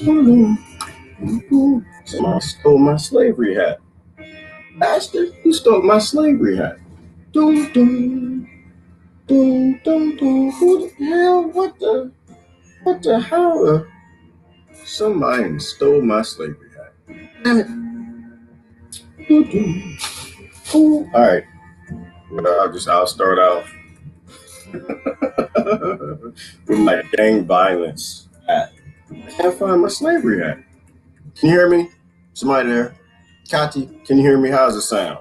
Somebody stole my slavery hat. Bastard, who stole my slavery hat? Dun, dun, dun, dun, dun. Who the hell? What the hell? Somebody stole my slavery hat. Damn it. Dun, dun. Ooh. All right. Well, I'll start out with my gang violence hat. I can't find my slavery hat. Can you hear me? Somebody there? Kati, can you hear me? How's it sound?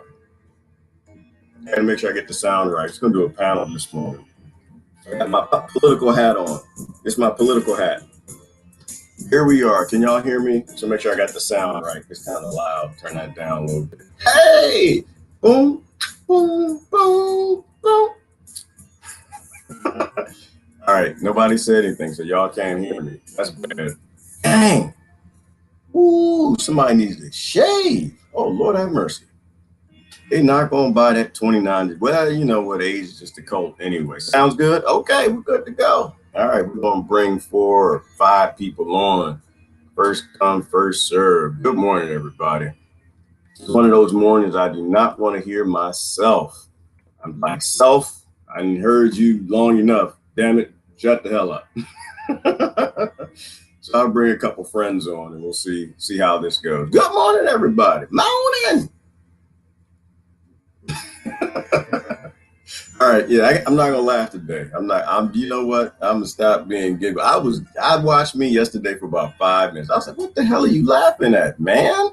I gotta make sure I get the sound right. It's gonna do a panel this morning. I got my political hat on. It's my political hat. Here we are. Can y'all hear me? So make sure I got the sound right. It's kind of loud. Turn that down a little bit. Hey! Boom, boom, boom, boom. All right. Nobody said anything, so y'all can't hear me. That's bad. Dang. Ooh, somebody needs to shave. Oh, Lord have mercy. They not gonna buy that 29. Well, you know what, age is just a cult anyway. Sounds good? Okay, we're good to go. All right, we're gonna bring 4 or 5 people on. First come, first serve. Good morning, everybody. It's one of those mornings I do not want to hear myself. I'm myself. I heard you long enough. Damn it, shut the hell up. So I'll bring a couple friends on and we'll see how this goes. Good morning, everybody. Morning. All right, yeah, I'm not gonna laugh today. You know what? I'm gonna stop being giggle. I watched me yesterday for about 5 minutes. I was like, what the hell are you laughing at, man?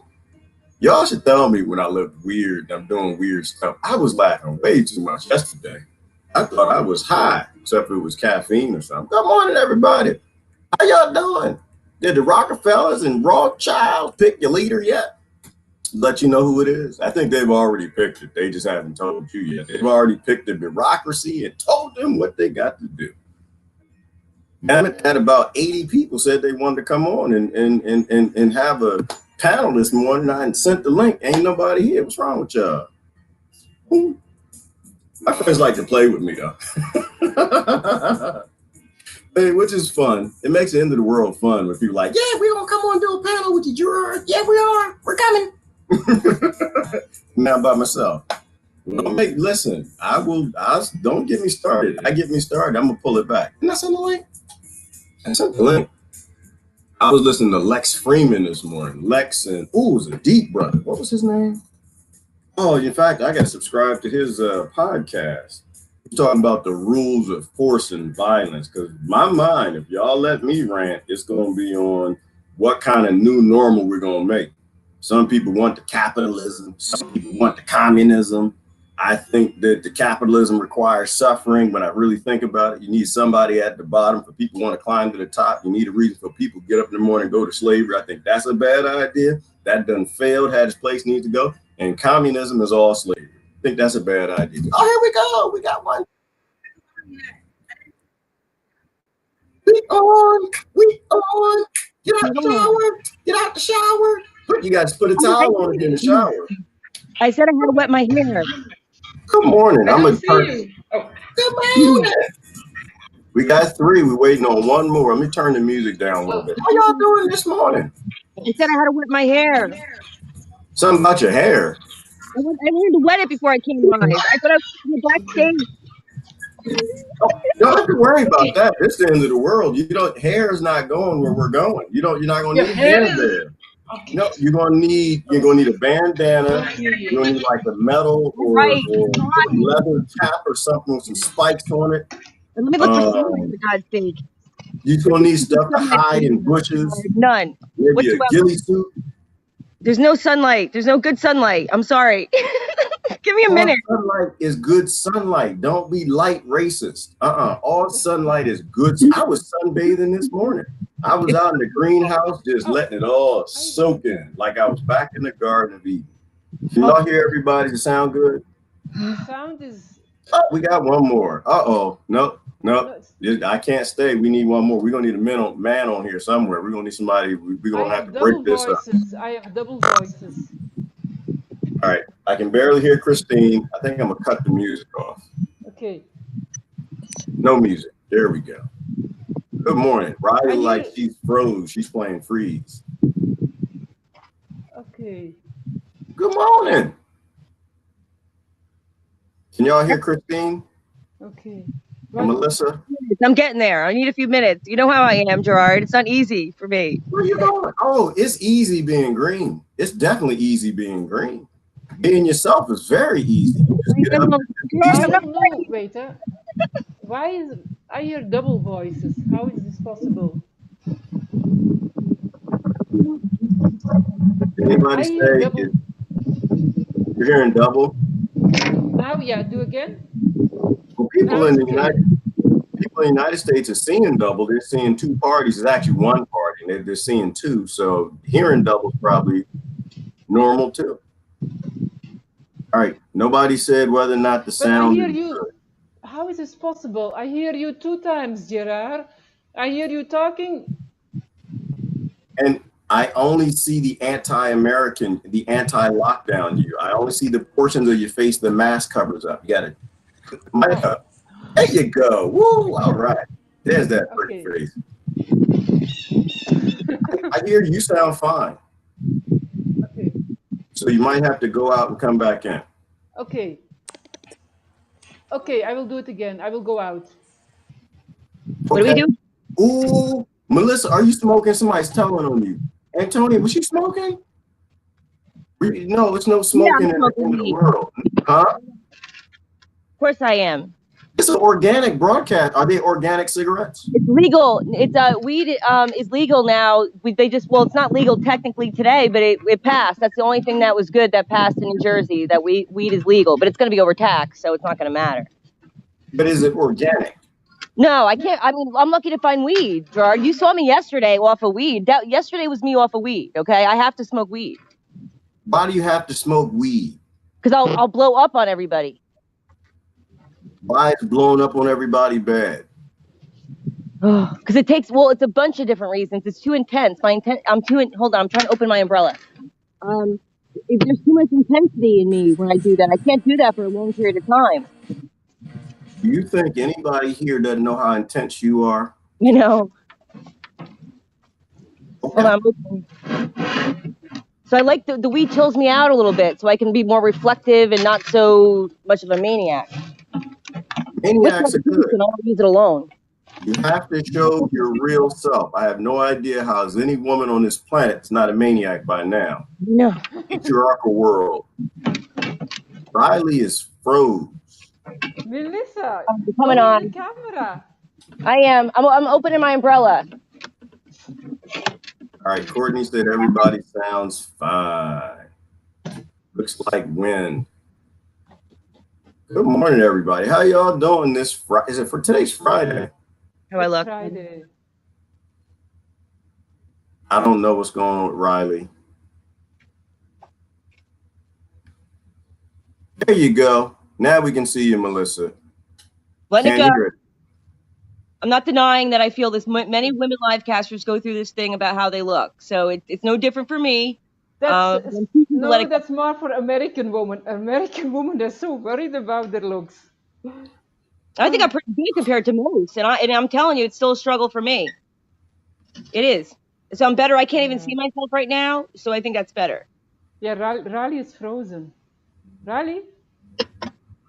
Y'all should tell me when I look weird, I'm doing weird stuff. I was laughing way too much yesterday. I thought I was high, except for it was caffeine or something. Good morning, everybody. How y'all doing? Did the Rockefellers and Rothschild pick your leader yet? Let you know who it is. I think they've already picked it. They just haven't told you yet. They've already picked the bureaucracy and told them what they got to do. Damn it, had about 80 people said they wanted to come on and have a panel this morning. I sent the link. Ain't nobody here. What's wrong with y'all? My friends like to play with me though. Hey, which is fun. It makes the end of the world fun when people are like, yeah, we're gonna come on and do a panel with you, Gerard. Yeah, we are. We're coming. Now by myself. Listen, don't get me started. I get me started, I'm gonna pull it back. And that's on the link. That's on the link. I was listening to Lex Freeman this morning. Lex and it was a deep brother. What was his name? Oh, in fact, I got to subscribe to his podcast. He's talking about the rules of force and violence. Because my mind, if y'all let me rant, it's going to be on what kind of new normal we're going to make. Some people want the capitalism. Some people want the communism. I think that the capitalism requires suffering. When I really think about it, you need somebody at the bottom for people who want to climb to the top. You need a reason for people to get up in the morning and go to slavery. I think that's a bad idea. That done failed, had its place, needs to go. And communism is all slavery. I think that's a bad idea. Oh, here we go. We got one. We on. Get out the shower. Get out the shower. You guys put a towel on it in the shower. I said I had to wet my hair. Good morning. Good morning. We got 3. We're waiting on one more. Let me turn the music down a little bit. How y'all doing this morning? I said I had to wet my hair. Something about your hair. I wanted to wet it before I came live. I thought I was backstage. Oh, you don't have to worry about that. It's the end of the world. Hair is not going where we're going. You're not gonna need hair there. Okay. No, you're gonna need a bandana. You're gonna need like a metal or leather cap or something with some spikes on it. Let me look for something, for God's sake. You're gonna need stuff to hide in bushes. None. Maybe whatsoever. A ghillie suit. There's no sunlight. There's no good sunlight. I'm sorry. Give me a minute. Sunlight is good sunlight. Don't be light racist. All sunlight is good. I was sunbathing this morning. I was out in the greenhouse just letting it all soak in, like I was back in the Garden of Eden. Can y'all hear everybody? Does it sound good? Sound is. Oh, we got one more. Nope. I can't stay. We need one more. We're gonna need a man on here somewhere. We're gonna need somebody. We're gonna have to break this up. I have double voices. All right. I can barely hear Christine. I think I'm gonna cut the music off. Okay. No music. There we go. Good morning. Riley, I like hear. she's froze. She's playing freeze. Okay. Good morning. Can y'all hear Christine Okay. and But Melissa? I'm getting there. I need a few minutes. You know how I am, Gerard. It's not easy for me. Where you going? Oh, it's easy being green. It's definitely easy being green. Being yourself is very easy. You just get up and be I I'm not yourself. don't know. Wait. Why is I hear double voices? How is this possible? Anybody I hear say double. you're hearing double? Now, yeah. Do again. Well, Now it's okay. people in the United States are seeing double. They're seeing two parties. It's actually one party, and they're seeing two. So hearing double is probably normal too. All right. Nobody said whether or not the But I sound hear is you. good. How is this possible? I hear you 2 times, Gerard. I hear you talking. And I only see the anti-American, the anti-lockdown you. I only see the portions of your face the mask covers up. You got to put the mic Oh, up. There you go. Woo! All right. There's that pretty okay. face. I hear you sound fine. Okay. So you might have to go out and come back in. Okay. Okay. I will do it again. I will go out. What do we Okay. do? Ooh, Melissa, are you smoking? Somebody's telling on you. Antonio, was she smoking? No, it's no Yeah, I'm smoking in the smoking end of the weed. world. Huh? Of course I am. It's an organic broadcast. Are they organic cigarettes? It's legal. It's weed is legal now. It's not legal technically today, but it passed. That's the only thing that was good that passed in New Jersey. That weed is legal, but it's going to be overtaxed, so it's not going to matter. But is it organic? No, I can't. I mean, I'm lucky to find weed, Gerard. You saw me yesterday off of weed. Yesterday was me off of weed. Okay, I have to smoke weed Why do you have to smoke weed? because I'll blow up on everybody. Why is blowing up on everybody bad? Because it's a bunch of different reasons. It's too intense. Hold on, I'm trying to open my umbrella. There's too much intensity in me when I do that. I can't do that for a long period of time. Do you think anybody here doesn't know how intense you are? You know. Okay. Hold on, I'm opening. So I like the weed chills me out a little bit, so I can be more reflective and not so much of a maniac. Maniacs are good. And I'll use it alone. You have to show your real self. I have no idea how is any woman on this planet is not a maniac by now. No. Patriarchal world. Riley is froze. Melissa, Coming go on. in the camera. I am. I'm opening my umbrella. All right, Courtney said everybody sounds fine. Looks like wind. Good morning, everybody. How y'all doing this Friday? Is it for today's Friday? How I It's look? Friday. I don't know what's going on with Riley. There you go. Now we can see you, Melissa. Letting it Can't go. hear it. I'm not denying that I feel this. Many women live casters go through this thing about how they look, so it's no different for me. That's Let it go. that's more for American women. American women, they're so worried about their looks. I think I'm pretty good compared to most, and I'm telling you, it's still a struggle for me. It is. So I'm better. I can't even see myself right now, so I think that's better. Yeah, Raleigh is frozen. Raleigh?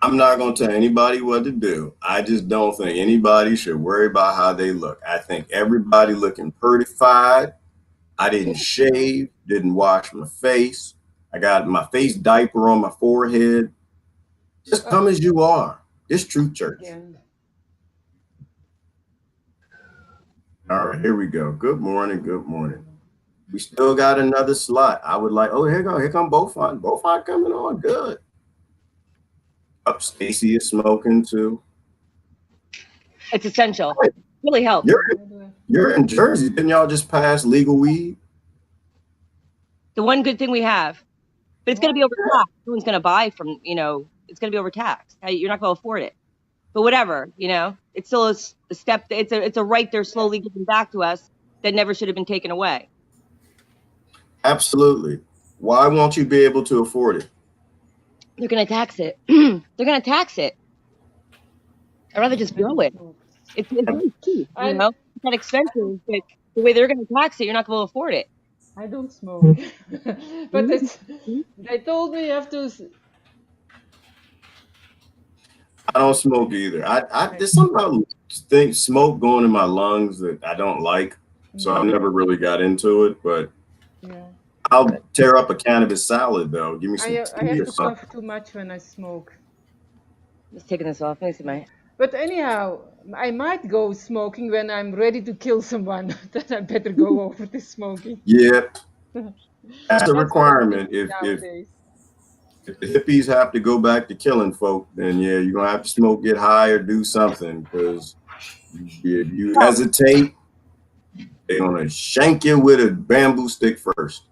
I'm not going to tell anybody what to do. I just don't think anybody should worry about how they look. I think everybody looking pretty fine. I didn't shave, didn't wash my face. I got my face diaper on my forehead. Just come as you are. This Truth Church. Again. All right, here we go. Good morning. Good morning. We still got another slot. I would like, here come Beaufont. Beaufont coming on. Good. Up, Stacy is smoking too. It's essential. It really helps. You're in Jersey. Didn't y'all just pass legal weed? The one good thing we have. But it's going to be overtaxed. No one's going to buy from, it's going to be overtaxed. You're not going to afford it. But whatever, it's still a step. It's a right they're slowly giving back to us that never should have been taken away. Absolutely. Why won't you be able to afford it? They're going to tax it. They're going to tax it. I'd rather just grow it. It's really cheap, that expensive, but the way they're going to tax it, you're not going to afford it. I don't smoke, but it's. Mhm. They told me you have to. I don't smoke either. There's something about smoke going in my lungs that I don't like, so I never really got into it. But Yeah. I'll tear up a cannabis salad though. Give me some I tea have or to something. cough too much when I smoke. Just taking this off. Let me see my. But anyhow, I might go smoking when I'm ready to kill someone. Then I better go over to smoking. Yeah, that's a That's what I'm requirement. thinking If nowadays. if the hippies have to go back to killing folk, then yeah, you're gonna have to smoke, get high, or do something. Because if you Oh, hesitate, they're gonna shank you with a bamboo stick first.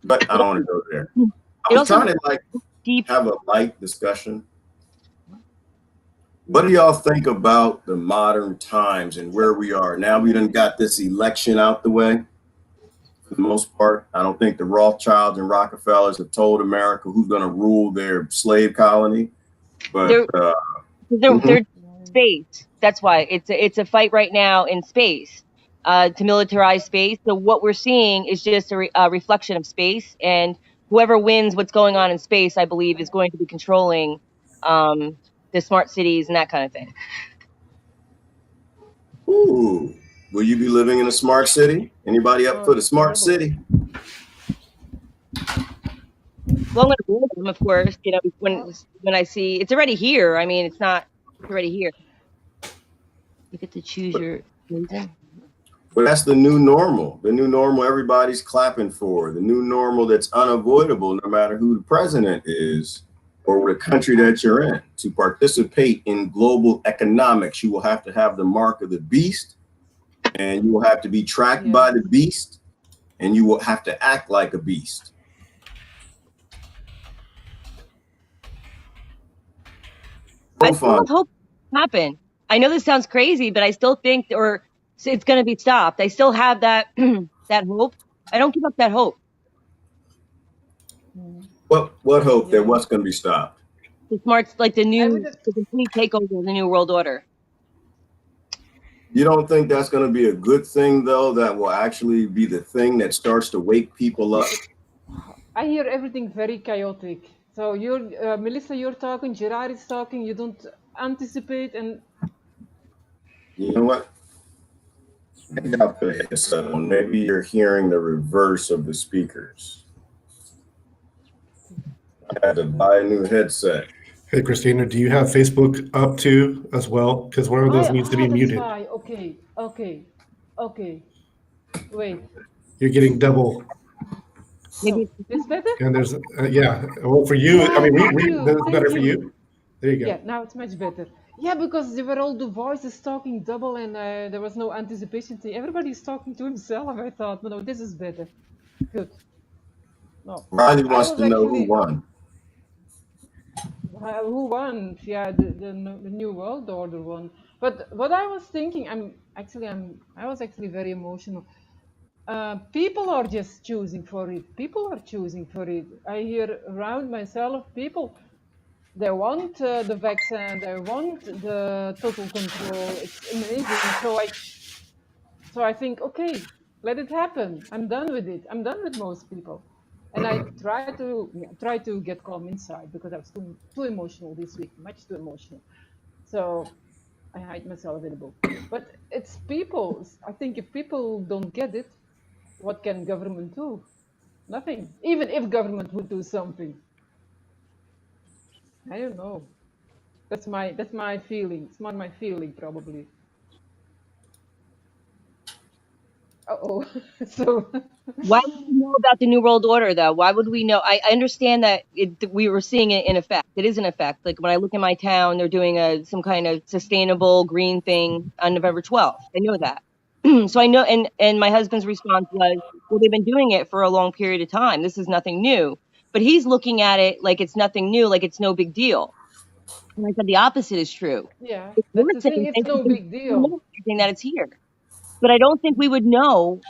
But I don't want to go there. I it was also trying to like deep. have a light discussion. What do y'all think about the modern times and where we are now? We done got this election out the way. For the most part, I don't think the Rothschilds and Rockefellers have told America who's going to rule their slave colony. But They're space. That's why it's a fight right now in space, to militarize space. So what we're seeing is just a reflection of space, and whoever wins what's going on in space, I believe, is going to be controlling the smart cities and that kind of thing. ooh, will you be living in a smart city? Anybody up Oh, for the that's smart horrible. city? Well, I'm going to build them, of course. You know, when I see it's already here. I mean, it's already here. You get to choose your reason. But that's the new normal. The new normal everybody's clapping for. The new normal that's unavoidable no matter who the president is or the country that you're in. To participate in global economics, you will have to have the mark of the beast, and you will have to be tracked by the beast, and you will have to act like a beast. I still Profile. have hope it happen. I know this sounds crazy, but I still think, or it's going to be stopped. I still have that that hope. I don't give up that hope. What hope that Yeah. what's going to be stopped? The smarts, like I would. the complete takeover of the new world order. You don't think that's going to be a good thing, though, that will actually be the thing that starts to wake people up? I hear everything very chaotic. So you're Melissa, you're talking, Gerard is talking. You don't anticipate, and You know what? Maybe I'll put a headset on. Maybe you're hearing the reverse of the speakers. I had to buy a new headset. Hey, Christina, do you have Facebook up too as well? Because one of those needs to be that's muted. why. Okay. Wait. You're getting double. Maybe So this better? And there's, yeah. Well, for you, I Yeah, mean, thank that's you, better thank for you. you. There you go. Yeah, now it's much better. Yeah, because they were all the voices talking double, and there was no anticipation. Everybody's talking to himself. I thought, no, this is better. Good. No, Riley I wants was to know who actually won. who won? Yeah, the new world order won. But what I was thinking, I was actually very emotional. People are just choosing for it. People are choosing for it. I hear around myself people. They want the vaccine. They want the total control. It's amazing. So I think, okay, let it happen. I'm done with it. I'm done with most people. And I try to get calm inside because I was too emotional this week, much too emotional. So I hide myself in a book. But it's people. I think if people don't get it, what can government do? Nothing. Even if government would do something, I don't know. That's my feeling. It's not my feeling probably. Oh, so why would we know about the new world order though? Why would we know? I understand that we were seeing it in effect. It is in effect. Like when I look in my town, they're doing some kind of sustainable green thing on November 12th. I know that. So I know, and my husband's response was, well, they've been doing it for a long period of time. This is nothing new. But he's looking at it like it's nothing new, like it's no big deal. And I said the opposite is true. yeah, It's that's worth the thing. saying, It's and no it's big deal. amazing that it's here. But I don't think we would know.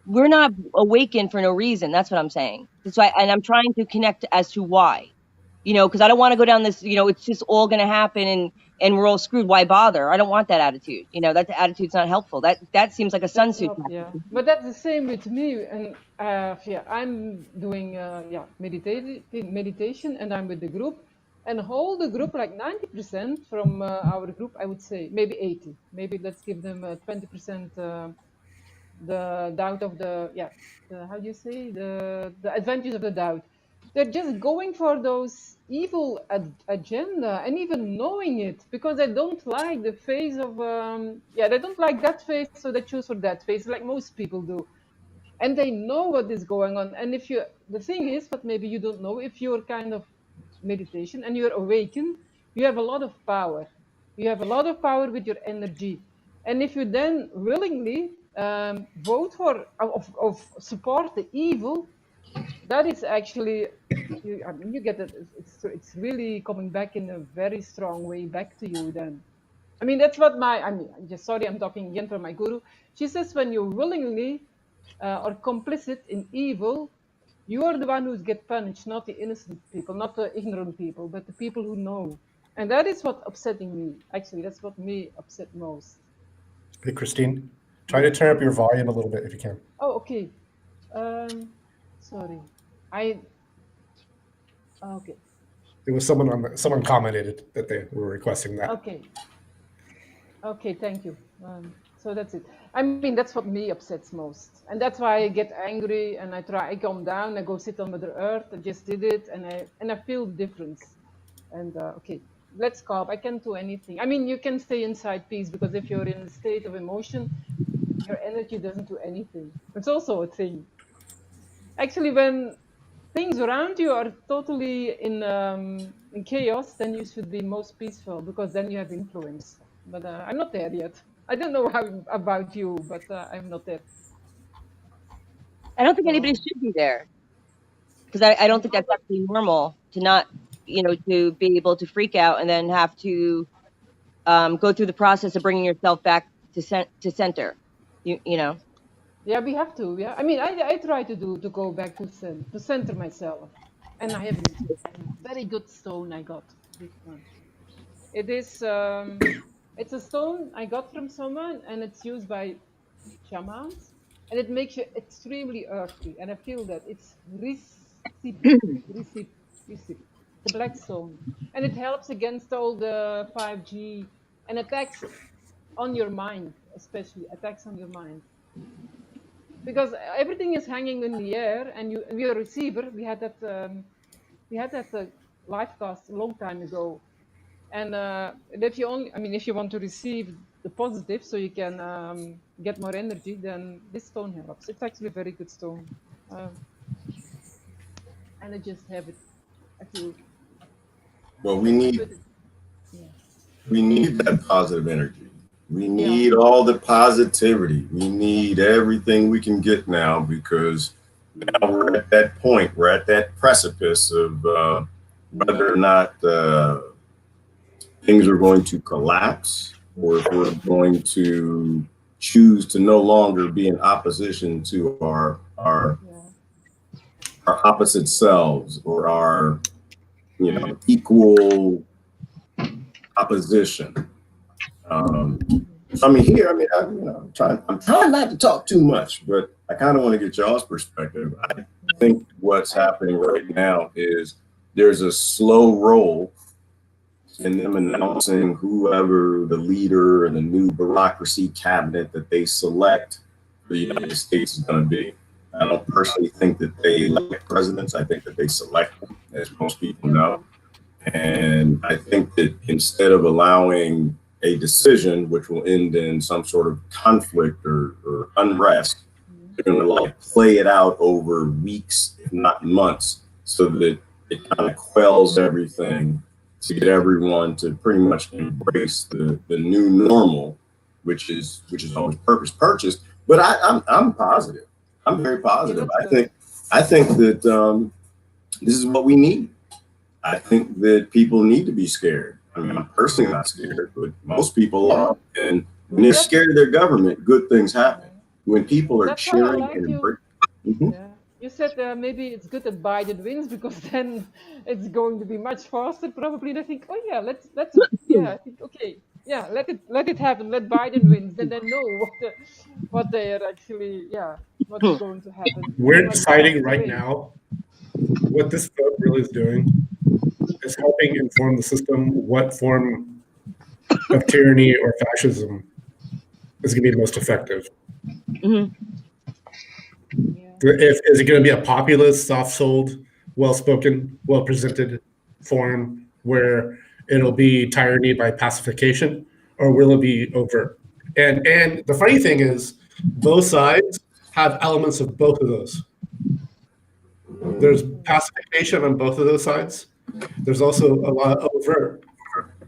We're not awakened for no reason. That's what I'm saying. That's why, and I'm trying to connect as to why. you know, because I don't want to go down this, you know, it's just all going to happen and we're all screwed. Why bother? I don't want that attitude. You know, that attitude's not helpful. That seems like a That's sunsuit. not, yeah. But that's the same with me. And yeah, I'm doing meditation, and I'm with the group, and whole the group, like 90% from our group, I would say maybe 80. Maybe let's give them 20% the doubt of the, yeah, the, how do you say, the advantage of the doubt. They're just going for those evil agenda, and even knowing it, because they don't like the face of yeah, they don't like that face, so they choose for that face, like most people do. And they know what is going on. And if you, the thing is, but maybe you don't know, if you're kind of meditation and you're awakened, you have a lot of power. You have a lot of power with your energy. And if you then willingly vote for of support the evil, that is actually, you, I mean, you get it. It's really coming back in a very strong way back to you. Then, I mean, that's what my, I mean, just sorry, I'm talking again for my guru. She says when you willingly are complicit in evil, you are the one who get punished, not the innocent people, not the ignorant people, but the people who know. And that is what upsetting me. Actually, that's what me upset most. Hey, Christine, try to turn up your volume a little bit if you can. Oh, okay. Sorry. Okay. It was someone commented that they were requesting that. Okay. Okay, thank you. So that's it. I mean, that's what me upsets most. And that's why I get angry and I calm down, I go sit on Mother Earth. I just did it and I feel the difference. And okay, let's calm. I can't do anything. I mean, you can stay inside peace, because if you're in a state of emotion, your energy doesn't do anything. It's also a thing. Actually, when things around you are totally in chaos, then you should be most peaceful, because then you have influence. But I'm not there yet. I don't know how about you, but I'm not there. I don't think So, anybody should be there, because I don't think that's actually normal to not, you know, to be able to freak out and then have to go through the process of bringing yourself back to center. You know. yeah, we have to. Yeah, I mean, I try to go back to center myself, and I have a very good stone I got. This one. It is it's a stone I got from someone, and it's used by shamans, and it makes you extremely earthy. And I feel that it's Recipe. It's a black stone, and it helps against all the 5G and attacks on your mind, especially attacks on your mind, because everything is hanging in the air, and we are a receiver. We had that live cast a long time ago. And if you only, I mean, if you want to receive the positive, so you can get more energy, then this stone helps. It's actually a very good stone, and I just have it. I feel. Well, we need that positive energy. We need all the positivity. We need everything we can get now, because now we're at that point. We're at that precipice of whether or not things are going to collapse, or if we're going to choose to no longer be in opposition to our opposite selves, or our, you know, equal opposition. So I mean, here, I mean, I'm trying not to talk too much, but I kind of want to get y'all's perspective. I think what's happening right now is there's a slow roll in them announcing whoever the leader and the new bureaucracy cabinet that they select for the United States is going to be. I don't personally think that they elect presidents. I think that they select them, as most people know. And I think that instead of allowing a decision which will end in some sort of conflict or unrest, they're going to like play it out over weeks, if not months, so that it kind of quells everything, to get everyone to pretty much embrace the new normal, which is always purchased. But I'm positive. I'm very positive. I think that this is what we need. I think that people need to be scared. I mean, I'm personally not scared, but most people are. And when they're scared of their government, good things happen. When people are cheering and You said maybe it's good that Biden wins because then it's going to be much faster probably. And I think, oh yeah, let's yeah, I think okay, yeah, let it happen. Let Biden wins, then they know what they are actually, yeah, what's going to happen. We're What is coming deciding right today. now what this vote really is doing is helping inform the system what form of tyranny or fascism is going to be most effective. Mhm. Yeah. Is it going to be a populist, soft-souled, well-spoken, well-presented form where it'll be tyranny by pacification, or will it be overt? And the funny thing is, both sides have elements of both of those. There's pacification on both of those sides. There's also a lot of overt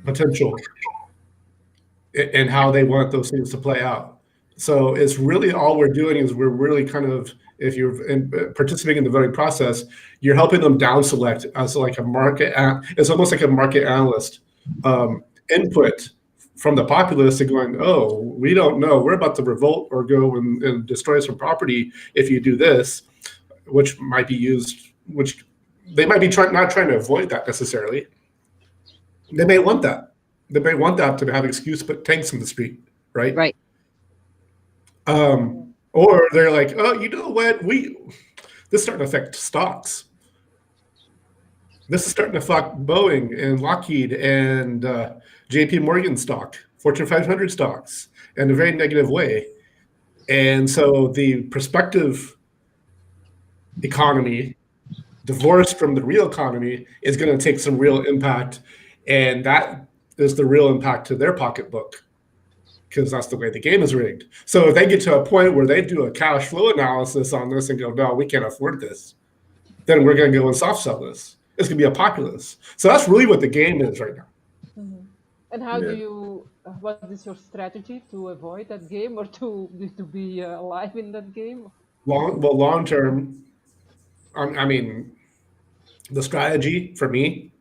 potential in how they want those things to play out. So it's really all we're doing is we're really kind of, if you're participating in the voting process, you're helping them down select as like a market. It's almost like a market analyst input from the populace to going, oh, we don't know. We're about to revolt or go and destroy some property if you do this, which might be used, which they might be not trying to avoid that necessarily. They may want that. They may want that to have an excuse to put tanks in the street, right? Right. Or they're like, oh, you know what? This is starting to affect stocks. This is starting to affect Boeing and Lockheed and JP Morgan stock, Fortune 500 stocks, in a very negative way. And so the prospective economy, divorced from the real economy, is going to take some real impact. And that is the real impact to their pocketbook, because that's the way the game is rigged. So if they get to a point where they do a cash flow analysis on this and go, no, we can't afford this, then we're going to go and soft sell this. It's going to be a populace. So that's really what the game is right now. Mm-hmm. And how do you, what is your strategy to avoid that game or to be alive in that game? Long term, I mean, the strategy for me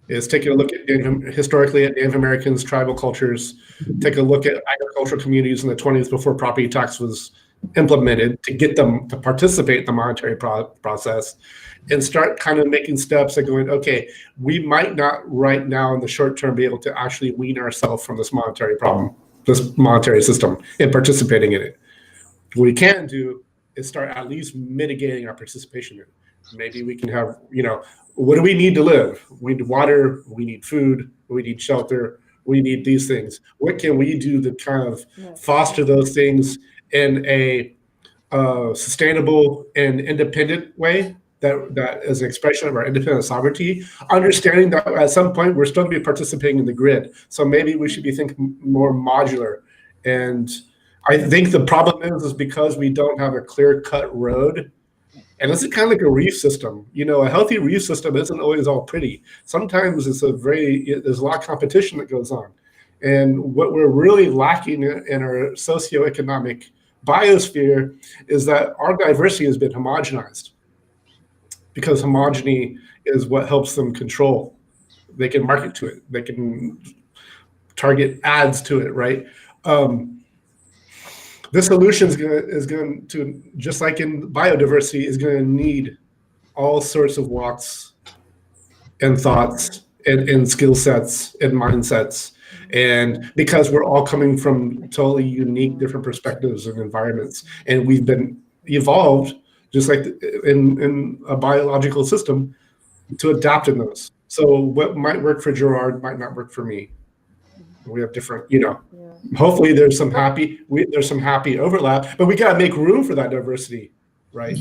is taking a look at historically at Native Americans, tribal cultures, take a look at agricultural communities in the 20s before property tax was implemented to get them to participate in the monetary process, and start kind of making steps and going, okay, we might not right now in the short term be able to actually wean ourselves from this monetary problem, this monetary system, and participating in it. What we can do is start at least mitigating our participation in it. Maybe we can have, what do we need to live? We need water, we need food, we need shelter, we need these things. What can we do to kind of foster those things in a sustainable and independent way that is an expression of our independent sovereignty, understanding that at some point we're still going to be participating in the grid. So maybe we should be thinking more modular. And I think the problem is because we don't have a clear-cut road. And this is kind of like a reef system. A healthy reef system isn't always all pretty. Sometimes there's a lot of competition that goes on. And what we're really lacking in our socioeconomic biosphere is that our diversity has been homogenized, because homogeny is what helps them control. They can market to it. They can target ads to it, right? The solution is going to, just like in biodiversity, is going to need all sorts of walks and thoughts and skill sets and mindsets. And because we're all coming from totally unique, different perspectives and environments, and we've been evolved, just like in a biological system, to adapt in those. So what might work for Gerard might not work for me. We have different, hopefully there's some happy overlap, but we got to make room for that diversity, right?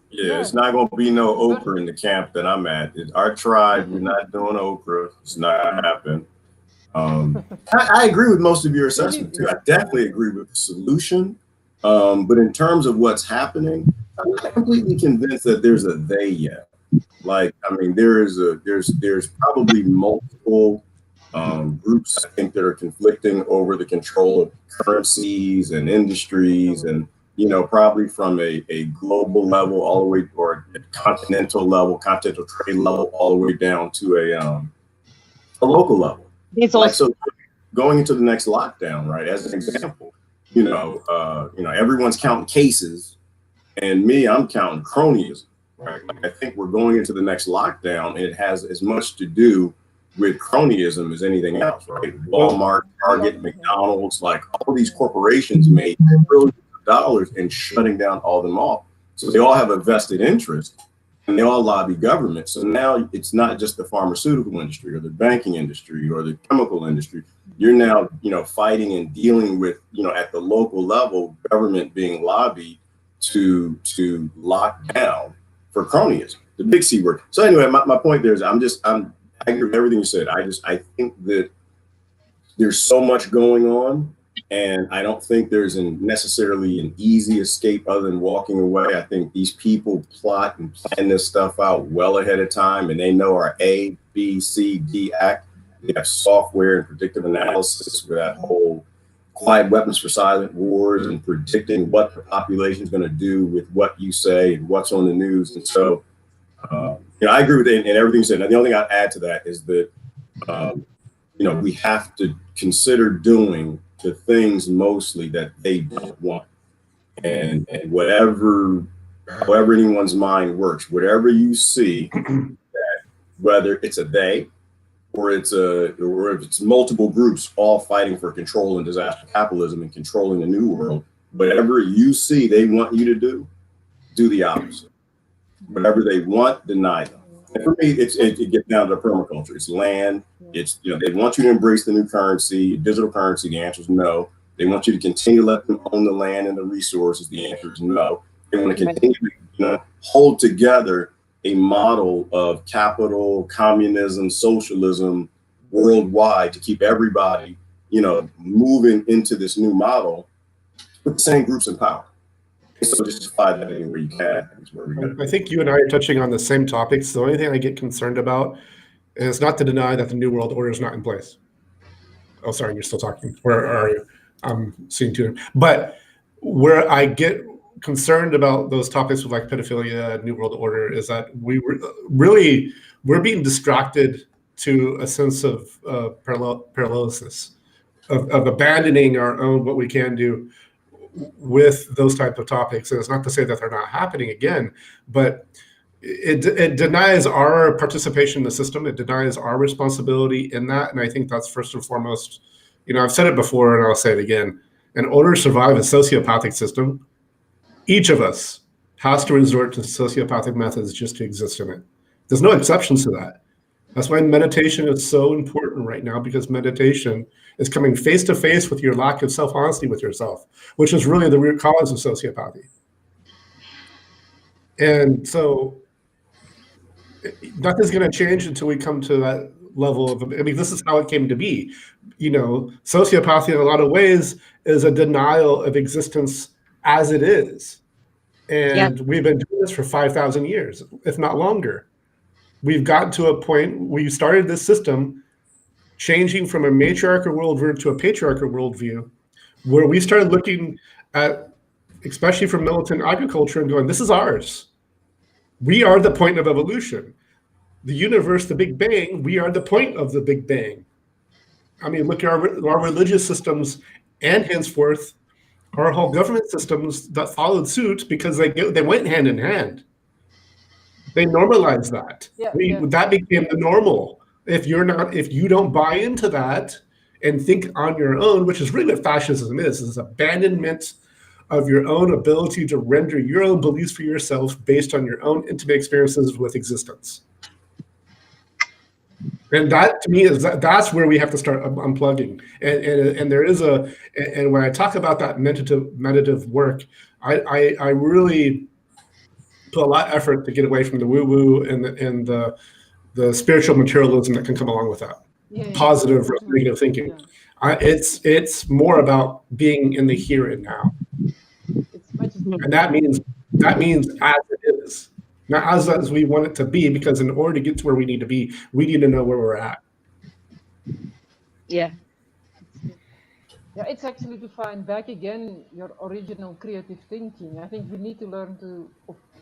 Yeah, it's not going to be no okra in the camp that I'm at. Our tribe, we're not doing okra. It's not going to happen. I agree with most of your assessment too. I definitely agree with the solution. But in terms of what's happening, I'm not completely convinced that there's a they yet. Like, I mean, there's probably multiple groups, I think, that are conflicting over the control of currencies and industries, and probably from a global level all the way, or a continental trade level, all the way down to a local level. It's like, so going into the next lockdown, right? As an example, everyone's counting cases, And me, I'm counting cronyism, right? Like, I think we're going into the next lockdown, and it has as much to do with cronyism as anything else, right? Walmart, Target, McDonald's, like all these corporations made billions of dollars in shutting down all them off. So they all have a vested interest, and they all lobby government. So now it's not just the pharmaceutical industry or the banking industry or the chemical industry. You're now, fighting and dealing with, at the local level, government being lobbied to lock down for cronyism, the big C word. So anyway, my point there is I agree with everything you said. I think that there's so much going on, and I don't think there's necessarily an easy escape other than walking away. I think these people plot and plan this stuff out well ahead of time, and they know our A, B, C, D act. They have software and predictive analysis for that whole quiet weapons for silent wars and predicting what the population is going to do with what you say and what's on the news. And so, I agree with it and everything you said. And the only thing I'd add to that is that, we have to consider doing the things mostly that they don't want. And however anyone's mind works, whatever you see, whether it's a they, or if it's multiple groups all fighting for control and disaster capitalism and controlling the new world, whatever you see they want you to do the opposite. Whatever they want, deny them. And for me, it gets down to permaculture. It's land. It's, they want you to embrace the new currency, digital currency. The answer is no. They want you to continue to let them own the land and the resources. The answer is no. They want to continue to hold together a model of capital, communism, socialism worldwide to keep everybody, moving into this new model with the same groups in power. So just apply that anywhere you can. I think you and I are touching on the same topics. The only thing I get concerned about is not to deny that the New World Order is not in place. Oh, sorry, you're still talking. Where are you? I'm seeing two. But where I get concerned about those topics with like pedophilia, New World Order, is that we're being distracted to a sense of paralysis, of abandoning our own what we can do with those type of topics. And it's not to say that they're not happening again, but it denies our participation in the system. It denies our responsibility in that. And I think that's first and foremost, I've said it before and I'll say it again. In order to survive a sociopathic system, each of us has to resort to sociopathic methods just to exist in it. There's no exceptions to that. That's why meditation is so important right now, because meditation is coming face to face with your lack of self-honesty with yourself, which is really the root cause of sociopathy. And so nothing's going to change until we come to that level of, this is how it came to be. Sociopathy in a lot of ways is a denial of existence as it is. And we've been doing this for 5,000 years, if not longer. We've gotten to a point, we started this system changing from a matriarchal worldview to a patriarchal worldview, where we started looking at, especially from militant agriculture, and going, this is ours. We are the point of evolution. The universe, the Big Bang, we are the point of the Big Bang. Look at our religious systems, and henceforth, our whole government systems that followed suit, because they went hand in hand. They normalized that. That became the normal. If you don't buy into that and think on your own, which is really what fascism is abandonment of your own ability to render your own beliefs for yourself based on your own intimate experiences with existence. And that, to me, that's where we have to start unplugging. And there is and when I talk about that meditative work, I really put a lot of effort to get away from the woo-woo and the spiritual materialism that can come along with that. Positive or negative thinking. It's more about being in the here and now. And that means as it is, not as we want it to be, because in order to get to where we need to be, we need to know where we're at. Yeah, it's actually to find back again your original creative thinking. I think we need to learn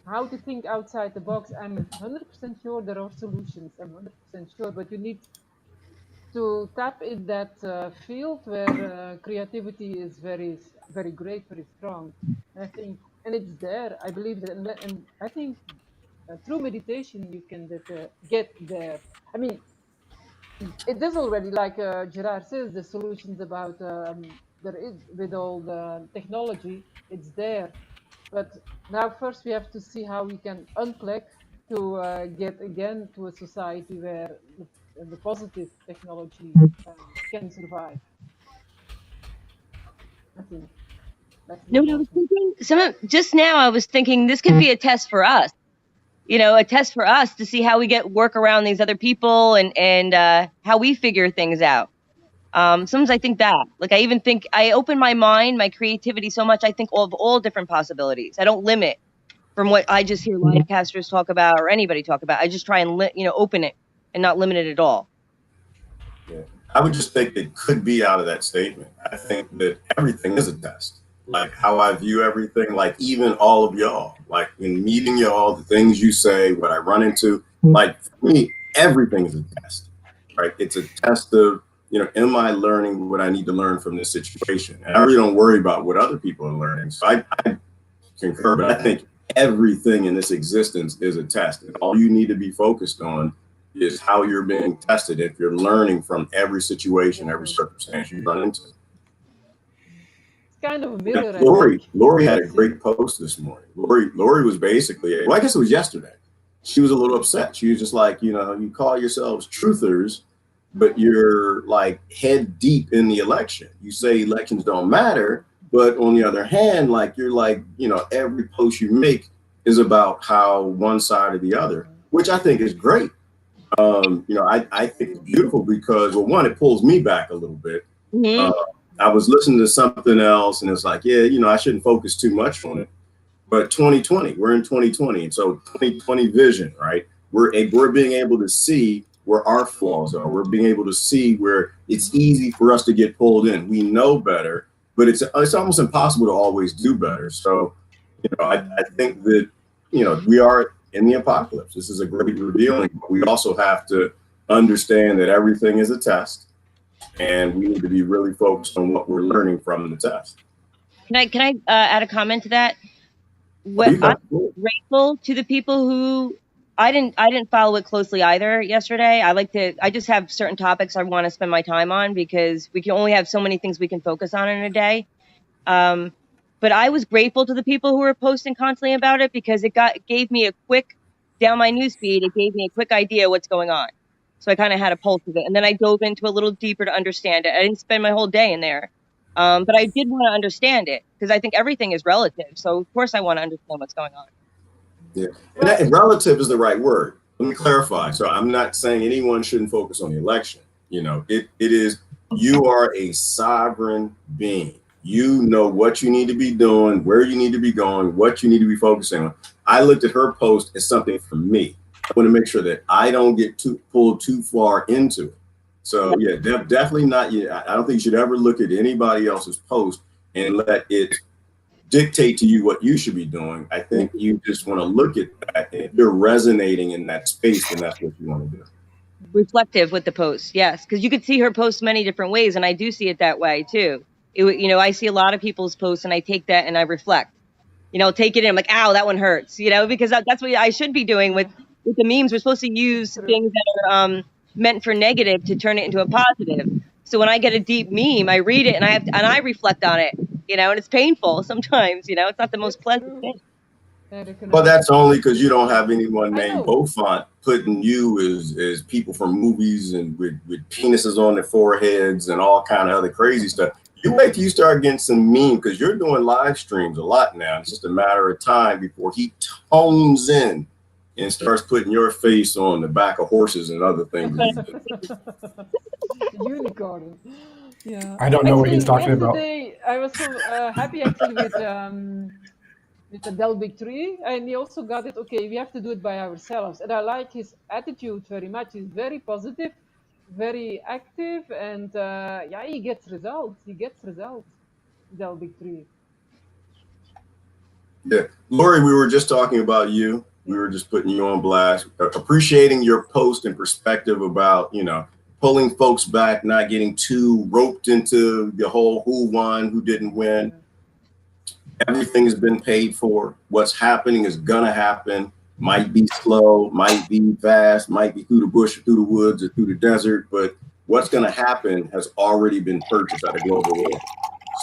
how to think outside the box. I'm 100% sure there are solutions. I'm 100% sure, but you need to tap in that field where creativity is very, very great, very strong. I think and it's there. I believe that, and I think through meditation you can get there. I mean, it is already like Gerard says, the solutions about there is with all the technology, it's there. But now first we have to see how we can unplug to get again to a society where the positive technology can survive. I think that's No, I was important. thinking just now I was thinking this could be a test for us. You know, a test for us to see how we work around these other people and how we figure things out. Sometimes I think that, like, I even think I open my mind, my creativity so much. I think of all different possibilities. I don't limit from what I just hear livecasters talk about or anybody talk about. I just try and open it and not limit it at all. Yeah. I would just think it could be out of that statement. I think that everything is a test. Like how I view everything, like even all of y'all, like in meeting y'all, the things you say, what I run into, like for me, everything is a test, right? It's a test of, am I learning what I need to learn from this situation? And I really don't worry about what other people are learning. So I concur, but I think everything in this existence is a test. And all you need to be focused on is how you're being tested if you're learning from every situation, every circumstance you run into. It's kind of a mirror, I think. Lori had a great post this morning. Lori was basically, well, I guess it was yesterday. She was a little upset. She was just like, you call yourselves truthers, but you're like head deep in the election. You say elections don't matter, but on the other hand, like you're like, every post you make is about how one side or the other, which I think is great. I think it's beautiful because, well, one, it pulls me back a little bit. Mm-hmm. I was listening to something else and it's like, yeah, I shouldn't focus too much on it. But 2020, we're in 2020. And so 2020 vision, right? We're being able to see where our flaws are. We're being able to see where it's easy for us to get pulled in. We know better, but it's almost impossible to always do better. So, I think that, we are in the apocalypse. This is a great revealing. But we also have to understand that everything is a test. And we need to be really focused on what we're learning from the test. Can I add a comment to that? I'm grateful to the people who I didn't follow it closely either yesterday. I just have certain topics I want to spend my time on because we can only have so many things we can focus on in a day. But I was grateful to the people who were posting constantly about it because it gave me a quick down my newsfeed. It gave me a quick idea what's going on. So I kind of had a pulse of it. And then I dove into a little deeper to understand it. I didn't spend my whole day in there. But I did want to understand it because I think everything is relative. So of course I want to understand what's going on. Yeah. And relative is the right word. Let me clarify. So I'm not saying anyone shouldn't focus on the election. It is, you are a sovereign being. You know what you need to be doing, where you need to be going, what you need to be focusing on. I looked at her post as something for me. I want to make sure that I don't get pulled too far into it. So yeah, definitely not. Yeah, I don't think you should ever look at anybody else's post and let it dictate to you what you should be doing. I think you just want to look at that. If you're resonating in that space, then that's what you want to do. Reflective with the post, yes, because you could see her post many different ways, and I do see it that way too. I see a lot of people's posts, and I take that and I reflect. Take it in. I'm like, ow, that one hurts. Because that's what I should be doing with the memes. We're supposed to use things that are meant for negative to turn it into a positive. So when I get a deep meme, I read it and I reflect on it. And it's painful sometimes. It's not the most pleasant thing. But that's only because you don't have anyone named Beaufont putting you as people from movies and with penises on their foreheads and all kind of other crazy stuff. You wait till you start getting some meme because you're doing live streams a lot now. It's just a matter of time before he tones in and starts putting your face on the back of horses and other things. Unicorn. Yeah. I don't know what he's talking about. Yesterday, I was so happy actually with the Delbig tree, and he also got it. Okay, we have to do it by ourselves, and I like his attitude very much. He's very positive, very active, and he gets results. Delbig tree. Yeah, Lori, we were just talking about you. We were just putting you on blast, appreciating your post and perspective about, pulling folks back, not getting too roped into the whole who won, who didn't win. Everything has been paid for. What's happening is gonna happen. Might be slow, might be fast, might be through the bush or through the woods or through the desert, but what's gonna happen has already been purchased at a global level.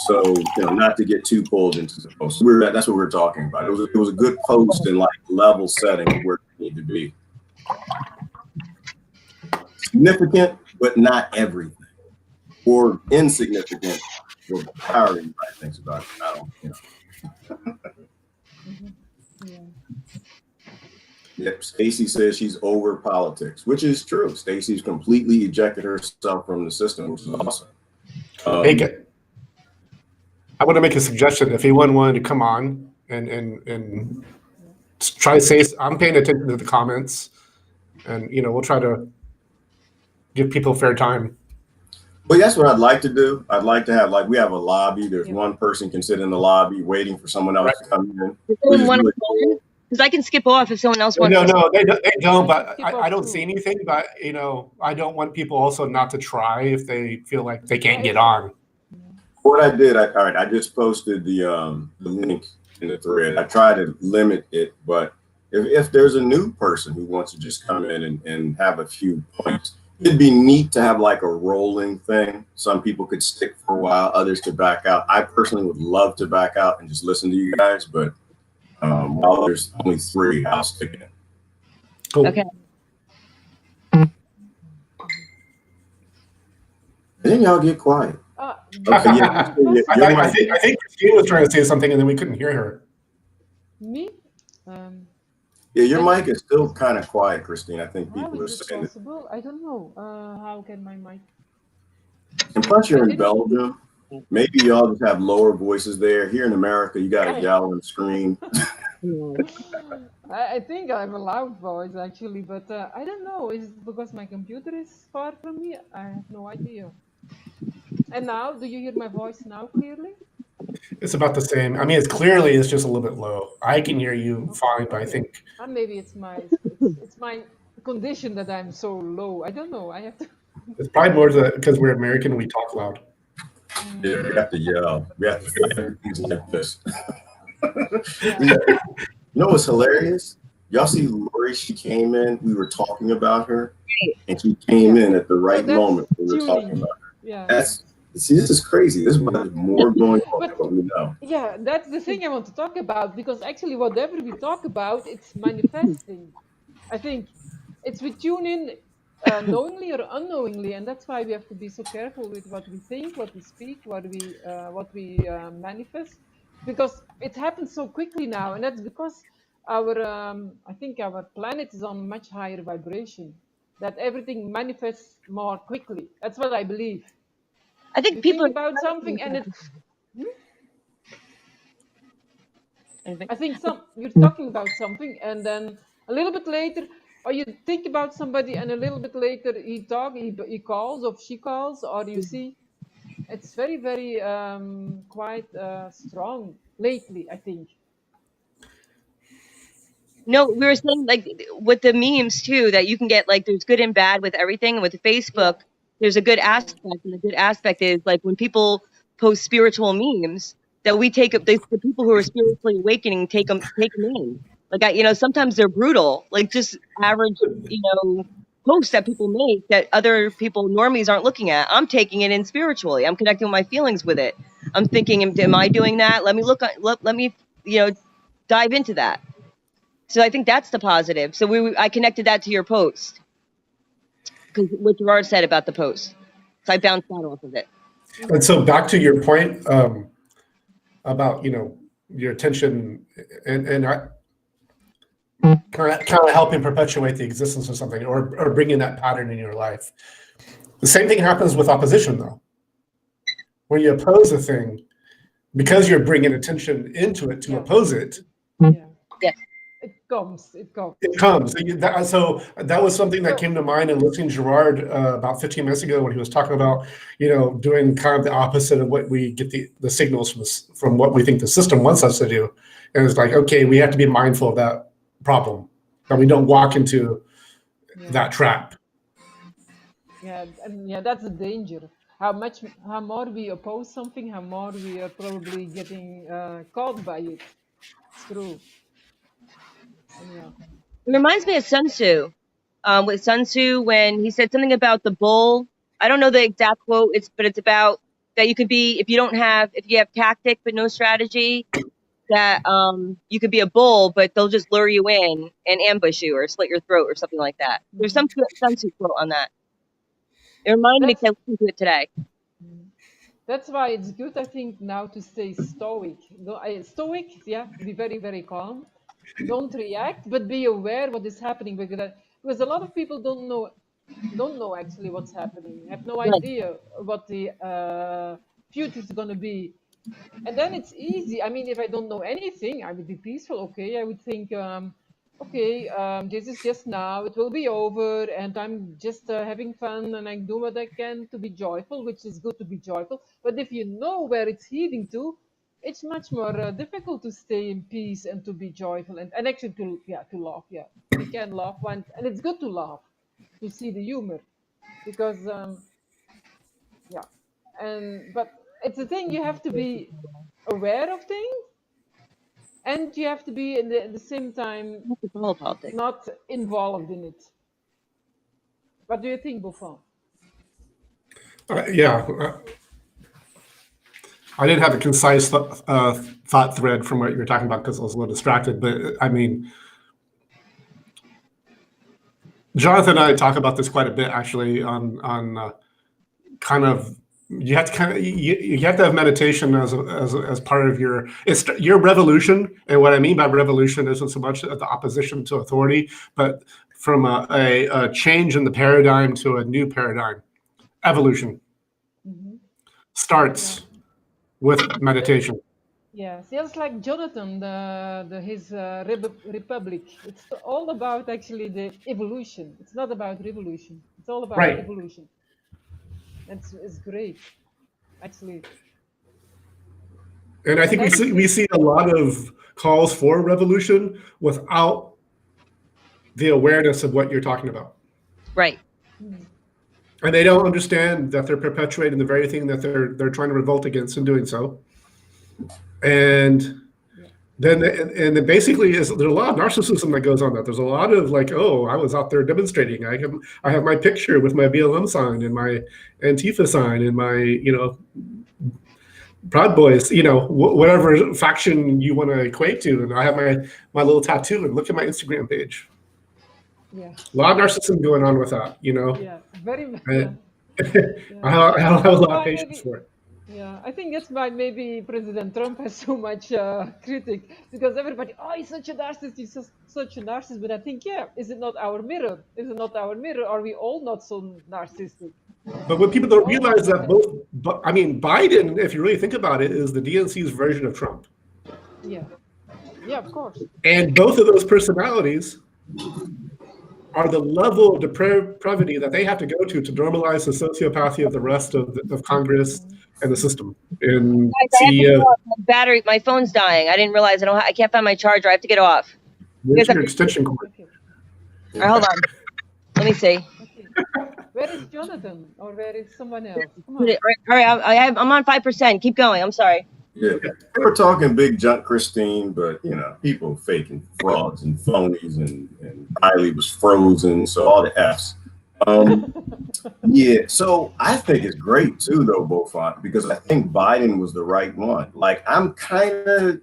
So, not to get too pulled into the post. That's what we're talking about. It was a good post and like level setting of where it need to be. Significant, but not everything. Or insignificant, or however you might think about it. I don't. Yeah. Yep. Stacey says she's over politics, which is true. Stacey's completely ejected herself from the system, which is awesome. Hey, I want to make a suggestion. If anyone wanted to come on and try to say, I'm paying attention to the comments, and we'll try to give people fair time. Well, that's what I'd like to do. I'd like to have, we have a lobby. There's one person can sit in the lobby waiting for someone else to come in. Because I can skip off if someone else wants. No, they don't. But I don't see anything. But I don't want people also not to try if they feel like they can't get on. What I did, I just posted the link in the thread. I try to limit it, but if there's a new person who wants to just come in and have a few points, it'd be neat to have like a rolling thing. Some people could stick for a while, others could back out. I personally would love to back out and just listen to you guys, but while there's only 3, I'll stick in. Cool. Okay. Then y'all get quiet. Okay, yeah. I think Christine was trying to say something and then we couldn't hear her. Me? Yeah, your mic is still kind of quiet, Christine. I think people are saying it. I don't know. How can my mic? And plus, you're in Belgium. Maybe y'all just have lower voices there. Here in America, you got to yell and scream. I think I have a loud voice actually, but I don't know. Is it because my computer is far from me? I have no idea. And now, do you hear my voice now clearly? It's about the same. I mean, it's just a little bit low. I can hear you fine, but I think maybe it's my condition that I'm so low. I don't know. I have to. It's probably more because we're American. We talk loud. Yeah, we have to yell. We have to do things like this. Yeah. You know what's hilarious? Y'all see Lori? She came in. We were talking about her, and she came in at the right moment. We were talking about her. Yeah. This is crazy. This is more going on than what we know. Yeah, that's the thing I want to talk about, because actually whatever we talk about, it's manifesting. I think it's we tune in knowingly or unknowingly, and that's why we have to be so careful with what we think, what we speak, what we manifest, because it happens so quickly now, and that's because I think our planet is on much higher vibration, that everything manifests more quickly. That's what I believe. I think people think about something and it. I think you're talking about something, and then a little bit later, or you think about somebody, and a little bit later he calls or she calls, or you see, it's very, very quite strong lately, I think. No, we were saying like with the memes too, that you can get there's good and bad with everything. And with Facebook, there's a good aspect, and the good aspect is like when people post spiritual memes, that we take up the people who are spiritually awakening, take them in. Like sometimes they're brutal, like just average, posts that people make that other people normies aren't looking at. I'm taking it in spiritually. I'm connecting with my feelings with it. I'm thinking, am I doing that? Let me look. Let me dive into that. So I think that's the positive. So I connected that to your post, because what Gerard said about the post. So I bounced that off of it. And so back to your point about your attention and kind of helping perpetuate the existence of something, or bringing that pattern in your life. The same thing happens with opposition, though. When you oppose a thing, because you're bringing attention into it to oppose it. Yeah. It comes. So that was something that came to mind in listening to Gerard about 15 minutes ago, when he was talking about, doing kind of the opposite of what we get the signals from what we think the system wants us to do. And it's like, okay, we have to be mindful of that problem, that we don't walk into that trap. Yeah, that's a danger. how more we oppose something, how more we are probably getting caught by it. It's true. And yeah. It reminds me of Sun Tzu. With Sun Tzu, when he said something about the bull. I don't know the exact quote. But it's about that you could be, if you have tactic but no strategy, that you could be a bull, but they'll just lure you in and ambush you or slit your throat or something like that. There's some Sun Tzu quote on that. It reminded me That's because I listened to it today. that's why it's good, I think, now to stay stoic. Stoic, yeah, be very, very calm. Don't react, but be aware what is happening, because a lot of people don't know actually what's happening, have no Right. idea what the future is going to be. And then it's easy. I mean, if I don't know anything, I would be peaceful. Okay, I would think, okay, this is just now, it will be over, and I'm just having fun, and I do what I can to be joyful, which is good to be joyful. But if you know where it's heading to, it's much more difficult to stay in peace and to be joyful, and actually to laugh. Yeah, we can laugh once, and it's good to laugh, to see the humor, because yeah, and but it's a thing, you have to be aware of things, and you have to be at the same time It's all politics. not involved in it. What do you think, Buffon? Yeah, I didn't have a concise thought thread from what you were talking about because I was a little distracted. But I mean, Jonathan and I talk about this quite a bit actually on kind of you have to have meditation as part of your revolution. And what I mean by revolution isn't so much the opposition to authority, but from a change in the paradigm to a new paradigm. Evolution starts with meditation. Yes, just like Jonathan, his republic. It's all about actually the evolution. It's not about revolution. It's all about Right. evolution. It's great, actually. And I think we see a lot of calls for revolution without the awareness of what you're talking about. Right. And they don't understand that they're perpetuating the very thing that they're trying to revolt against in doing so. And then basically there's a lot of narcissism that goes on that. There's a lot of like, oh, I was out there demonstrating. I have my picture with my BLM sign and my Antifa sign and my, Proud Boys, whatever faction you want to equate to. And I have my little tattoo and look at my Instagram page. Yeah. A lot of narcissism going on with that, Yeah, very much. Yeah. I have a lot of patience for it. Yeah, I think that's why maybe President Trump has so much critic, because everybody, oh, he's such a narcissist, such a narcissist. But I think, yeah, is it not our mirror? Is it not our mirror? Are we all not so narcissistic? But what people don't realize that Biden, if you really think about it, is the DNC's version of Trump. Yeah, of course. And both of those personalities are the level of depravity that they have to go to normalize the sociopathy of the rest of Congress and the system. And battery, my phone's dying. I didn't realize I can't find my charger. I have to get off. Where's your extension cord? All right, hold on. Let me see. Where is Jonathan, or where is someone else? Come on. All right, I'm on 5%. Keep going. I'm sorry. Yeah, they were talking big junk, Christine, but people faking frauds and phonies, and Riley was frozen, so all the F's. Yeah, so I think it's great too, though, Beaufort, because I think Biden was the right one. Like, I'm kind of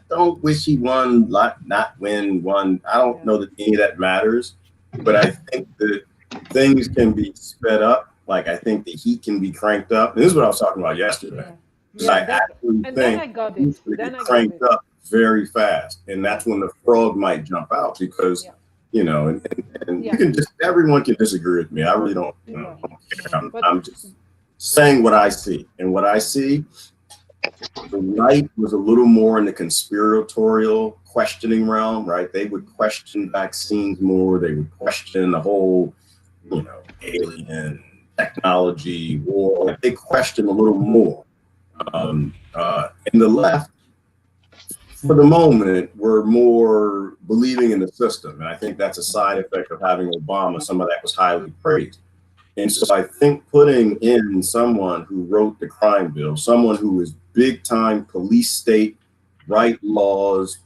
don't wish he won, not win one. I don't know that any of that matters, but I think that things can be sped up. Like, I think the heat can be cranked up. And this is what I was talking about yesterday. I actually think it's cranked up very fast, and that's when the frog might jump out, because and you can everyone can disagree with me. I really don't, don't care. I'm just saying what I see, and what I see, the right was a little more in the conspiratorial questioning realm, right? They would question vaccines more. They would question the whole, alien technology, war. They question a little more. And the left, for the moment, were more believing in the system. And I think that's a side effect of having Obama. Some of that was highly praised. And so I think putting in someone who wrote the crime bill, someone who is big time police state, write laws,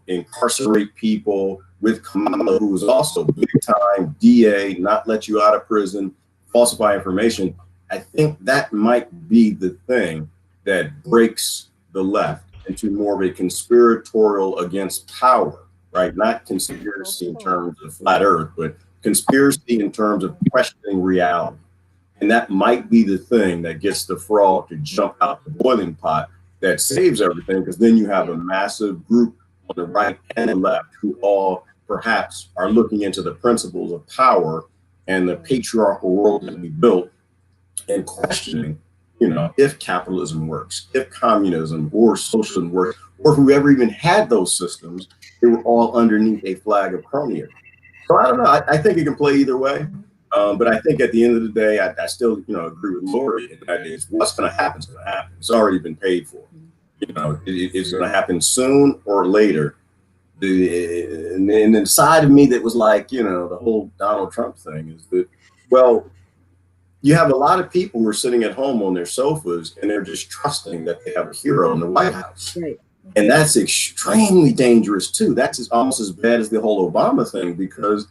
incarcerate people, with Kamala, who is also big time DA, not let you out of prison, falsify information. I think that might be the thing that breaks the left into more of a conspiratorial against power, right? Not conspiracy in terms of flat earth, but conspiracy in terms of questioning reality. And that might be the thing that gets the frog to jump out the boiling pot that saves everything, because then you have a massive group on the right and the left who all perhaps are looking into the principles of power and the patriarchal world that we built and questioning, if capitalism works, if communism or socialism works, or whoever even had those systems, they were all underneath a flag of cronyism. So I don't know. I think it can play either way. But I think at the end of the day, I still, agree with Lori, and that is what's going to happen is going to happen. It's already been paid for. It's going to happen soon or later. And then the side of me that was like, the whole Donald Trump thing is that, well, you have a lot of people who are sitting at home on their sofas and they're just trusting that they have a hero in the White House. Right. And that's extremely dangerous too. That's almost as bad as the whole Obama thing, because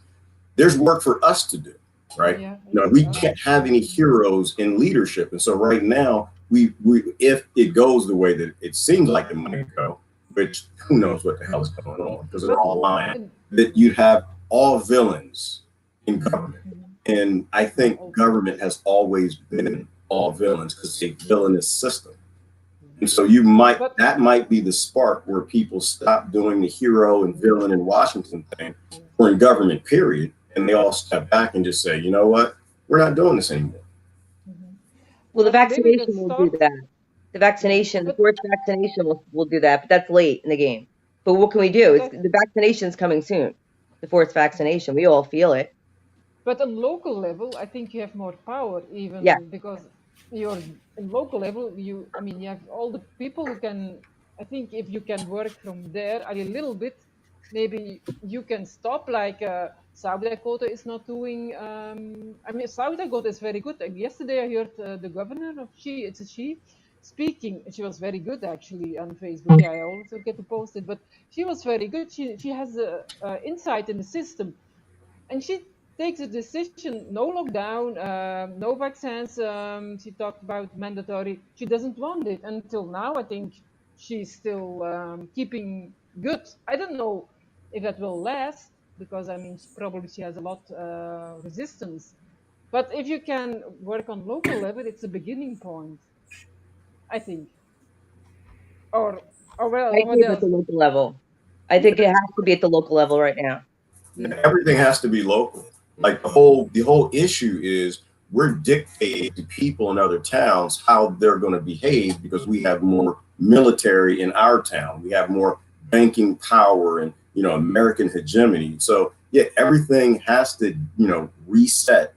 there's work for us to do, right? Yeah. We can't have any heroes in leadership. And so right now, we if it goes the way that it seems like it might go, which who knows what the hell is going on, because they're all lying, that you have all villains in government. And I think government has always been all villains because it's a villainous system. And so that might be the spark where people stop doing the hero and villain in Washington thing, or in government, period. And they all step back and just say, you know what, we're not doing this anymore. Well, the vaccination will do that. The fourth vaccination will do that, but that's late in the game. But what can we do? The vaccination's coming soon. The fourth vaccination, we all feel it. But on local level, I think you have more power, even because you're in local level. You have all the people who can. I think if you can work from there a little bit, maybe you can stop. Like South Dakota is not doing. South Dakota is very good. Yesterday I heard the governor of it's a she speaking. She was very good actually on Facebook. I also get to post it, but she was very good. She has insight in the system, and she takes a decision: no lockdown, no vaccines. She talked about mandatory. She doesn't want it until now. I think she's still keeping good. I don't know if that will last, because probably she has a lot resistance. But if you can work on local level, it's a beginning point, I think. Or well, I agree at the local level. I think it has to be at the local level right now. Everything has to be local. Like the whole issue is we're dictating to people in other towns how they're going to behave because we have more military in our town. We have more banking power and, American hegemony. So yeah, everything has to, reset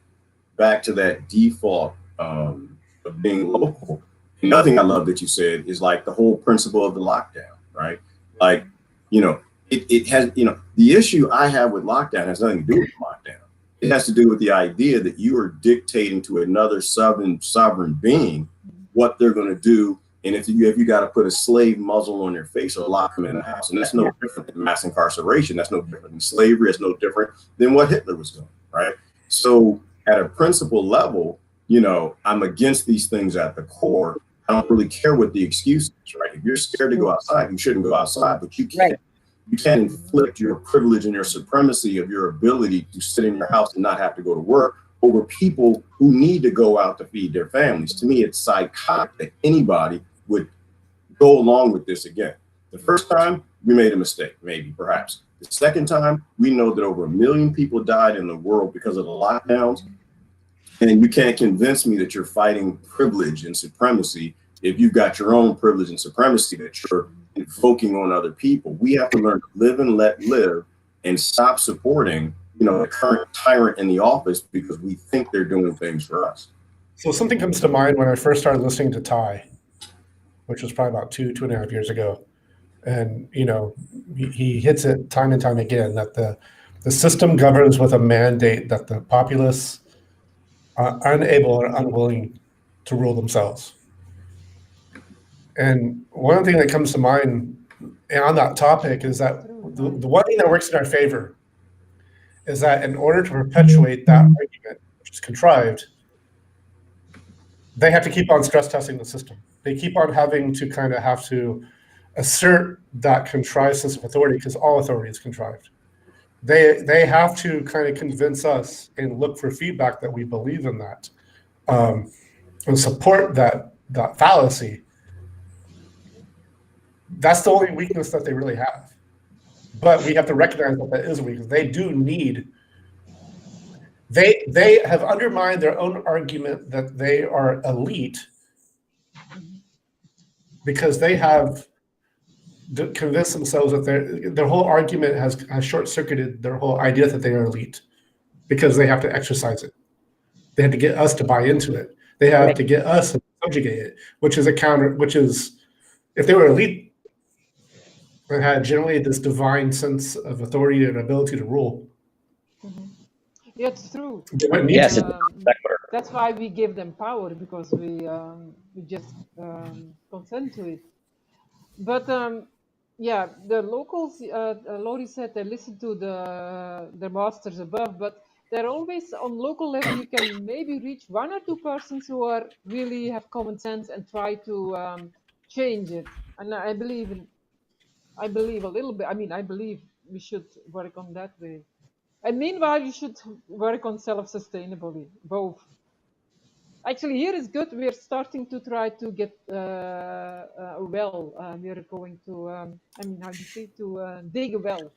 back to that default of being local. Another thing I love that you said is like the whole principle of the lockdown, right? Like, it has, the issue I have with lockdown has nothing to do with lockdown. It has to do with the idea that you are dictating to another sovereign being what they're going to do. And if you got to put a slave muzzle on their face or lock them in the house, and that's no different than mass incarceration. That's no different than slavery. It's no different than what Hitler was doing, right? So at a principle level, I'm against these things at the core. I don't really care what the excuse is, right? If you're scared to go outside, you shouldn't go outside, but you can't. Right. You can't inflict your privilege and your supremacy of your ability to sit in your house and not have to go to work over people who need to go out to feed their families. To me, it's psychotic that anybody would go along with this again. The first time, we made a mistake, maybe, perhaps. The second time, we know that over 1 million people died in the world because of the lockdowns. And you can't convince me that you're fighting privilege and supremacy if you've got your own privilege and supremacy that you're invoking on other people. We have to learn to live and let live and stop supporting, the current tyrant in the office because we think they're doing things for us. So something comes to mind when I first started listening to Ty, which was probably about 2.5 years ago. And, he hits it time and time again that the system governs with a mandate that the populace unable or unwilling to rule themselves. And one thing that comes to mind on that topic is that the one thing that works in our favor is that in order to perpetuate that argument, which is contrived, they have to keep on stress testing the system. They keep on having to kind of have to assert that contrived sense of authority, because all authority is contrived. They have to kind of convince us and look for feedback that we believe in that, and support that fallacy. That's the only weakness that they really have. But we have to recognize that that is a weakness. They do need. They have undermined their own argument that they are elite because they have convinced themselves that their whole argument has short-circuited their whole idea that they are elite, because they have to exercise it. They have to get us to buy into it. They have to get us to subjugate it, which is if they were elite and had generally this divine sense of authority and ability to rule. Yeah, it's true. Yes, that's why we give them power, because we just consent to it. But yeah, the locals, Laurie said, they listen to the masters above, but they're always on local level. You can maybe reach 1 or 2 persons who are really have common sense and try to change it. And I believe a little bit. I mean, I believe we should work on that way. And meanwhile, you should work on self-sustainability, both. Actually, here is good. We're starting to try to get a well. We're going to, I mean, how do you say, to dig a well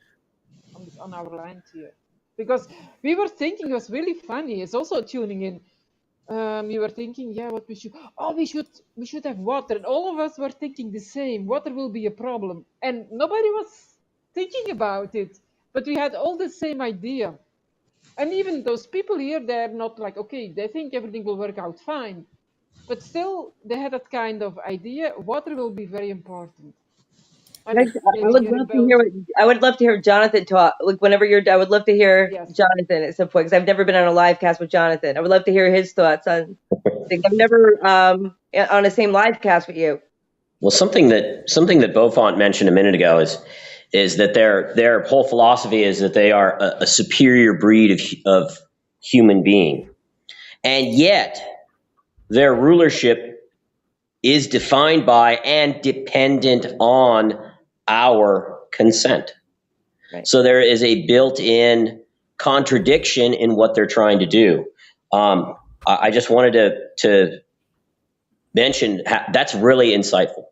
on our land here. Because we were thinking, it was really funny. It's also tuning in. We were thinking, yeah, what we should have water. And all of us were thinking the same. Water will be a problem. And nobody was thinking about it. But we had all the same idea. And even those people here, they're not like, okay, they think everything will work out fine. But still, they had that kind of idea. Water will be very important. I would love to hear Jonathan talk. Like whenever you're done, I would love to hear Jonathan at some point, because I've never been on a live cast with Jonathan. I would love to hear his thoughts on things. I've never on the same live cast with you. Well, something that Beaufont mentioned a minute ago is that their whole philosophy is that they are a superior breed of human being, and yet their rulership is defined by and dependent on our consent. Right. So there is a built-in contradiction in what they're trying to do. I just wanted to mention that's really insightful,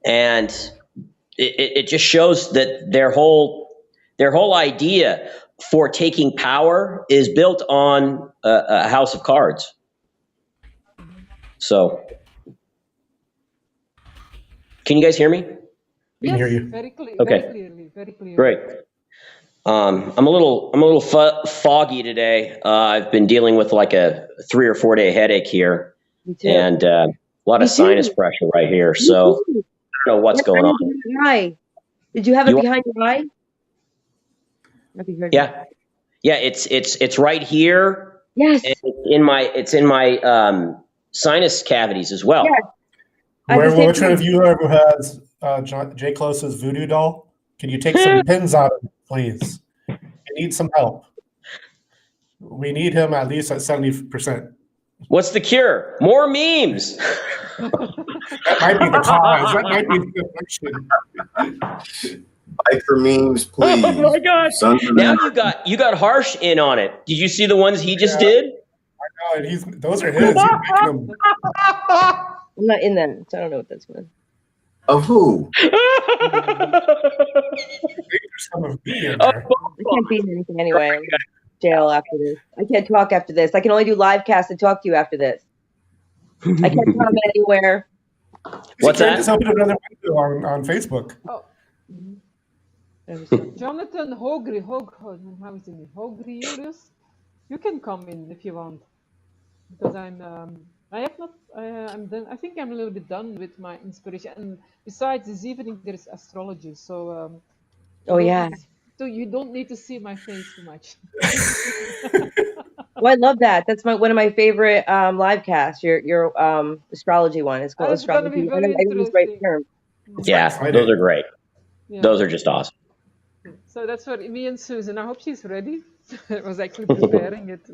and it just shows that their whole idea for taking power is built on a house of cards. So, can you guys hear me? We can hear you. Very clearly. Okay. Very clearly. Great. I'm a little foggy today. I've been dealing with like a 3 or 4 day headache here, and a lot of sinus pressure right here. So I don't know what's going on. Did you have it behind your eye? Yeah. It's right here. Yes. It's in my sinus cavities as well. Yes. Which one of you ever has Jay Close's voodoo doll? Can you take some pins out of it, please? I need some help. We need him at least at 70%. What's the cure? More memes. That might be the cause. That might be the affliction. Biker memes, please. Oh my God! Now you got Harsh in on it. Did you see the ones he just did? I know, and those are his. He's making them. I'm not in that, so I don't know what that's with. Of who? I think there's some of me in there. I can't be in anything anyway. I'm in jail after this. I can't talk after this. I can only do live casts and talk to you after this. I can't comment anywhere. What's that? Just open another window on Facebook. Oh. Jonathan Hogrius, you can come in if you want, because I'm done. I think I'm a little bit done with my inspiration. And besides, this evening there is astrology, so oh yeah. So you don't need to see my face too much. Well, I love that. That's one of my favorite live casts. Your astrology one. It's called It's gonna be astrology. I very use the right interesting. term. Yeah, Friday. those are great. Yeah. Those are just awesome. So that's for me and Susan. I hope she's ready. I was actually preparing it.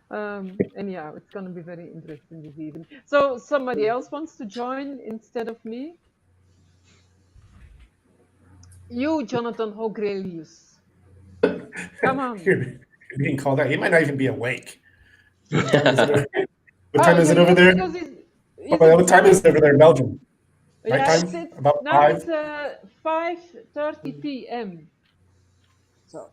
And yeah, it's going to be very interesting this evening. So somebody else wants to join instead of me? You, Jonathan Hogrelius. Come on. You're being called out. He might not even be awake. What time is it? What Oh, time is it over yes, there? because he's What in time is it over there in Belgium? Yeah, Nighttime? it's About now 5? it's 5:30 p.m. So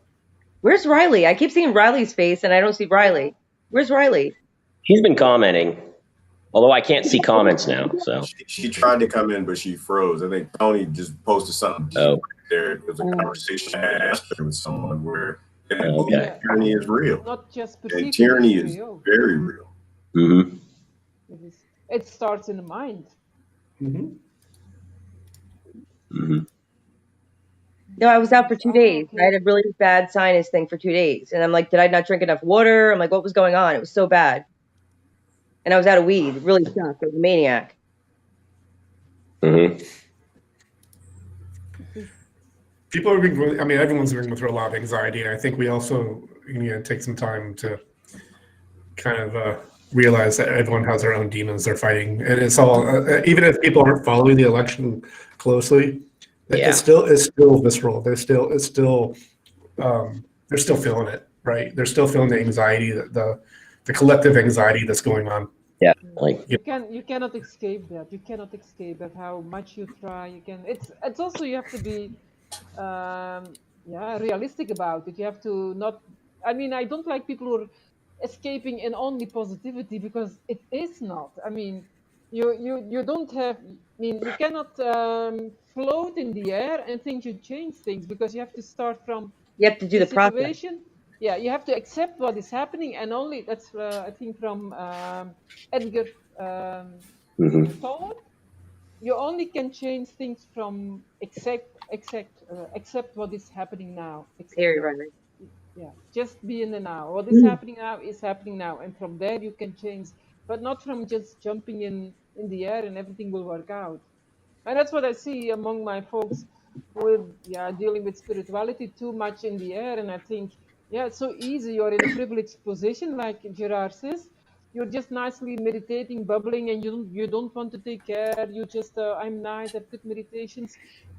Where's Riley? I keep seeing Riley's face, and I don't see Riley. Where's Riley? He's been commenting, although I can't see comments now. So, She tried to come in, but she froze. I think Tony just posted something oh, there. It was a conversation yesterday with someone where okay. tyranny is real, not just and perceived, tyranny it is is real. very real. Mm-hmm. It starts in the mind. Mm-hmm. Mm-hmm. No, I was out for 2 days. Okay. I had a really bad sinus thing for 2 days, and I'm like, did I not drink enough water? I'm like, what was going on? It was so bad, and I was out of weed. Really sucked. I was a maniac. Mm-hmm. People are being really, I mean, everyone's going through a lot of anxiety. And I think we also need to take some time to kind of realize that everyone has their own demons they're fighting. And it's all, even if people aren't following the election closely, Yeah. it's still visceral. They're still feeling it, right? They're still feeling the anxiety, the collective anxiety that's going on. Yeah, like you cannot escape that. You cannot escape that. How much you try, you can. It's also you have to be, realistic about it. You have to not. I mean, I don't like people who are escaping in only positivity because it is not. I mean, you don't have. I mean, you cannot float in the air and think you change things because you have to start from You have to do the process. situation. Yeah, you have to accept what is happening, and only that's I think from Edgar Tolle. You only can change things from accept what is happening now. Accept Very that. right. Yeah, just be in the now. What is happening now is happening now, and from there you can change, but not from just jumping in the air and everything will work out. And that's what I see among my folks with dealing with spirituality too much in the air. And I think, it's so easy. You're in a privileged position, like Gerard says. You're just nicely meditating, bubbling, and you don't want to take care. You just I'm nice, I've good meditations.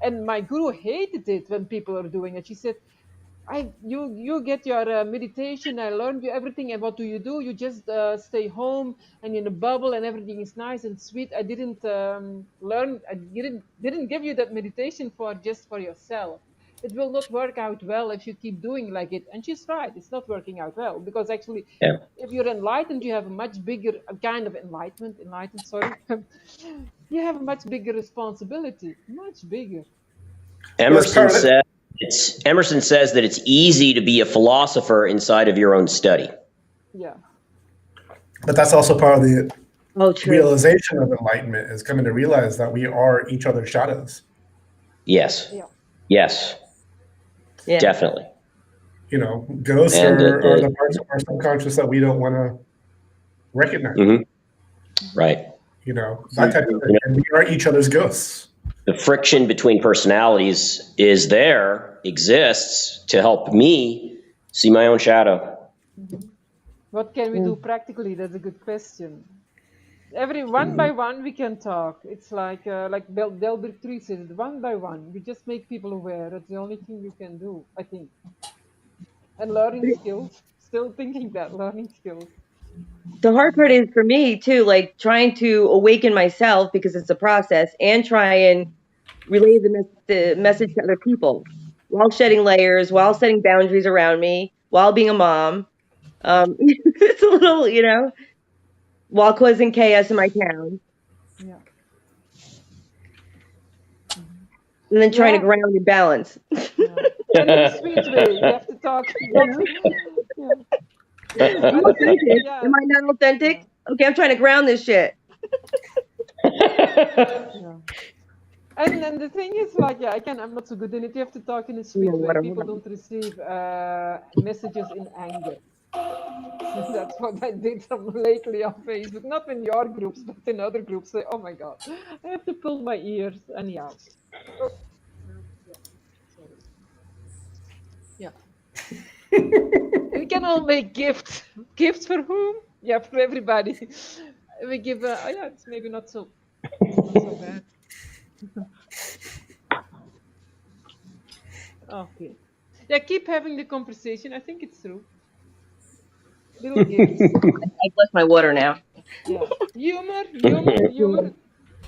And my guru hated it when people are doing it. She said, you get your meditation. I learned you everything, and what do? You just stay home and in a bubble, and everything is nice and sweet. I didn't learn. I didn't give you that meditation for just for yourself. It will not work out well if you keep doing like it. And she's right. It's not working out well because actually, yeah. if you're enlightened, you have a much bigger kind of enlightened. Sorry, you have a much bigger responsibility, much bigger. Emerson says that it's easy to be a philosopher inside of your own study. Yeah. But that's also part of the realization of enlightenment, is coming to realize that we are each other's shadows. Yes. Yeah. Yes. Yeah. Definitely. You know, ghosts are the parts of our subconscious that we don't want to recognize. Mm-hmm. Right. You know, that type of thing. And we are each other's ghosts. The friction between personalities exists to help me see my own shadow. What can we do practically? That's a good question. One by one we can talk. It's like Delbert Tree says, one by one. We just make people aware. That's the only thing you can do, I think. And learning skills. Still thinking that learning skills. The hard part is for me too, like trying to awaken myself because it's a process, and try and relay the message to other people while shedding layers, while setting boundaries around me, while being a mom. It's a little, while causing chaos in my town. Yeah. And then trying to ground and balance. Yeah. And in a sweet way. You have to talk. Am I not authentic? Yeah. Okay, I'm trying to ground this shit. And then the thing is, I'm not so good in it. You have to talk in a sweet way. People don't receive messages in anger. That's what I did lately on Facebook. Not in your groups, but in other groups. Say, oh my God, I have to pull my ears. Anyhow. Oh, yeah. Sorry. Yeah. We can all make gifts. Gifts for whom? Yeah, for everybody. We give. Oh yeah, it's maybe not so bad. Okay. Yeah, keep having the conversation. I think it's true. Little gifts. I bless my water now. Yeah. Humor.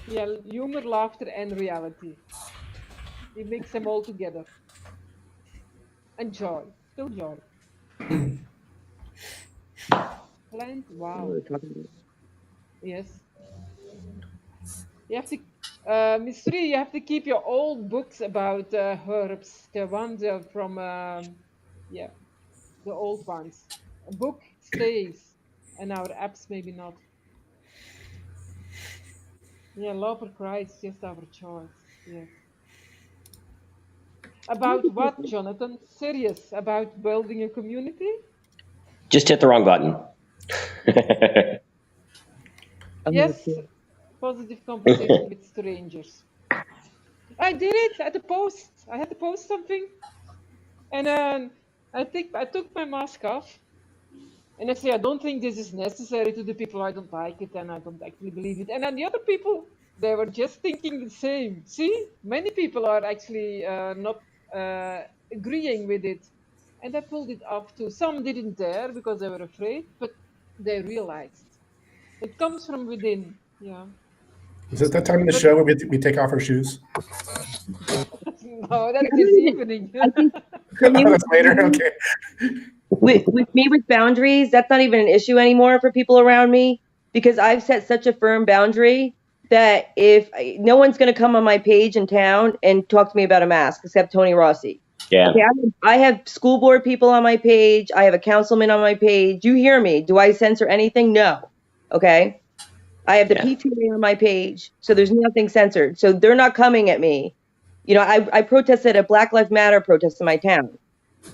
Yeah, humor, laughter, and reality. It makes them all together. And joy. Still joy. Plant. Wow. Yes. You have to, Miss Sri, you have to keep your old books about herbs. The ones from, yeah, the old ones. A book stays, and our apps maybe not. Yeah, love or Christ, just our choice. Yes. About what, Jonathan? Serious? About building a community? Just hit the wrong button. Yes. Positive conversation with strangers. I did it at the post. I had to post something, and I took my mask off, and I say I don't think this is necessary to the people. I don't like it, and I don't actually believe it. And then the other people, they were just thinking the same. See, many people are actually not agreeing with it, and I pulled it off too. Some didn't dare because they were afraid, but they realized it comes from within. Yeah. Is it that time in the show where we take off our shoes? No, that's this evening. I think for me, That's later. Okay. with me with boundaries, that's not even an issue anymore for people around me, because I've set such a firm boundary that if no one's going to come on my page in town and talk to me about a mask except Tony Rossi. Yeah. Okay, I have school board people on my page. I have a councilman on my page. You hear me? Do I censor anything? No. Okay. I have the PTA on my page, so there's nothing censored. So they're not coming at me. You know, I protested a Black Lives Matter protest in my town.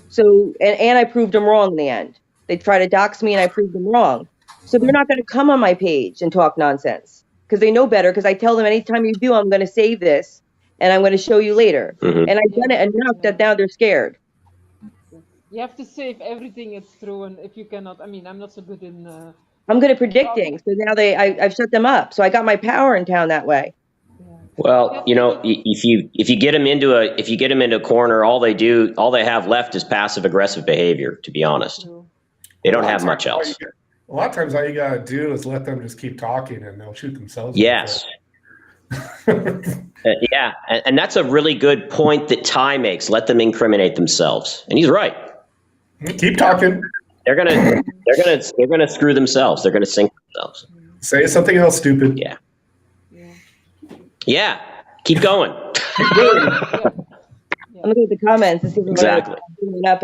So, and I proved them wrong in the end. They tried to dox me and I proved them wrong. So they're not going to come on my page and talk nonsense because they know better, because I tell them anytime you do, I'm going to save this and I'm going to show you later. And I've done it enough that now they're scared. You have to save everything it's true, and if you cannot, I mean, I'm not so good in. I'm good at predicting, so now I've shut them up. So I got my power in town that way. Well, you know, if you get them into a corner, all they have left is passive aggressive behavior. To be honest, they don't have much else. A lot of times, all you gotta do is let them just keep talking, and they'll shoot themselves. Yes. Yeah, and that's a really good point that Ty makes. Let them incriminate themselves, and he's right. Keep talking. They're gonna screw themselves. They're gonna sink themselves. Say something else stupid. Yeah. Yeah. Keep going. I'm looking at the comments to see if Exactly. it up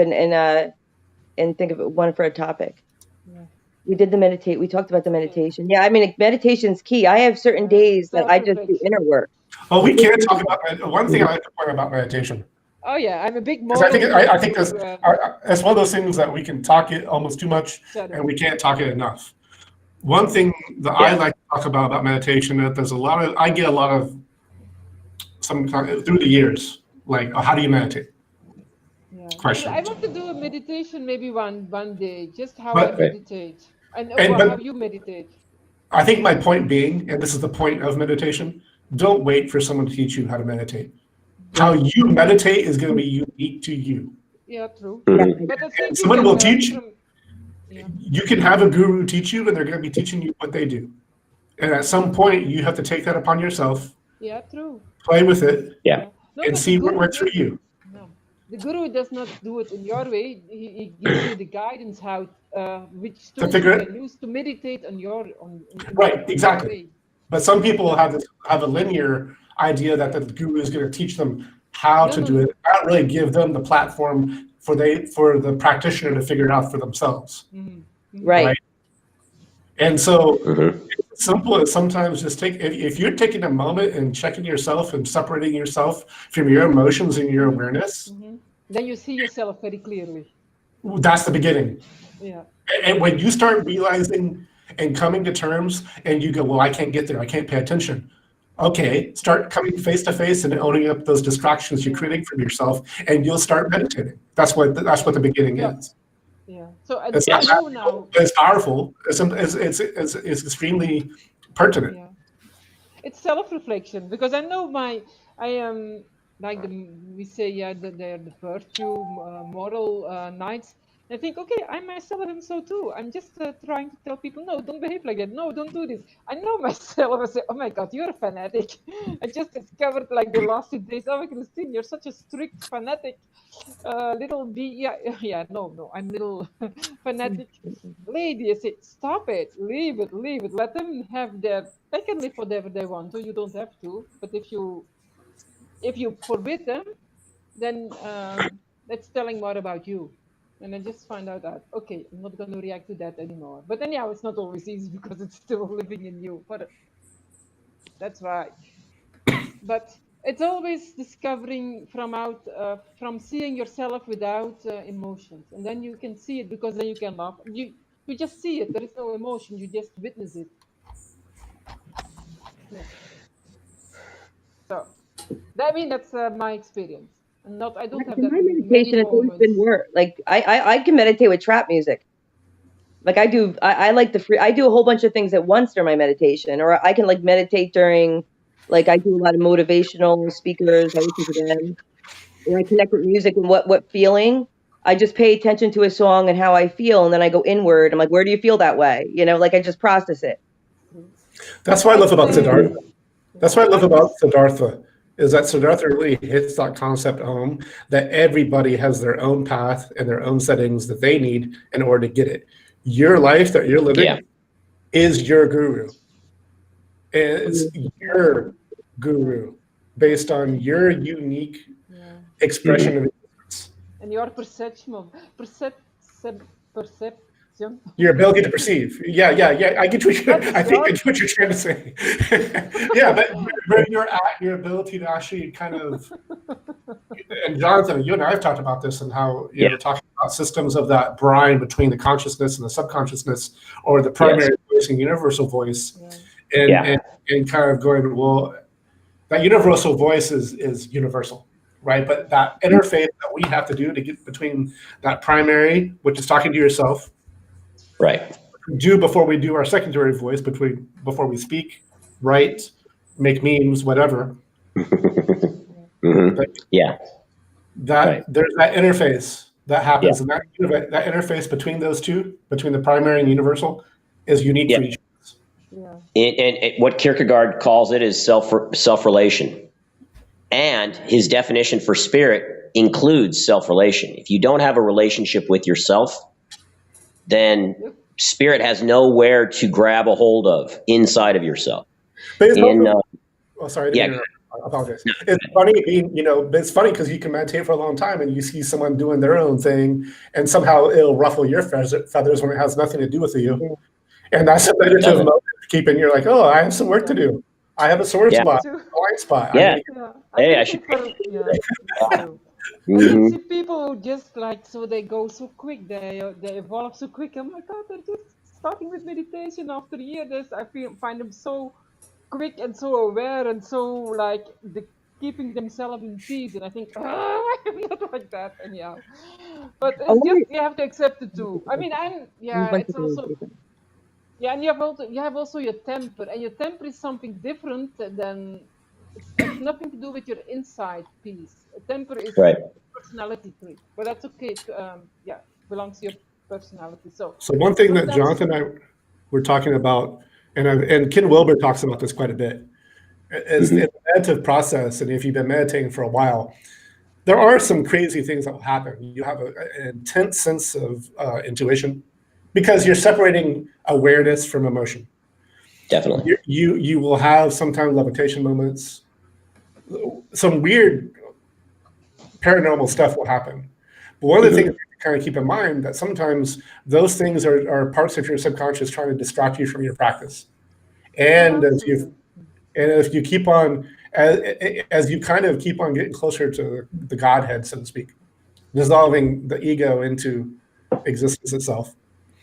and think of one for a topic. We did we talked about the meditation. Yeah, I mean, meditation's key. I have certain days that I just do inner work. Oh, we can't talk about one thing I like to point out about meditation. Oh yeah, I'm a big. I think it's one of those things that we can talk it almost too much, and we can't talk it enough. One thing that I like to talk about meditation, that I get a lot of through the years, like, how do you meditate? Question. I want to do a meditation maybe one day, just how I meditate and how you meditate. I think my point being, and this is the point of meditation, don't wait for someone to teach you how to meditate. How you meditate is going to be unique to you. Yeah, true. Mm-hmm. But I think someone will teach you. You can have a guru teach you, and they're going to be teaching you what they do. And at some point, you have to take that upon yourself. Yeah, true. Play with it. Yeah. And see what works for you. No, the guru does not do it in your way. He gives you the guidance how which tools you can use to meditate on your right. Exactly. Way. But some people have a linear idea that the guru is going to teach them how to do it. Not really give them the platform for the practitioner to figure it out for themselves. Mm-hmm. Right. And so it's simple as sometimes just if you're taking a moment and checking yourself and separating yourself from your emotions and your awareness, then you see yourself very clearly. That's the beginning. Yeah. And when you start realizing and coming to terms and you go, well, I can't get there, I can't pay attention. Okay, start coming face to face and owning up those distractions you're creating from yourself, and you'll start meditating. That's what the beginning is. Yeah. So I It's not know now. It's powerful. It's extremely pertinent. Yeah. It's self-reflection, because I know I am like we say, yeah, they're the virtue moral knights. I think, okay, I myself am so too. I'm just trying to tell people, no, don't behave like that. No, don't do this. I know myself. I say, oh my God, you're a fanatic. I just discovered like the last 2 days, oh, Christine, you're such a strict fanatic little yeah, no, I'm little fanatic lady. I say, stop it, leave it, let them have they can live whatever they want to. You don't have to. But if you forbid them, then that's telling more about you. And I just find out that, okay, I'm not going to react to that anymore. But anyhow, it's not always easy because it's still living in you. But that's right. But it's always discovering from seeing yourself without emotions, and then you can see it, because then you can laugh. You just see it. There is no emotion. You just witness it. Yeah. So I mean, that's my experience. And I don't have In that my many meditation, it's always been moments. work. Like I can meditate with trap music. Like I do, I like I do a whole bunch of things at once during my meditation, or I can like meditate during, like I do a lot of motivational speakers. I listen to them, or I connect with music and what feeling. I just pay attention to a song and how I feel, and then I go inward. I'm like, where do you feel that way? You know, like I just process it. That's what I love about Siddhartha. That's what I love about just, Siddhartha, is that Siddhartha really hits that concept home, that everybody has their own path and their own settings that they need in order to get it. Your life that you're living is your guru. It's your guru based on your unique expression of existence. And your perception. Your ability to perceive. Yeah. I get what I think I get what you're trying to say. Yeah, but where you're at, your ability to actually kind of, and Jonathan, you and I have talked about this, and how you're talking about systems of that brine between the consciousness and the subconsciousness, or the primary voice and universal voice, and kind of going, well, that universal voice is universal, right? But that interface that we have to do to get between that primary, which is talking to yourself, right, do before we do our secondary voice, before we speak, write, make memes, whatever. But, there's that interface that happens, and that interface between those two, between the primary and universal, is unique for each of us. And what Kierkegaard calls it is self-relation, and his definition for spirit includes self-relation. If you don't have a relationship with yourself, then spirit has nowhere to grab a hold of inside of yourself. Sorry, I apologize. It's funny it's funny because you can meditate for a long time and you see someone doing their own thing, and somehow it'll ruffle your feathers when it has nothing to do with you. And that's a meditative moment to keep in. You're like, oh, I have some work to do. I have a sore spot, a blind spot. I should. I can see people just like, so they go so quick, they evolve so quick. Oh my God, they're just starting with meditation after years. I find them so quick and so aware and so like keeping themselves in peace. And I think, I'm not like that anyhow. But it's just, you have to accept it too. I mean, it's also. Yeah, and you have also your temper, and your temper is something different than. It has nothing to do with your inside peace. A temper is a personality trait, but that's okay. Belongs to your personality. So one thing that Jonathan and I were talking about, and Ken Wilber talks about this quite a bit, is in the meditative process. And if you've been meditating for a while, there are some crazy things that will happen. You have an intense sense of intuition, because you're separating awareness from emotion. Definitely. You will have sometimes levitation moments. Some weird paranormal stuff will happen. But one of the things you kind of keep in mind, that sometimes those things are parts of your subconscious trying to distract you from your practice. And if you keep on, as you kind of keep on getting closer to the Godhead, so to speak, dissolving the ego into existence itself.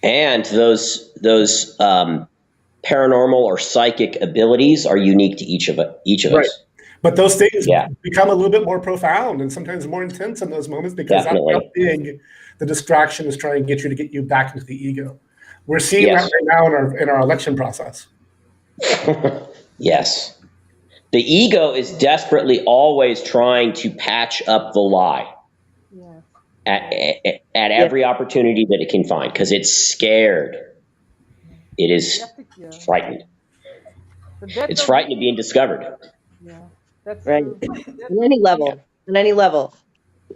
And those paranormal or psychic abilities are unique to each of Right. us. But those things Yeah. become a little bit more profound and sometimes more intense in those moments because Definitely. that's how big the distraction is trying to get you back into the ego. We're seeing Yes. that right now in our election process. Yes. The ego is desperately always trying to patch up the lie Yes. at every opportunity that it can find because it's scared. It You is have to, frightened. but that It's don't frightened of mean, being discovered yeah, that's Right. true. That On any don't mean, level. On any level.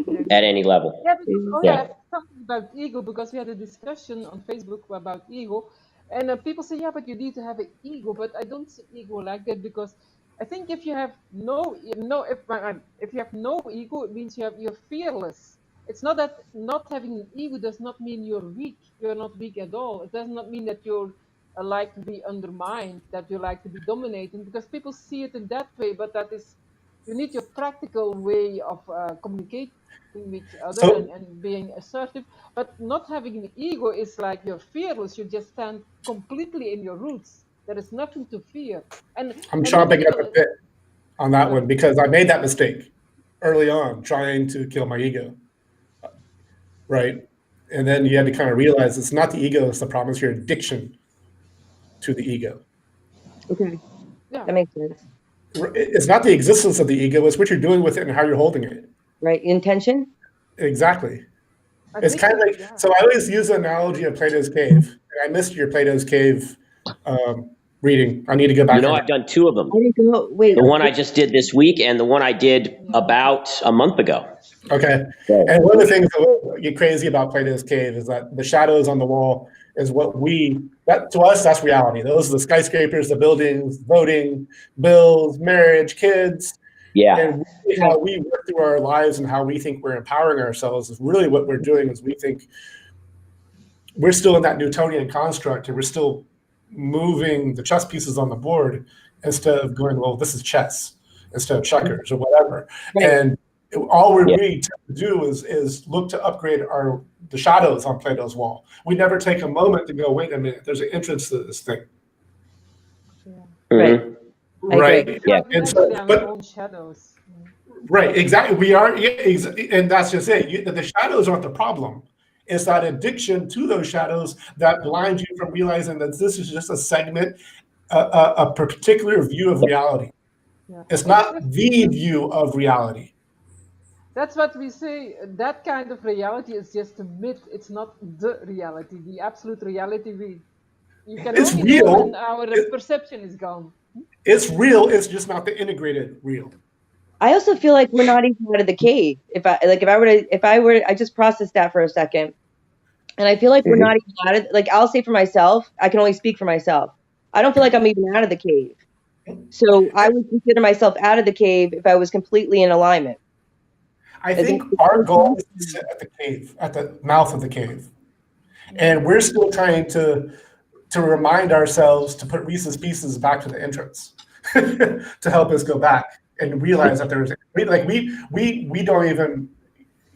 yes. at any level. Yeah, because, oh Yeah. yeah, something about ego, because we had a discussion on Facebook about ego, and people say, yeah, but you need to have an ego, but I don't see ego like that, because I think if you have if you have no ego, it means you're fearless. It's not that not having an ego does not mean you're weak. You're not weak at all. It does not mean that you're like to be undermined, that you like to be dominating, because people see it in that way, but that is, you need your practical way of communicating with each other, So and being assertive. But not having an ego is like you're fearless. You just stand completely in your roots. There is nothing to fear. I'm And many chomping at the people, bit on that sorry. one because I made that mistake early on trying to kill my ego, right? And then you had to kind of realize it's not the ego that's the problem, it's your addiction to the ego. Okay. Yeah, That makes sense. It's not the existence of the ego, it's what you're doing with it and how you're holding it. Right. Intention? Exactly. It's kind of addiction. like, Yeah, so I always use the analogy of Plato's cave. And I missed your Plato's cave reading. I need to go You back know, on I've done two of them. I didn't go. Wait. The one I just did this week and the one I did yeah. about a month ago. that. Okay. So, And one of the things that get crazy about Plato's cave is that the shadows on the wall is what to us, that's reality. Those are the skyscrapers, the buildings, voting, bills, marriage, kids. yeah. And how we work through our lives and how we think we're empowering ourselves is really what we're doing is we think we're still in that Newtonian construct and we're still moving the chess pieces on the board instead of going, well, this is chess instead of checkers or whatever. Right. And all we Yeah. tend to do is look to upgrade the shadows on Plato's wall. We never take a moment to go, wait a minute, there's an entrance to this thing. Right. Mhm. I Right. agree. Yeah. Because we And actually so, are our but own shadows. right, exactly. We are, and that's just it. The shadows aren't the problem. It's that addiction to those shadows that blinds you from realizing that this is just a segment, a particular view of reality. Yeah. It's not the view of reality. That's what we say. That kind of reality is just a myth. It's not the reality, the absolute reality. You can It's only know when real. our perception is gone. It's real. It's just not the integrated real. I also feel like we're not even out of the cave. I just processed that for a second. And I feel like we're not even out of, like, I'll say for myself, I can only speak for myself. I don't feel like I'm even out of the cave. So I would consider myself out of the cave if I was completely in alignment. I think our goal is to sit at the cave, at the mouth of the cave. And we're still trying to remind ourselves to put Reese's Pieces back to the entrance to help us go back and realize that there's we don't even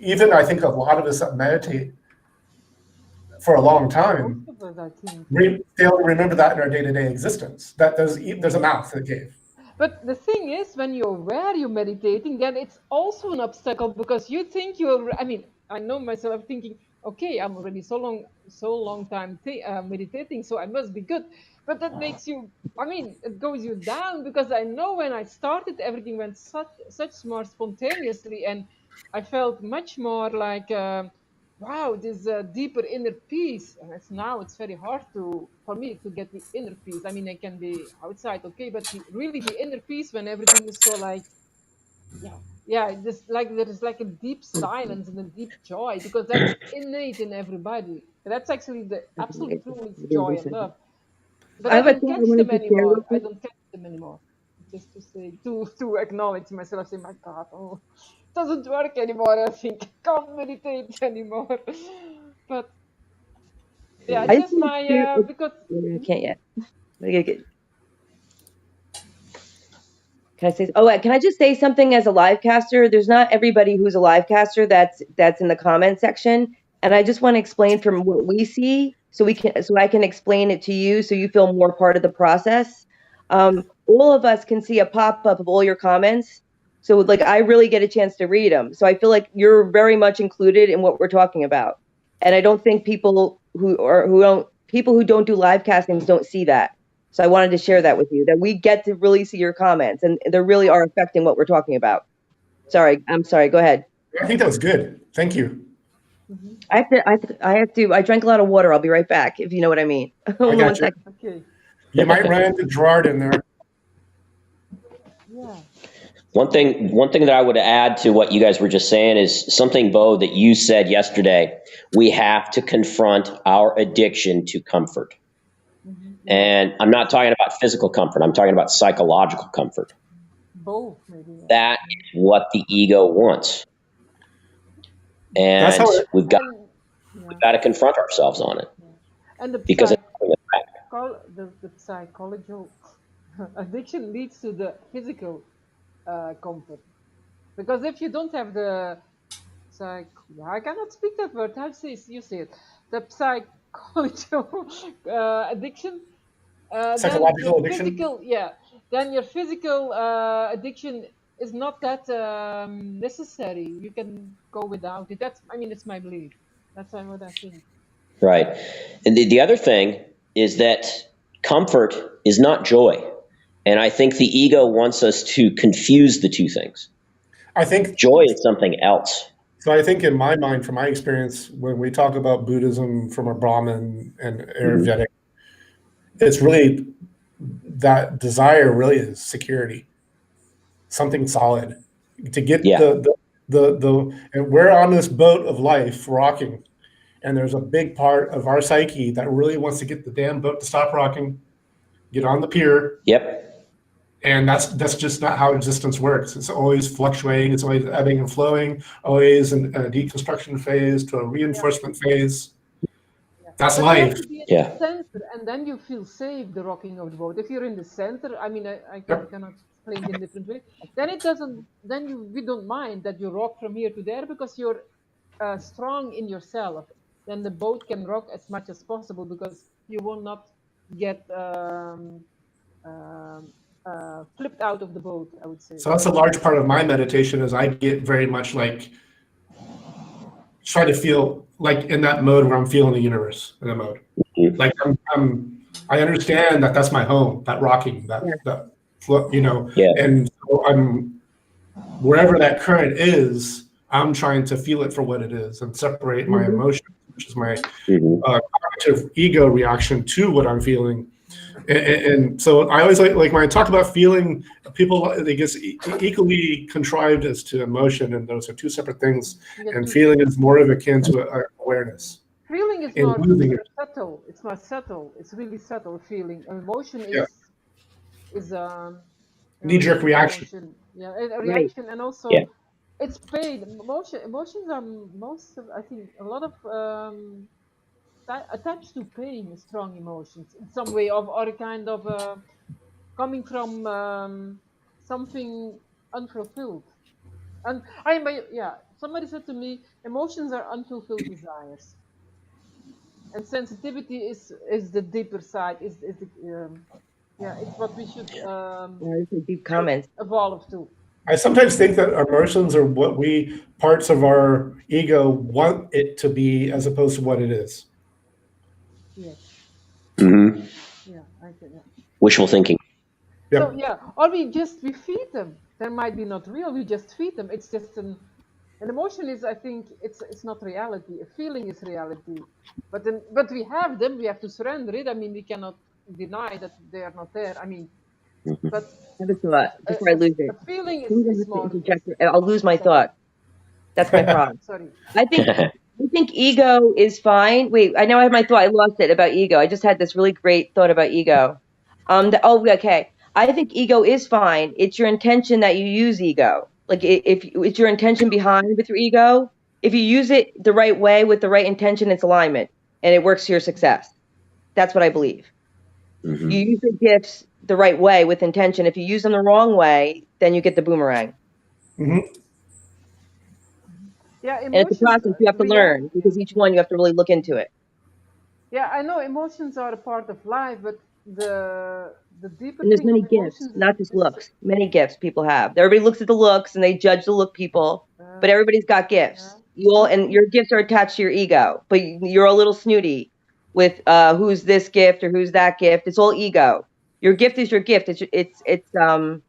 I think a lot of us that meditate for a long time Most of us, I think. we fail to remember that in our day-to-day existence, that there's a mouth to the cave. But the thing is, when you're aware you're meditating, then it's also an obstacle, because you think you're. I mean, I know myself thinking, okay, I'm already so long time meditating, so I must be good. But that makes you. I mean, it goes you down, because I know when I started, everything went such more spontaneously, and I felt much more like. Wow, this deeper inner peace, and it's very hard for me to get the inner peace. I mean, I can be outside, okay, but really the inner peace, when everything is so like, yeah, just like there is like a deep silence and a deep joy, because that's innate in everybody. That's actually the absolute true joy and love. But I I have a don't thought I catch wanted them to share anymore. with I you. don't catch them anymore. Just to say, to acknowledge myself, say, my God, oh, it doesn't work anymore. I think I can't meditate anymore. But yeah, I it's just just want to my share. because I can't yet. I gotta get. Can I say? Oh, can I just say something as a live caster? There's not everybody who's a live caster that's in the comment section. And I just want to explain from what we see, so I can explain it to you, so you feel more part of the process. All of us can see a pop-up of all your comments. So like, I really get a chance to read them. So I feel like you're very much included in what we're talking about. And I don't think people who don't do live castings don't see that. So I wanted to share that with you, that we get to really see your comments, and they really are affecting what we're talking about. I'm sorry. Go ahead. I think that was good. Thank you. I drank a lot of water. I'll be right back, if you know what I mean. Hold on got one you. second. Okay. You might run into Gerard in there. Yeah. One thing that I would add to what you guys were just saying is something, Bo, that you said yesterday. We have to confront our addiction to comfort. And I'm not talking about physical comfort. I'm talking about psychological comfort. Both, maybe. Yeah. That is what the ego wants. And we've got to confront ourselves on it. And the because the psychological addiction leads to the physical comfort. Because if you don't have the I cannot speak that word. How say you say it? The psychological addiction. Psychological then addiction. Then your physical addiction is not that necessary. You can go without it. It's my belief. That's what I think. Right. And the other thing is that comfort is not joy. And I think the ego wants us to confuse the two things. I think joy is something else. So I think in my mind, from my experience, when we talk about Buddhism from a Brahmin and Ayurvedic, it's really that desire really is security, something solid to get and we're on this boat of life rocking. And there's a big part of our psyche that really wants to get the damn boat to stop rocking, get on the pier. Yep. And that's just not how existence works. It's always fluctuating. It's always ebbing and flowing, always in a deconstruction phase to a reinforcement phase. That's but life. You have to be in the center, and then you feel safe, the rocking of the boat. If you're in the center, I cannot explain it in different way. Then it doesn't. Then we don't mind that you rock from here to there because you're strong in yourself. Then the boat can rock as much as possible because you will not get flipped out of the boat, I would say. So that's a large part of my meditation is I get very much like try to feel like in that mode where I'm feeling the universe in a mode. Like I understand that that's my home, that rocking, that flow, and so I'm wherever that current is, I'm trying to feel it for what it is and separate my emotion, which is my cognitive ego reaction to what I'm feeling. And so I always like when I talk about feeling, people they get equally contrived as to emotion, and those are two separate things. And feeling is more of akin to awareness. Feeling is more subtle. It's more subtle. It's really subtle feeling. Emotion is knee-jerk reaction. Yeah, a reaction, and also it's pain. Emotions are I think a lot of attached to pain, strong emotions in some way or a kind of coming from something unfulfilled. And somebody said to me, emotions are unfulfilled desires, and sensitivity is the deeper side. Is the it's what we should deep comments evolve to. I sometimes think that emotions are what parts of our ego want it to be as opposed to what it is. Yes. Mm-hmm. Yeah, I think. Yeah. Wishful thinking. Yep. So or we feed them. They might be not real. We just feed them. It's just an emotion is. I think it's not reality. A feeling is reality. But we have them. We have to surrender it. We cannot deny that they are not there. But before I lose it, a feeling is more. I'll lose my thought. That's my problem. Sorry. I think ego is fine. Wait, I know I have my thought. I lost it about ego. I just had this really great thought about ego. Okay. I think ego is fine. It's your intention that you use ego. Like if it's your intention behind with your ego, if you use it the right way with the right intention, it's alignment and it works to your success. That's what I believe. Mm-hmm. You use the gifts the right way with intention. If you use them the wrong way, then you get the boomerang. Mm-hmm. Yeah, And it's a emotions process you have to learn because each one you have to really look into it. Yeah, I know emotions are a part of life, but the deeper And there's thing of many gifts, emotions not just is looks. Many gifts people have. Everybody looks at the looks and they judge the look people, but everybody's got gifts. You all, and your gifts are attached to your ego, but you're a little snooty with who's this gift or who's that gift. It's all ego. Your gift is your gift. It's how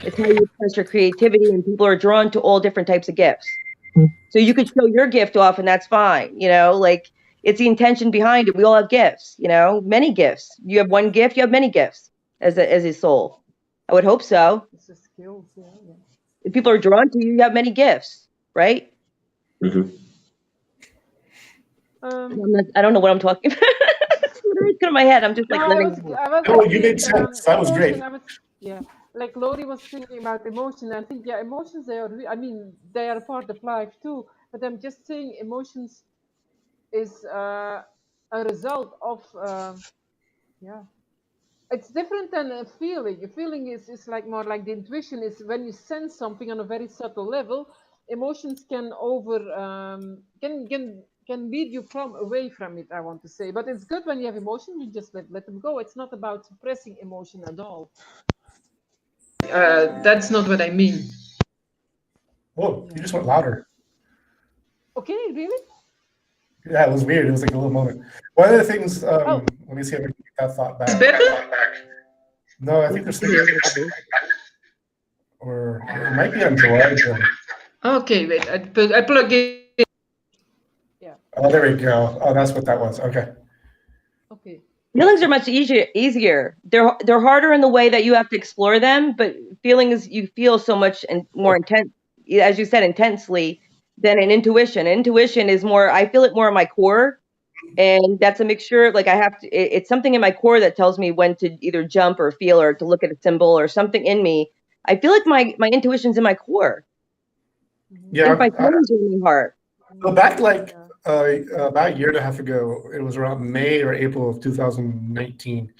you express your creativity, and people are drawn to all different types of gifts. So you could show your gift off, and that's fine. You know, like it's the intention behind it. We all have gifts. You know, many gifts. You have one gift. You have many gifts as a soul. I would hope so. it's a skills. Yeah. If people are drawn to you, you have many gifts, right? Mm-hmm. I don't know what I'm talking about. It's literally in my head. I'm just like No, living. You made sense. That was great. Yeah, like Lori was thinking about emotion. I think emotions I mean they are a part of life too. But I'm just saying emotions is a result of it's different than a feeling. A feeling is like more like the intuition is when you sense something on a very subtle level. Emotions can can lead you away from it, I want to say. But it's good when you have emotion, you just let them go. It's not about suppressing emotion at all. That's not what I mean. Whoa, you just went louder. Okay, really? Yeah, it was weird. It was like a little moment. One of the things, let me see if I can get that thought back. Better? No, I think there's something, or it might be on July. Okay, wait. I plug in. Yeah. Oh, there we go. Oh, that's what that was. Okay. Okay. Feelings are much easier. They're harder in the way that you have to explore them, but feelings you feel so much and more intense, as you said, intensely than an intuition. Intuition is more, I feel it more in my core, and that's a mixture. Like I have to, it's something in my core that tells me when to either jump or feel or to look at a symbol or something in me. I feel like my intuition's in my core. Yeah. And my feelings are in my heart. So back like about a year and a half ago, it was around May or April of 2019.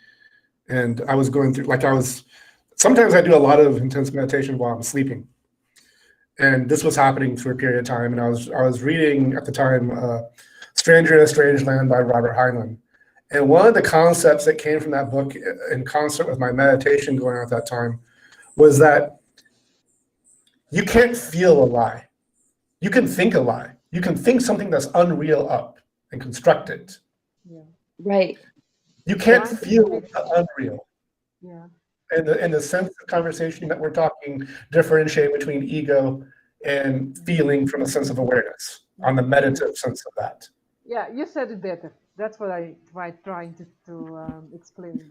And I was going through, sometimes I do a lot of intense meditation while I'm sleeping. And this was happening for a period of time. And I was reading at the time, Stranger in a Strange Land by Robert Heinlein. And one of the concepts that came from that book in concert with my meditation going on at that time was that you can't feel a lie. You can think a lie. You can think something that's unreal up and construct it. Yeah. Right. You can't feel the unreal. Yeah. And the sense of conversation that we're talking differentiate between ego and feeling from a sense of awareness on the meditative sense of that. Yeah, you said it better. That's what I tried trying to explain.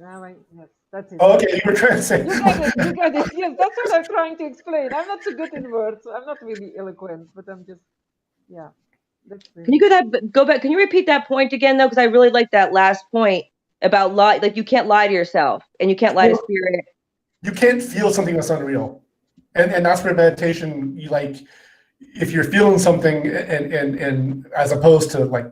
Yes, that's it. Oh, okay, you were trying to say. You get it. Yes, that's what I'm trying to explain. I'm not so good in words. I'm not really eloquent, but I'm just, yeah. Can you go back? Can you repeat that point again, though? Because I really like that last point about lie. Like you can't lie to yourself, and you can't lie to spirit. You can't feel something that's unreal, and that's where meditation. You like, if you're feeling something, and as opposed to like,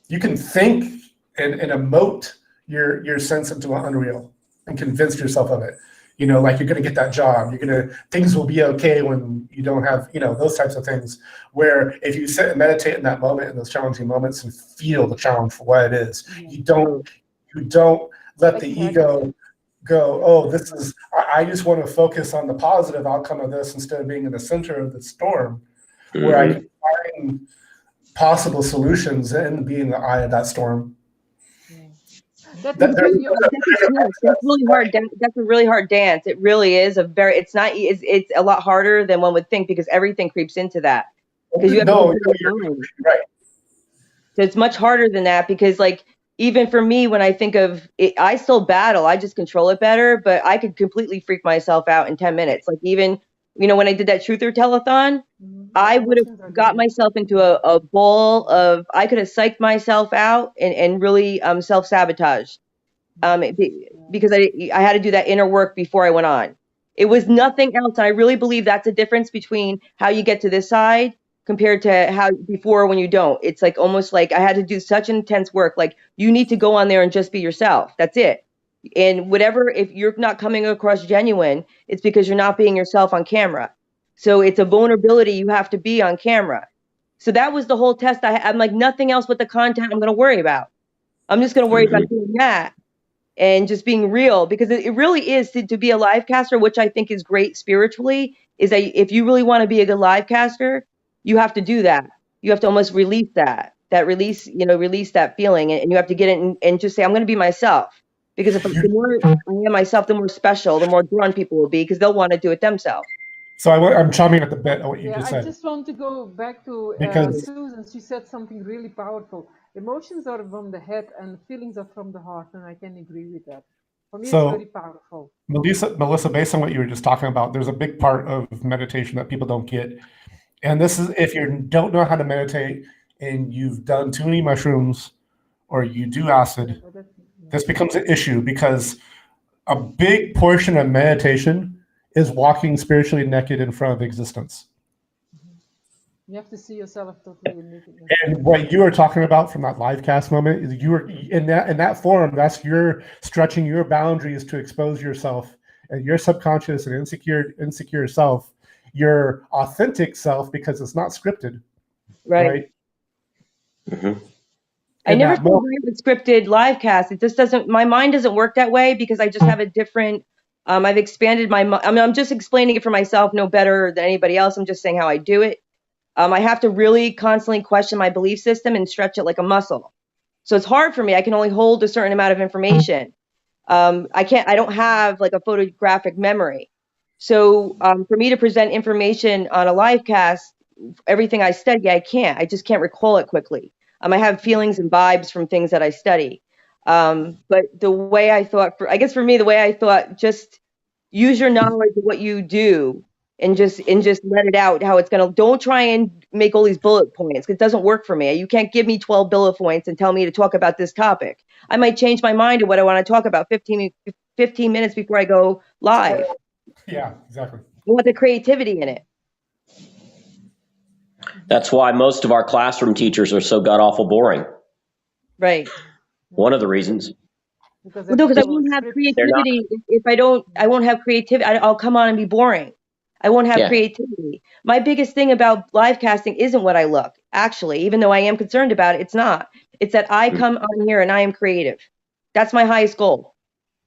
you can think and emote your sense into unreal and convince yourself of it. You know, like you're going to get that job. Things will be okay when you don't have, those types of things. Where if you sit and meditate in that moment, in those challenging moments, and feel the challenge for what it is, you don't let the ego go, oh, I just want to focus on the positive outcome of this instead of being in the center of the storm, where I can find possible solutions and be in the eye of that storm. That's really hard. That's a really hard dance. It really is it's a lot harder than one would think because everything creeps into that. Because you have right. So it's much harder than that because like even for me, when I think of it, I still battle. I just control it better, but I could completely freak myself out in 10 minutes. Like even, when I did that Truth or Telethon, I would have got myself into a bowl of, I could have psyched myself out and really self-sabotage because I had to do that inner work before I went on. It was nothing else. And I really believe that's a difference between how you get to this side compared to how before when you don't. It's like almost like I had to do such intense work. Like you need to go on there and just be yourself. That's it. And whatever, if you're not coming across genuine, it's because you're not being yourself on camera. So it's a vulnerability you have to be on camera. So that was the whole test. I'm like, nothing else with the content I'm going to worry about. I'm just going to worry about doing that and just being real, because it really is to be a live caster, which I think is great spiritually, is that if you really want to be a good live caster, you have to do that. You have to almost release release that feeling, and you have to get it and just say, I'm going to be myself. Because if the more I am myself, the more special, the more drawn people will be, because they'll want to do it themselves. So I'm chomping at the bit of what you Yeah, just I said. just want to go back to Because- Susan. She said something really powerful. Emotions are from the head and feelings are from the heart, and I can agree with that. For me, So- it's very powerful. Melissa, based on what you were just talking about, there's a big part of meditation that people don't get. And this is if you don't know how to meditate and you've done too many mushrooms or you do acid, this becomes an issue, because a big portion of meditation is walking spiritually naked in front of existence. You have to see yourself totally naked. And what you were talking about from that live cast moment is you were in that forum. That's your stretching your boundaries to expose yourself and your subconscious and insecure self, your authentic self, because it's not scripted, right? Mm-hmm. I never feel great with scripted live casts. It just doesn't. My mind doesn't work that way, because I just have a different. I've expanded my. I mean, I'm just explaining it for myself, no better than anybody else. I'm just saying how I do it. I have to really constantly question my belief system and stretch it like a muscle. So it's hard for me. I can only hold a certain amount of information. I don't have like a photographic memory. So for me to present information on a live cast, everything I study, I can't. I just can't recall it quickly. I have feelings and vibes from things that I study. But the way I thought, I guess for me, the way I thought, just use your knowledge of what you do and just let it out how it's going to. Don't try and make all these bullet points. It doesn't work for me. You can't give me 12 bullet points and tell me to talk about this topic. I might change my mind to what I want to talk about 15 minutes before I go live. Yeah, exactly. I want the creativity in it. That's why most of our classroom teachers are so god awful boring. Right. One of the reasons. Because I won't have creativity if I won't have creativity. I'll come on and be boring. I won't have creativity. My biggest thing about live casting isn't what I look, actually, even though I am concerned about it. It's not. It's that I come on here and I am creative. That's my highest goal.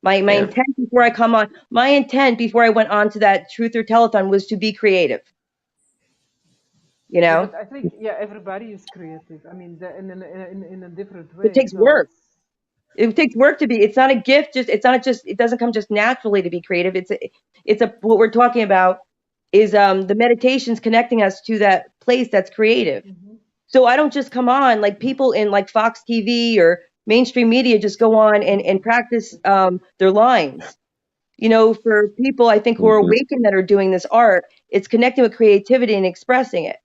My intent before I come on, my intent before I went on to that Truth or Telethon was to be creative. You know? Yeah, but I think, everybody is creative. I mean, in a different way. It takes work. It takes work to be. It's not a gift. It doesn't come just naturally to be creative. What we're talking about is the meditations connecting us to that place that's creative. Mm-hmm. So I don't just come on like people in like Fox TV or mainstream media just go on and practice their lines. You know, for people I think who are awakened that are doing this art, it's connecting with creativity and expressing it.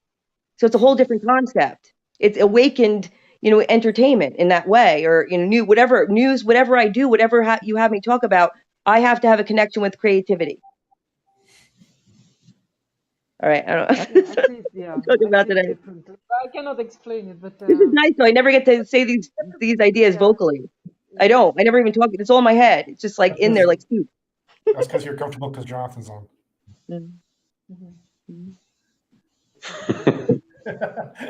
So it's a whole different concept. It's awakened, entertainment in that way, or whatever I do, whatever you have me talk about, I have to have a connection with creativity. All right, I don't know. I'm talking about today. I cannot explain it, but this is nice though. I never get to say these ideas vocally. I don't. I never even talk. It's all in my head. It's just like in there, like soup. That's because you're comfortable because Jonathan's on.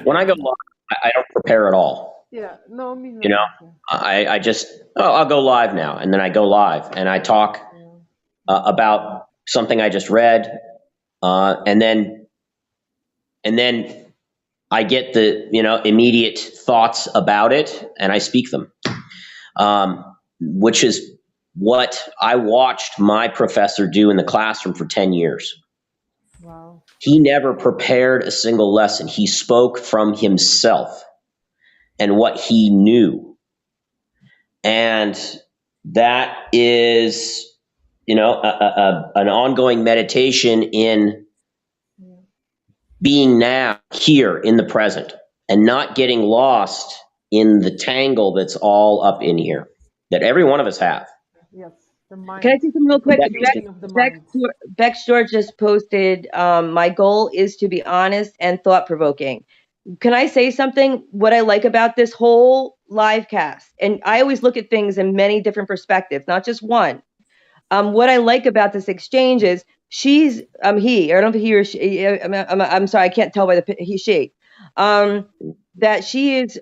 When I go live, I don't prepare at all. Yeah, no, me not. You know, I just, I'll go live now. And then I go live and I talk about something I just read. And then I get the, immediate thoughts about it and I speak them, which is what I watched my professor do in the classroom for 10 years. Wow. He never prepared a single lesson. He spoke from himself and what he knew. And that is, an ongoing meditation in being now here in the present and not getting lost in the tangle that's all up in here that every one of us have. Yes. The mind. Can I say something real quick? Bex George just posted, my goal is to be honest and thought-provoking. Can I say something? What I like about this whole live cast, and I always look at things in many different perspectives, not just one. What I like about this exchange is he, I don't know if he or she, I'm sorry, I can't tell by she. that she is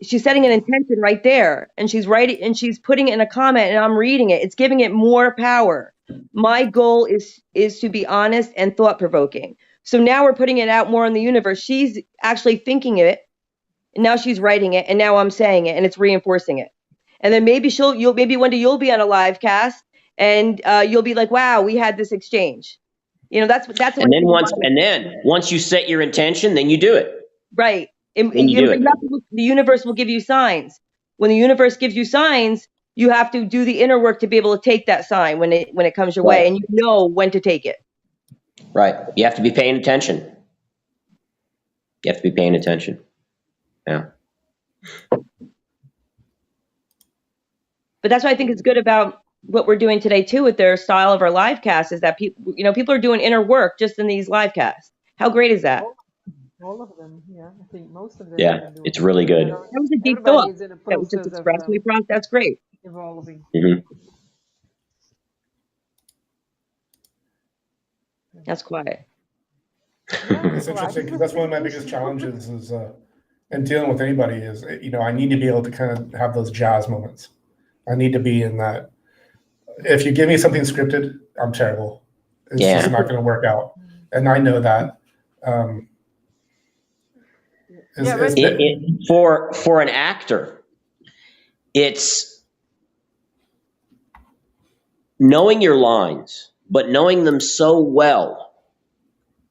she's setting an intention right there, and she's writing and she's putting it in a comment, and I'm reading it. It's giving it more power. My goal is to be honest and thought provoking. So now we're putting it out more in the universe. She's actually thinking it, and now she's writing it, and now I'm saying it, and it's reinforcing it. And then maybe maybe one day you'll be on a live cast, and you'll be like, wow, we had this exchange. You know, that's And then once you set your intention, then you do it. right. Then you do it. The universe will give you signs. When the universe gives you signs, you have to do the inner work to be able to take that sign when it comes your way, and you know when to take it. Right. You have to be paying attention. You have to be paying attention. Yeah. But that's what I think is good about what we're doing today too with their style of our live cast, is that people are doing inner work just in these live casts. How great is that? All of them, yeah. I think most of them. Yeah, it's really good. That was a deep thought. That was just expressed. That's great. Evolving. Mm-hmm. That's quiet. Yeah, It's interesting because that's one of my biggest challenges is in dealing with anybody is, I need to be able to kind of have those jazz moments. I need to be in that. If you give me something scripted, I'm terrible. It's just not going to work out. And I know that. For an actor, it's knowing your lines, but knowing them so well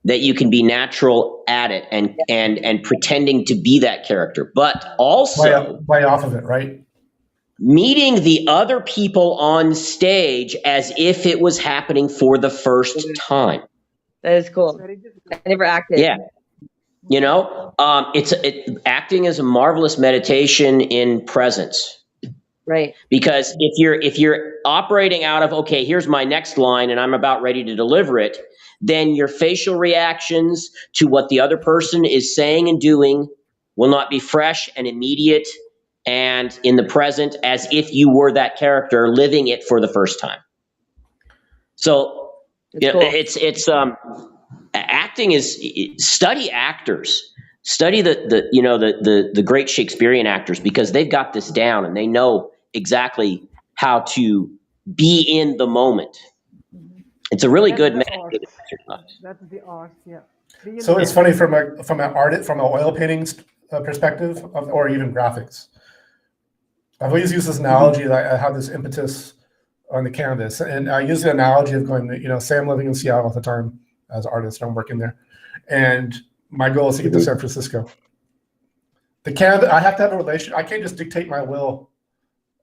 that you can be natural at it and pretending to be that character, but also play off of it, right? Meeting the other people on stage as if it was happening for the first time. That is cool. I never acted. Yeah. Acting is a marvelous meditation in presence. Right. Because if you're operating out of, okay, here's my next line and I'm about ready to deliver it, then your facial reactions to what the other person is saying and doing will not be fresh and immediate and in the present as if you were that character living it for the first time. So acting is, study actors, study the great Shakespearean actors, because they've got this down and they know exactly how to be in the moment. It's a really good meditative exercise. That's the art, yeah. So it's funny from an oil painting perspective, or even graphics. I've always used this analogy that I have this impetus on the canvas, and I use the analogy of going, say I'm living in Seattle at the time as an artist, I'm working there, and my goal is to get to San Francisco. The canvas, I have to have a relation. I can't just dictate my will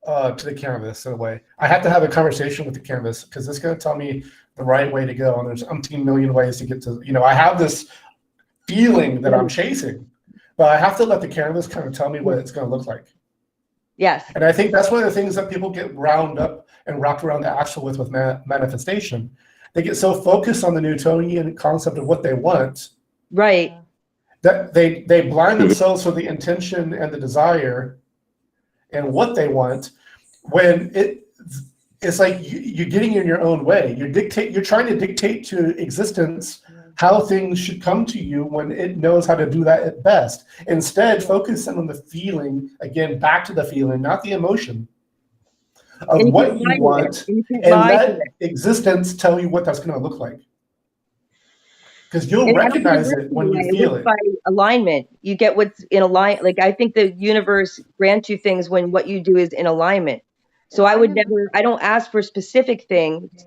to the canvas in a way. I have to have a conversation with the canvas because it's going to tell me the right way to go, and there's umpteen million ways to get to. I have this feeling that I'm chasing, but I have to let the canvas kind of tell me what it's going to look like. Yes. And I think that's one of the things that people get wound up and wrapped around the axle with manifestation. They get so focused on the Newtonian concept of what they want, right, that they blind themselves for the intention and the desire and what they want, when it's like you're getting in your own way. You're trying to dictate to existence how things should come to you when it knows how to do that at best. Instead, focusing on the feeling, again, back to the feeling, not the emotion of what you want, and let existence tell you what that's going to look like. Because you'll recognize it when you feel it. By alignment, you get what's in alignment. Like, I think the universe grants you things when what you do is in alignment. So I don't ask for specific things.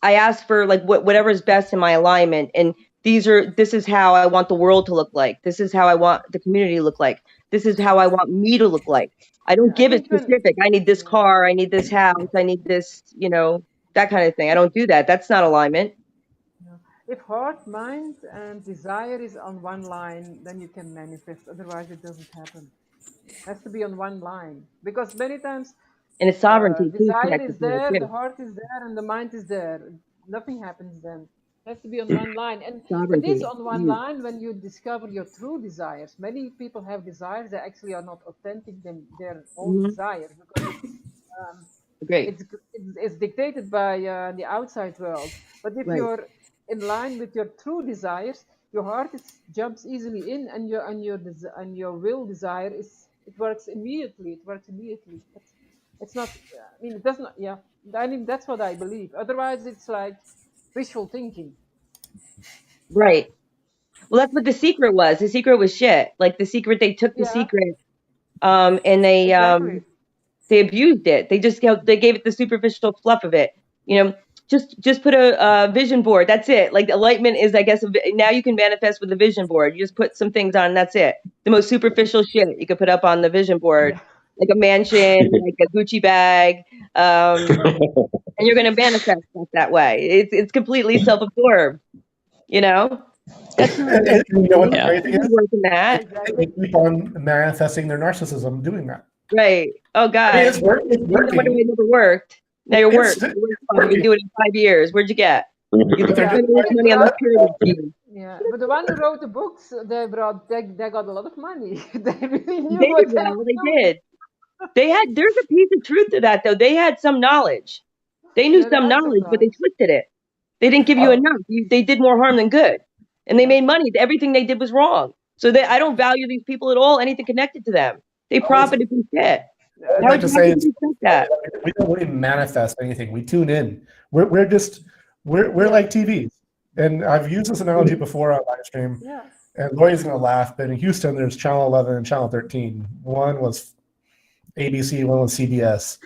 I ask for like whatever is best in my alignment. And this is how I want the world to look like. This is how I want the community to look like. This is how I want me to look like. I don't give it specific. I need this car. I need this house. I need this, that kind of thing. I don't do that. That's not alignment. If heart, mind, and desire is on one line, then you can manifest. Otherwise, it doesn't happen. It has to be on one line. Because many times, and it's sovereignty. Desire is there, the heart is there, and the mind is there. Nothing happens then. It has to be on one line. And it is on one line when you discover your true desires. Many people have desires that actually are not authentic, their own desires. Because it's dictated by the outside world. But if you're in line with your true desires, your heart jumps easily in, and your will desire it works immediately. It works immediately. But it's not. I mean, it does not. Yeah, I mean that's what I believe. Otherwise, it's like wishful thinking. Right. Well, that's what The Secret was. The Secret was shit. Like The Secret, they took The Yeah, Secret, and exactly. they abused it. They just they gave it the superficial fluff of it. You know, just put a vision board. That's it. Like enlightenment is, I guess, now you can manifest with a vision board. You just put some things on, and that's it. The most superficial shit you could put up on the vision board, Yeah, like a mansion, like a Gucci bag, and you're going to manifest that way. It's completely self-absorbed. You know, that's not. And you know what the There's Yeah. great thing is? work in that. exactly. They keep on manifesting their narcissism doing that. Right. Oh I mean, God. it's What working. it never worked. Now you're It's working. You've been doing it in 5 years. Where'd you get? You but they're Yeah, just spend all this but money on this pyramid scheme. yeah, but the one who wrote the books, they got a lot of money. They really knew They what did they were well. They doing. did. There's a piece of truth to that though. They had some knowledge. They knew Yeah, they some had some knowledge, but they knowledge. twisted it. They didn't give you enough. They did more harm than good. And they Yeah, made money. Everything they did was wrong. So I don't value these people at all, anything connected to them. They profited from shit. I'd How like to say can you think that? we don't really manifest anything. We tune in. We're just we're like TVs. And I've used this analogy before on live stream. yeah, And Lori's gonna laugh, but in Houston there's channel 11 and channel 13. One was ABC, one was CBS.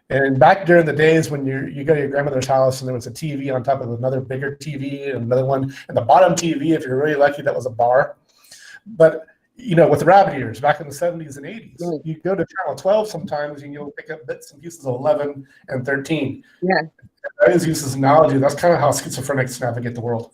And back during the days when you go to your grandmother's house and there was a TV on top of another bigger TV and another one, and the bottom TV, if you're really lucky, that was a bar. But with the rabbit ears back in the 70s and 80s, Right. you go to channel 12 sometimes and you'll pick up bits and pieces of 11 and 13. Yeah. I always use this analogy. That's kind of how schizophrenics navigate the world.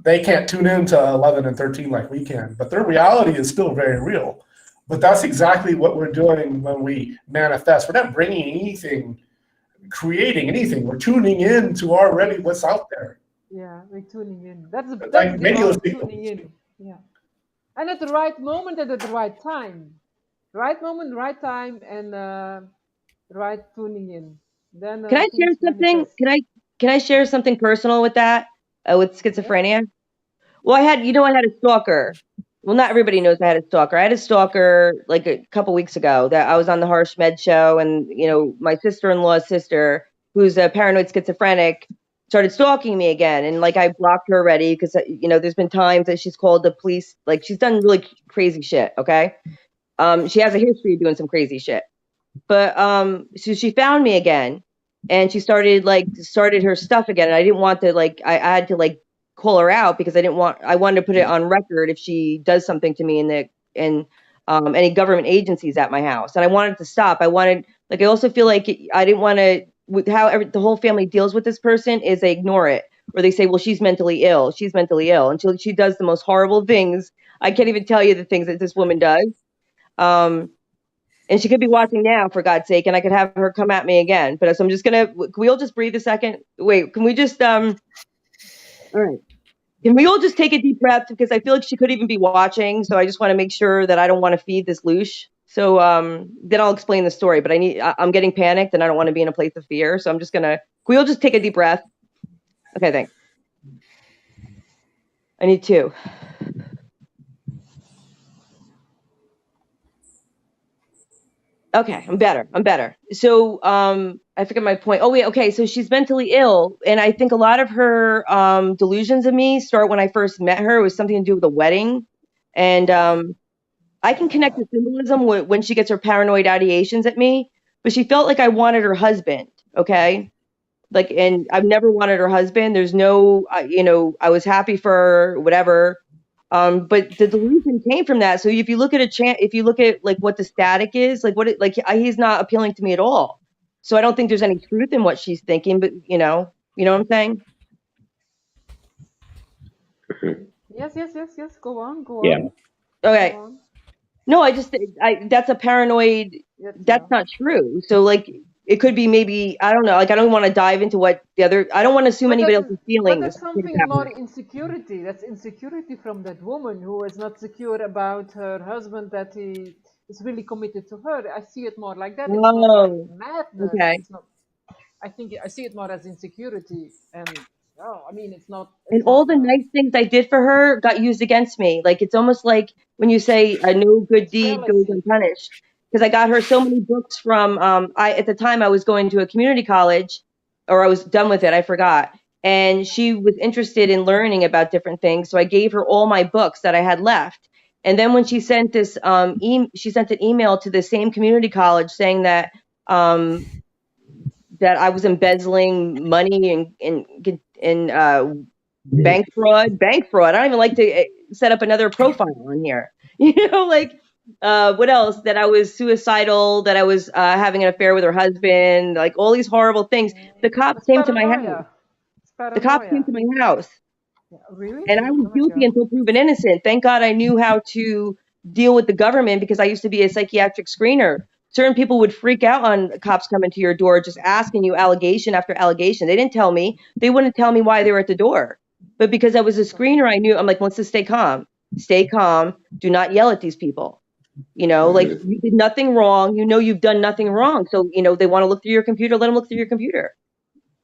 They can't tune into 11 and 13 like we can, but their reality is still very real. But that's exactly what we're doing when we manifest. We're not bringing anything, creating anything. We're tuning in to already what's out there. yeah. We're tuning in. That's the radio art, signals. tuning in. Yeah, and at the right moment and at the right time. Right moment, right time, and right tuning in. Then Can I share things something? manifest. Can I share something personal with that? With schizophrenia? Well, I had a stalker. Well, not everybody knows I had a stalker. I had a stalker like a couple weeks ago that I was on the Harsh Med show, and my sister-in-law's sister, who's a paranoid schizophrenic, started stalking me again, and like I blocked her already because there's been times that she's called the police, like she's done really crazy shit. Okay, she has a history of doing some crazy shit, but so she found me again, and she started her stuff again, and I didn't want to I had to call her out because I wanted to put it on record if she does something to me in any government agencies at my house, and I wanted to stop. I also feel like I didn't want to, with how the whole family deals with this person is they ignore it, or they say, well, she's mentally ill until she does the most horrible things. I can't even tell you the things that this woman does. And she could be watching now, for God's sake, and I could have her come at me again. But so I'm just gonna. Can we all just breathe a second? Wait, can we just all right. Can we all just take a deep breath, because I feel like she could even be watching. So I just want to make sure that I don't want to feed this louche. So then I'll explain the story. But I'm getting panicked, and I don't want to be in a place of fear. So I'm just gonna. Can we all just take a deep breath? Okay, thanks. I need two. Okay, I'm better. So I forget my point. Oh wait, okay. So she's mentally ill, and I think a lot of her delusions of me start when I first met her. It was something to do with a wedding, and I can connect the symbolism when she gets her paranoid ideations at me. But she felt like I wanted her husband. Okay, and I've never wanted her husband. There's no, I was happy for her, whatever. But the delusion came from that. So if you look at if you look at what the static is, he's not appealing to me at all. So I don't think there's any truth in what she's thinking. But you know what I'm saying? Yes. Go on. Yeah. Okay. Go on. No, that's a paranoid. That's not true. So it could be, maybe, I don't know. I don't want to dive into what the other. I don't want to assume anybody else's feelings. But that's something more insecurity. That's insecurity from that woman who is not secure about her husband, that he is really committed to her. I see it more like that. It's not like madness. Okay. It's not. I think I see it more as insecurity, and oh, I mean, And it's all not, the nice things I did for her got used against me. Like it's almost like when you say a no good it's deed goes jealousy. unpunished. Because I got her so many books from I at the time I was going to a community college, or I was done with it, I forgot. And she was interested in learning about different things, so I gave her all my books that I had left. And then when she sent this she sent an email to the same community college saying um that I was embezzling money and bank fraud, bank fraud. I don't even like to set up another profile on here. Like what else? That I was suicidal, that I was having an affair with her husband, like all these horrible things. The cops It's came to my house. paranoia. It's The cops came paranoia. to my house. Yeah, really? And I was Oh my guilty God. until proven innocent. Thank God I knew how to deal with the government because I used to be a psychiatric screener. Certain people would freak out on cops coming to your door just asking you allegation after allegation. They didn't tell me. They wouldn't tell me why they were at the door. But because I was a screener, I knew, I'm like, let's just stay calm. Stay calm. Do not yell at these people. Like you did nothing wrong. You've done nothing wrong. So, they want to look through your computer, let them look through your computer.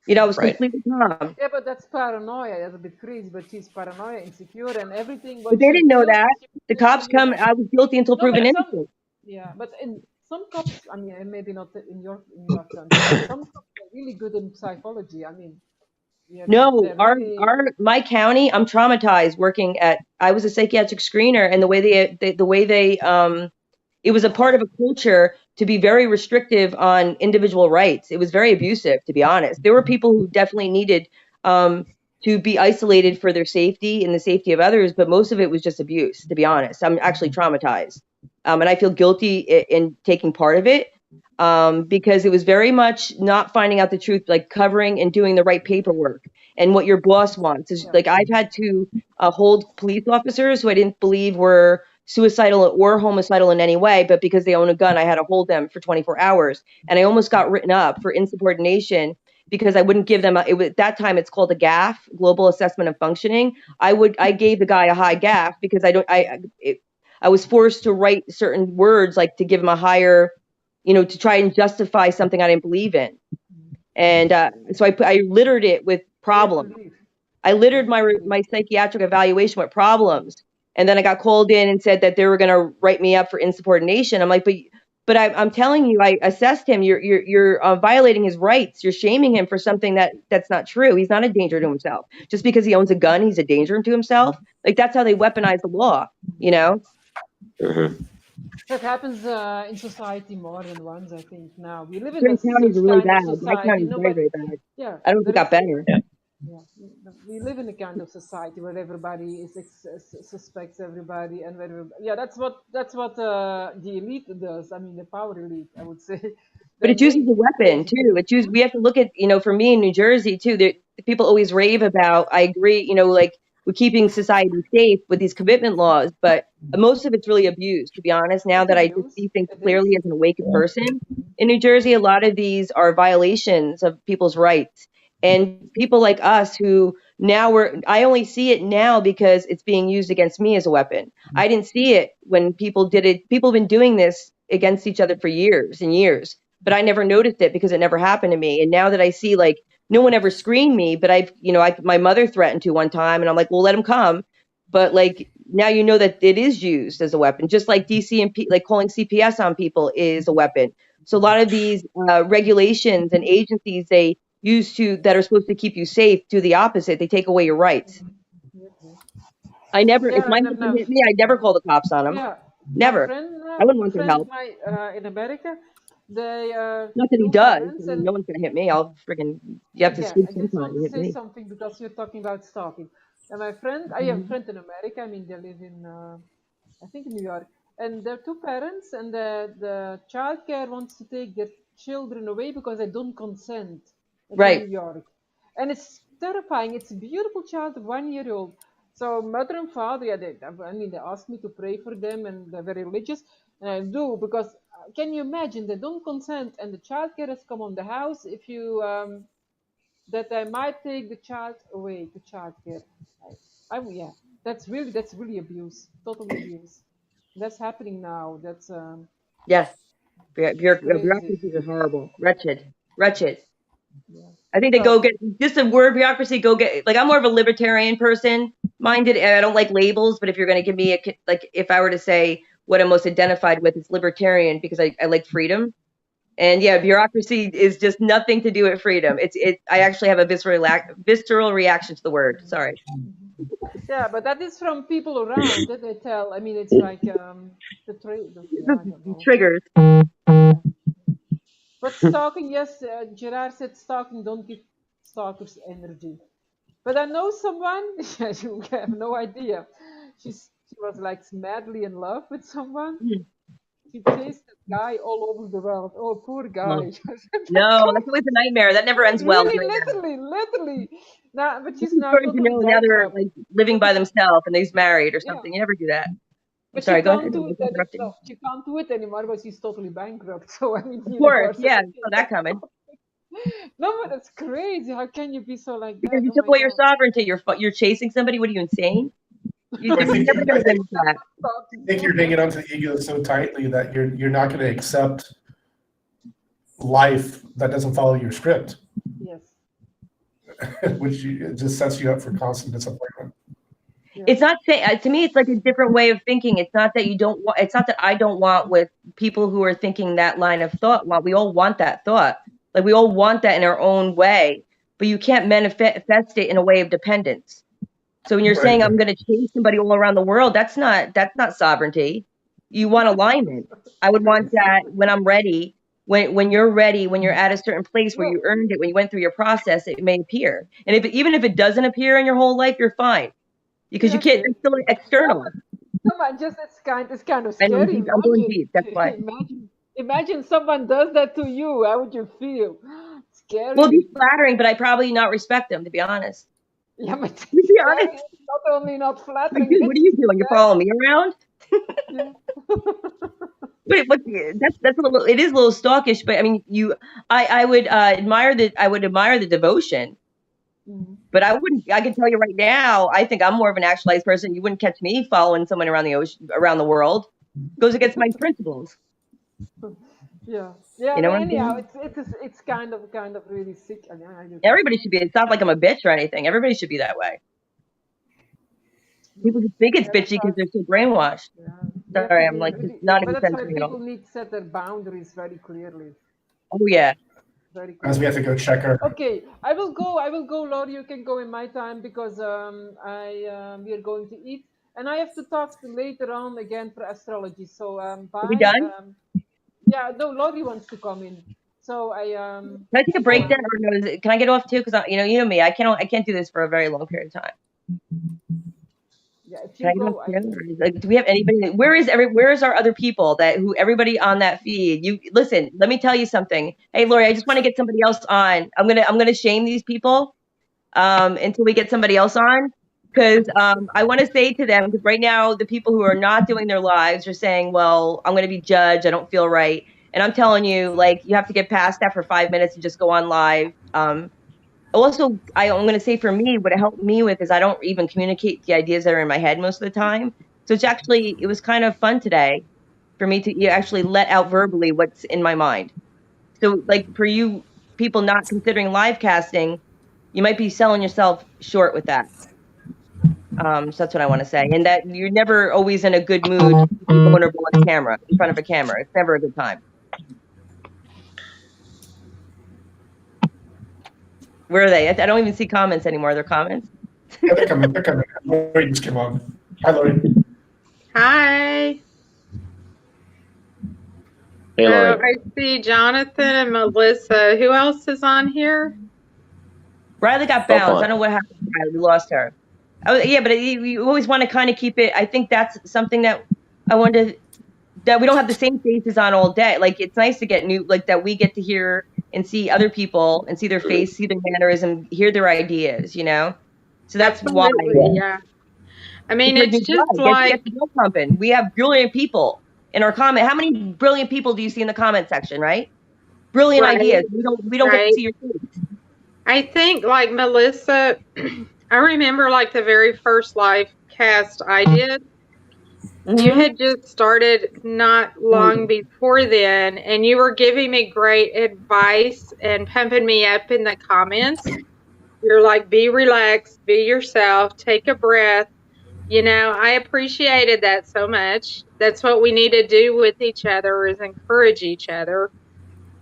I was Right. completely calm. Yeah, but that's paranoia. That's a bit crazy, but she's paranoia, insecure, and everything But what they she didn't know feels, that. she The puts cops on you. come, I was guilty until No, proven but some, innocent. yeah, but in some cops, I mean, and maybe not in your country, but some cops are really good in psychology. I mean, yeah, No, they're really, my county, I'm traumatized I was a psychiatric screener, and the way they it was a part of a culture to be very restrictive on individual rights. It was very abusive, to be honest. There were people who definitely needed um to be isolated for their safety and the safety of others, but most of it was just abuse, to be honest. I'm actually traumatized. And I feel guilty in taking part of it. Because it was very much not finding out the truth, like covering and doing the right paperwork and what your boss wants is yeah, like I've had to hold police officers who I didn't believe were suicidal or homicidal in any way, but because they own a gun, I had to hold them for 24 hours. And I almost got written up for insubordination because I wouldn't give them at that time it's called a GAF, Global Assessment of Functioning. I gave the guy a high GAF because I was forced to write certain words like to give him a higher, to try and justify something I didn't believe in. And so I littered it with you have to problems. leave. I You littered have to leave. my psychiatric evaluation with problems. And then I got called in and said that they were going to write me up for insubordination. I'm like, but I'm telling you, I assessed him. You're violating his rights. You're shaming him for something that's not true. He's not a danger to himself. Just because he owns a gun, he's a danger to himself. Like that's how they weaponize the law. Mhm. That happens in society more than once, I think. Now we live in a Certain counties are such really kind of bad. My society, county's no, very, but very bad. yeah, I don't know if it there is. got better. Yeah, we live in a kind of society where everybody suspects everybody, and yeah, that's what the elite does. I mean, the power elite, I would say. But it's used as a They weapon too. basically. We have to look at, for me in New Jersey too, people always rave about, I agree, like we're keeping society safe with these commitment laws, but most of it's really abused, to be honest, now It's that I just abuse. see things It clearly is. as an awakened person. In New Jersey, a lot of these are violations of people's rights. And people like us who I only see it now because it's being used against me as a weapon. I didn't see it when people did it. People have been doing this against each other for years and years, but I never noticed it because it never happened to me. And now that I see, like, no one ever screened me, but my mother threatened to one time, and I'm like, well, let him come. But like now that it is used as a weapon, just like DCMP, like calling CPS on people is a weapon. So a lot of these regulations and agencies they use that are supposed to keep you safe do the opposite. They take away your rights. If Yeah, my and husband hit me, I'd never call the cops on him. yeah, my Never. friend, I wouldn't a want their friend of help. mine in America, they Not that he two does. I parents, mean, and no one's gonna hit me. I'll friggin' you have to yeah, sleep I just sometime want to to hit say me. something because you're talking about stalking. And my friend, I have a Mhm. friend in America. I mean, they live in, I think, in New York, and they're two parents, and the child care wants to take their children away because they don't consent. It's in Right. New York, and it's terrifying. It's a beautiful child, 1 year old. So mother and father, yeah, I mean, they asked me to pray for them, and they're very religious, and I do because can you imagine they don't consent, and the child care has come on the house if you that I might take the child away to childcare. Yeah, that's really abuse, totally abuse. That's happening now. Yes. That's crazy. Bureaucracies are horrible. Wretched. Wretched. I think they go get just the word bureaucracy. Go get like I'm more of a libertarian person minded, and I don't like labels. But if you're going to give me like, if I were to say what I'm most identified with, it's libertarian because I like freedom. And yeah, bureaucracy is just nothing to do with freedom. I actually have a visceral reaction to the word. Sorry. Yeah, but that is from people around that they tell. I mean, it's like I don't know. Triggers. But stalking, yes, Gerard said stalking, don't give stalkers energy. But I know someone, yeah, you have no idea. She was like madly in love with someone. She chased that guy all over the world. Oh, poor guy. No, that's always a nightmare. That never ends well. Really, literally. Now, but she's now According to totally now they're bankrupt. like living by themselves and they're married or Yeah. something. You never do that. But Sorry, she go can't ahead. do it. No, she can't do it anymore, but she's totally bankrupt. So I mean, Of course, yeah, saw that coming. No, but that's crazy. How can you be so like Because that? you Oh took my away your God. sovereignty. You're chasing somebody. What are you, insane? You're I never think, going to win with that. I think you're hanging onto the ego so tightly that you're not going to accept life that doesn't follow your script. Yes. Which it just sets you up for constant disappointment. Yeah. It's not to me. It's like a different way of thinking. It's not that you don't want. It's not that I don't want with people who are thinking that line of thought. We all want that thought. Like we all want that in our own way, but you can't manifest it in a way of dependence. So when you're saying I'm going to chase somebody all around the world, that's not sovereignty. You want alignment. I would want that when I'm ready. When you're ready, when you're at a certain place where you earned it, when you went through your process, it may appear. And even if it doesn't appear in your whole life, you're fine. Because you can't, it's still external. Come on, just it's kind of I know, scary. I'm going deep, that's why. Imagine someone does that to you. How would you feel? Scary. Well, it'd be flattering, but I probably not respect them, to be honest. Yeah, but To be honest, it's not only not flattering. like, dude, what are you doing? You're following me around? Yeah. But that's a little. It is a little stalkish, but I mean, I would admire the devotion. But I wouldn't. I can tell you right now. I think I'm more of an actualized person. You wouldn't catch me following someone around the ocean, around the world. Goes against my principles. Yeah. You know But what anyhow, I'm it's kind of really sick. Everybody should be. It's not like I'm a bitch or anything. Everybody should be that way. People just think it's bitchy because they're so brainwashed. Yeah. Sorry, I'm like not But even that's why censoring at all. people need to set their boundaries very clearly. Oh yeah. Very clearly. As we have to go check our. Okay, I will go, Laura. You can go in my time because we are going to eat, and I have to talk to later on again for astrology. So bye. Are we done? Yeah, no, Laurie wants to come in. So Can I take a break then, or no, can I get off too? Because you know me. I can't do this for a very long period of time. Yeah, if you go, like, do we have anybody? Where is our other people who everybody on that feed? You listen. Let me tell you something. Hey, Lori, I just want to get somebody else on. I'm gonna shame these people until we get somebody else on, because I want to say to them, because right now the people who are not doing their lives are saying, well, I'm gonna be judged. I don't feel right, and I'm telling you, like, you have to get past that for 5 minutes and just go on live. Also, I'm going to say for me, what it helped me with is I don't even communicate the ideas that are in my head most of the time. So it was kind of fun today for me to actually let out verbally what's in my mind. So like for you people not considering live casting, you might be selling yourself short with that. So that's what I want to say. And that you're never always in a good mood to be vulnerable on camera, in front of a camera. It's never a good time. Where are they? I don't even see comments anymore. Are there comments? Yeah, they're coming. Lori just came on. Hi, Lori. Hi. Hey, Lori. I see Jonathan and Melissa. Who else is on here? Riley got bounced. I don't know what happened. We lost her. Yeah, but you always want to kind of keep it. I think that's something that I wanted that we don't have the same faces on all day. Like, it's nice to get new, like that we get to hear and see other people and see their face, see their mannerism, hear their ideas, you know? So that's why. Yeah. I mean, it's just like. We have brilliant people in our comment. How many brilliant people do you see in the comment section, right? Brilliant ideas. We don't get to see your face. I think, like, Melissa, I remember, like, the very first live cast I did. You had just started not long before then, and you were giving me great advice and pumping me up in the comments. You're like, be relaxed, be yourself, take a breath. You know, I appreciated that so much. That's what we need to do with each other, is encourage each other.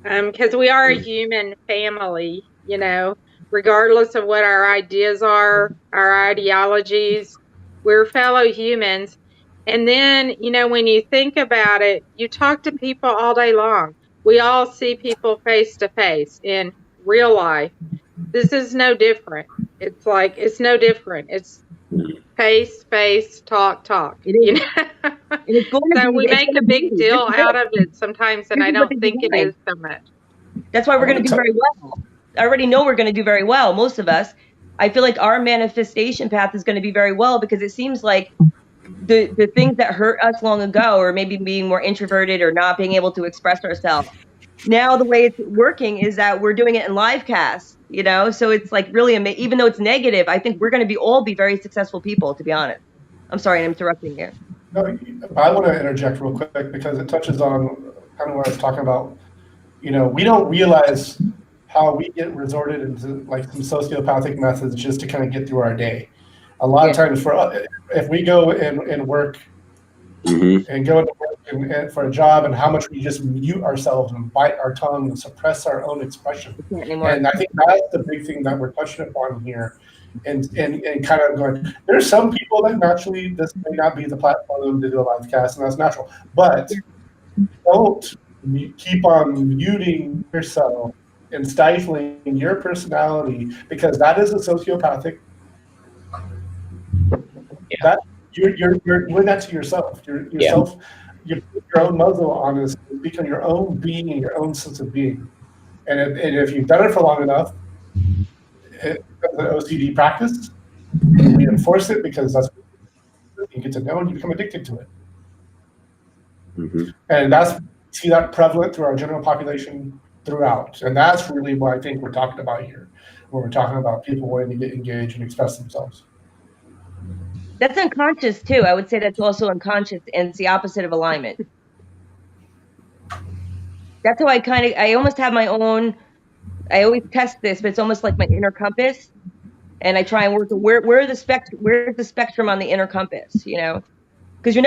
Because we are a human family, you know, regardless of what our ideas are, our ideologies, we're fellow humans. And then, you know, when you think about it, you talk to people all day long. We all see people face to face in real life. This is no different. It's like, it's no different. It's face, talk, It you is. know? And it's going to So be. we It's make going a to big be. deal out of it sometimes, and This I is what don't they think it designed. is so much. That's why we're going to do very well. I already know we're going to do very well. Most of us. I feel like our manifestation path is going to be very well, because it seems like the things that hurt us long ago, or maybe being more introverted or not being able to express ourselves, now the way it's working is that we're doing it in live cast, you know? So it's like really amazing. Even though it's negative, I think we're going to all be very successful people, to be honest. I'm sorry, I'm interrupting you. No, I want to interject real quick because it touches on kind of what I was talking about. You know, we don't realize how we get resorted into like some sociopathic methods just to kind of get through our day. A lot of times, for us, if we go and work and go into work and for a job, and how much we just mute ourselves and bite our tongue and suppress our own expression. And I think that's the big thing that we're touching upon here. And kind of going, there's some people that naturally, this may not be the platform to do a live cast, and that's natural. But don't keep on muting yourself and stifling your personality, because that is a sociopathic. That you're doing that to yourself. You're put your own muzzle on this, become your own being and your own sense of being. And if you've done it for long enough, it becomes an OCD practice. You reinforce it because that's what you get to know, and you become addicted to it. And see that prevalent through our general population throughout. And that's really what I think we're talking about here, when we're talking about people wanting to get engaged and express themselves. That's unconscious too. I would say that's also unconscious, and it's the opposite of alignment. That's how I almost have my own, I always test this, but it's almost like my inner compass. And I try and work where's the spectrum on the inner compass, you know? Because you're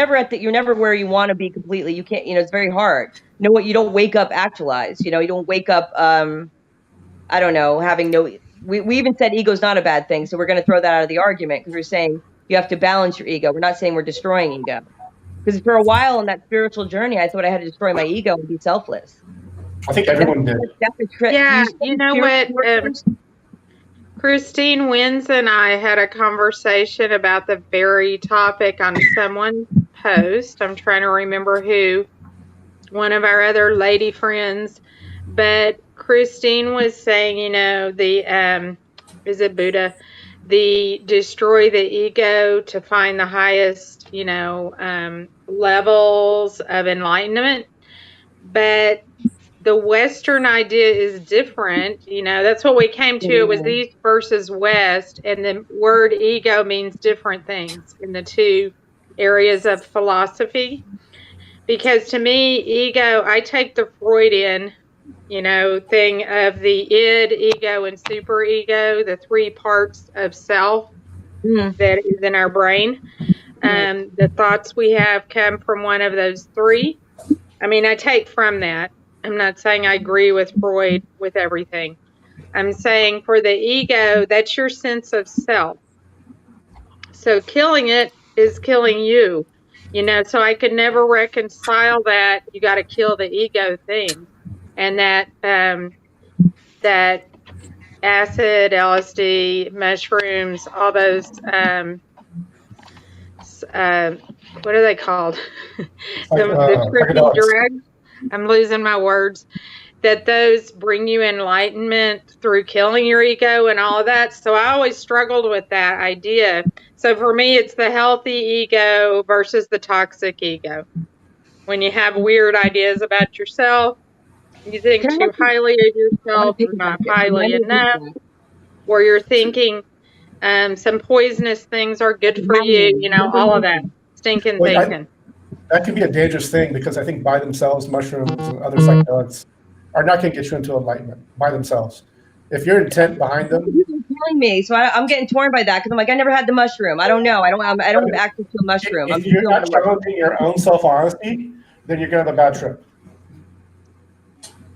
never where you want to be completely. You can't, you know, it's very hard. You know what? You don't wake up actualized, you know, you don't wake up, I don't know, having no, we even said ego's not a bad thing. So we're going to throw that out of the argument, because we're saying you have to balance your ego. We're not saying we're destroying ego. Because for a while on that spiritual journey, I thought I had to destroy my ego and be selfless. I think everyone did. Yeah, you know what? Christine Wins and I had a conversation about the very topic on someone's post. I'm trying to remember who, one of our other lady friends. But Christine was saying, you know, is it Buddha? The destroy the ego to find the highest, you know, levels of enlightenment. But the Western idea is different. You know, that's what we came to. It was East versus West, and the word ego means different things in the two areas of philosophy. Because to me, ego, I take the Freudian, you know, thing of the id, ego, and superego, the three parts of self that is in our brain. The thoughts we have come from one of those three. I mean, I take from that. I'm not saying I agree with Freud with everything. I'm saying for the ego, that's your sense of self. So killing it is killing you, you know, so I could never reconcile that. You got to kill the ego thing. And that, that acid, LSD, mushrooms, all those, what are they called? the trippy drugs. I'm losing my words. That those bring you enlightenment through killing your ego and all of that. So I always struggled with that idea. So for me, it's the healthy ego versus the toxic ego. When you have weird ideas about yourself, you think too highly of yourself, or not highly enough, or you're thinking some poisonous things are good for you, you know, all of that stinking thinking. that can be a dangerous thing because I think by themselves, mushrooms and other psychedelics are not going to get you into enlightenment by themselves. If your intent behind them, You're telling me, so I'm getting torn by that because I'm like, I never had the mushroom. I don't know. I don't have access to a mushroom. I'm if just you're doing not the work. challenging your own self-honesty, then you're going to have a bad trip.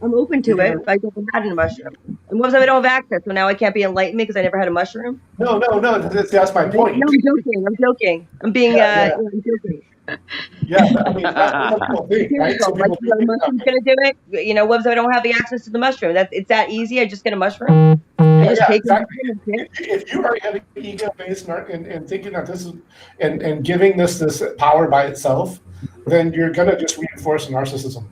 I'm open to it. I never had a mushroom. And what if I don't have access? So now I can't be enlightened because I never had a mushroom? No, that's my point. No, I'm joking. I'm being, Yeah. I'm joking. Yeah, I mean, that's what some people think, right? Some Like, people the mushroom's gonna do it. You know, what if I don't have the access to the mushroom? It's that easy. I just get a mushroom. I just take exactly. it. If you already have an ego-based and thinking that this is and giving this power by itself, then you're gonna just reinforce narcissism,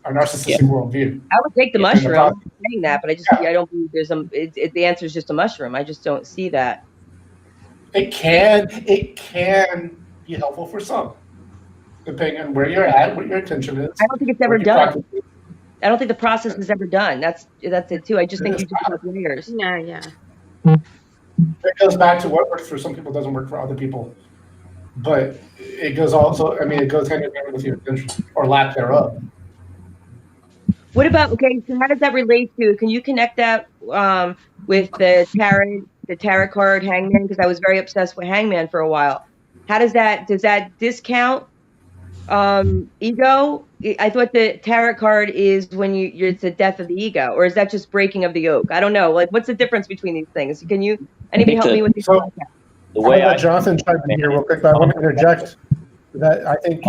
a narcissistic worldview. I would take the And mushroom. the I'm saying that, but I don't believe there's the answer is just a mushroom. I just don't see that. It can be helpful for some, depending on where you're at, what your intention is. I don't think it's ever done. I don't think the process is ever done. That's it too. I just think you just have layers. No, yeah. It goes back to what works for some people doesn't work for other people, but it goes also. I mean, it goes hand in hand with your intention or lack thereof. What about, okay, so how does that relate to, can you connect that with the tarot card Hangman? Because I was very obsessed with Hangman for a while. Does that discount ego? I thought the tarot card is when it's the death of the ego, or is that just breaking of the yoke? I don't know. Like, what's the difference between these things? Anybody help me with these? So, the way Jonathan tried to here real quick, but I want to interject that I think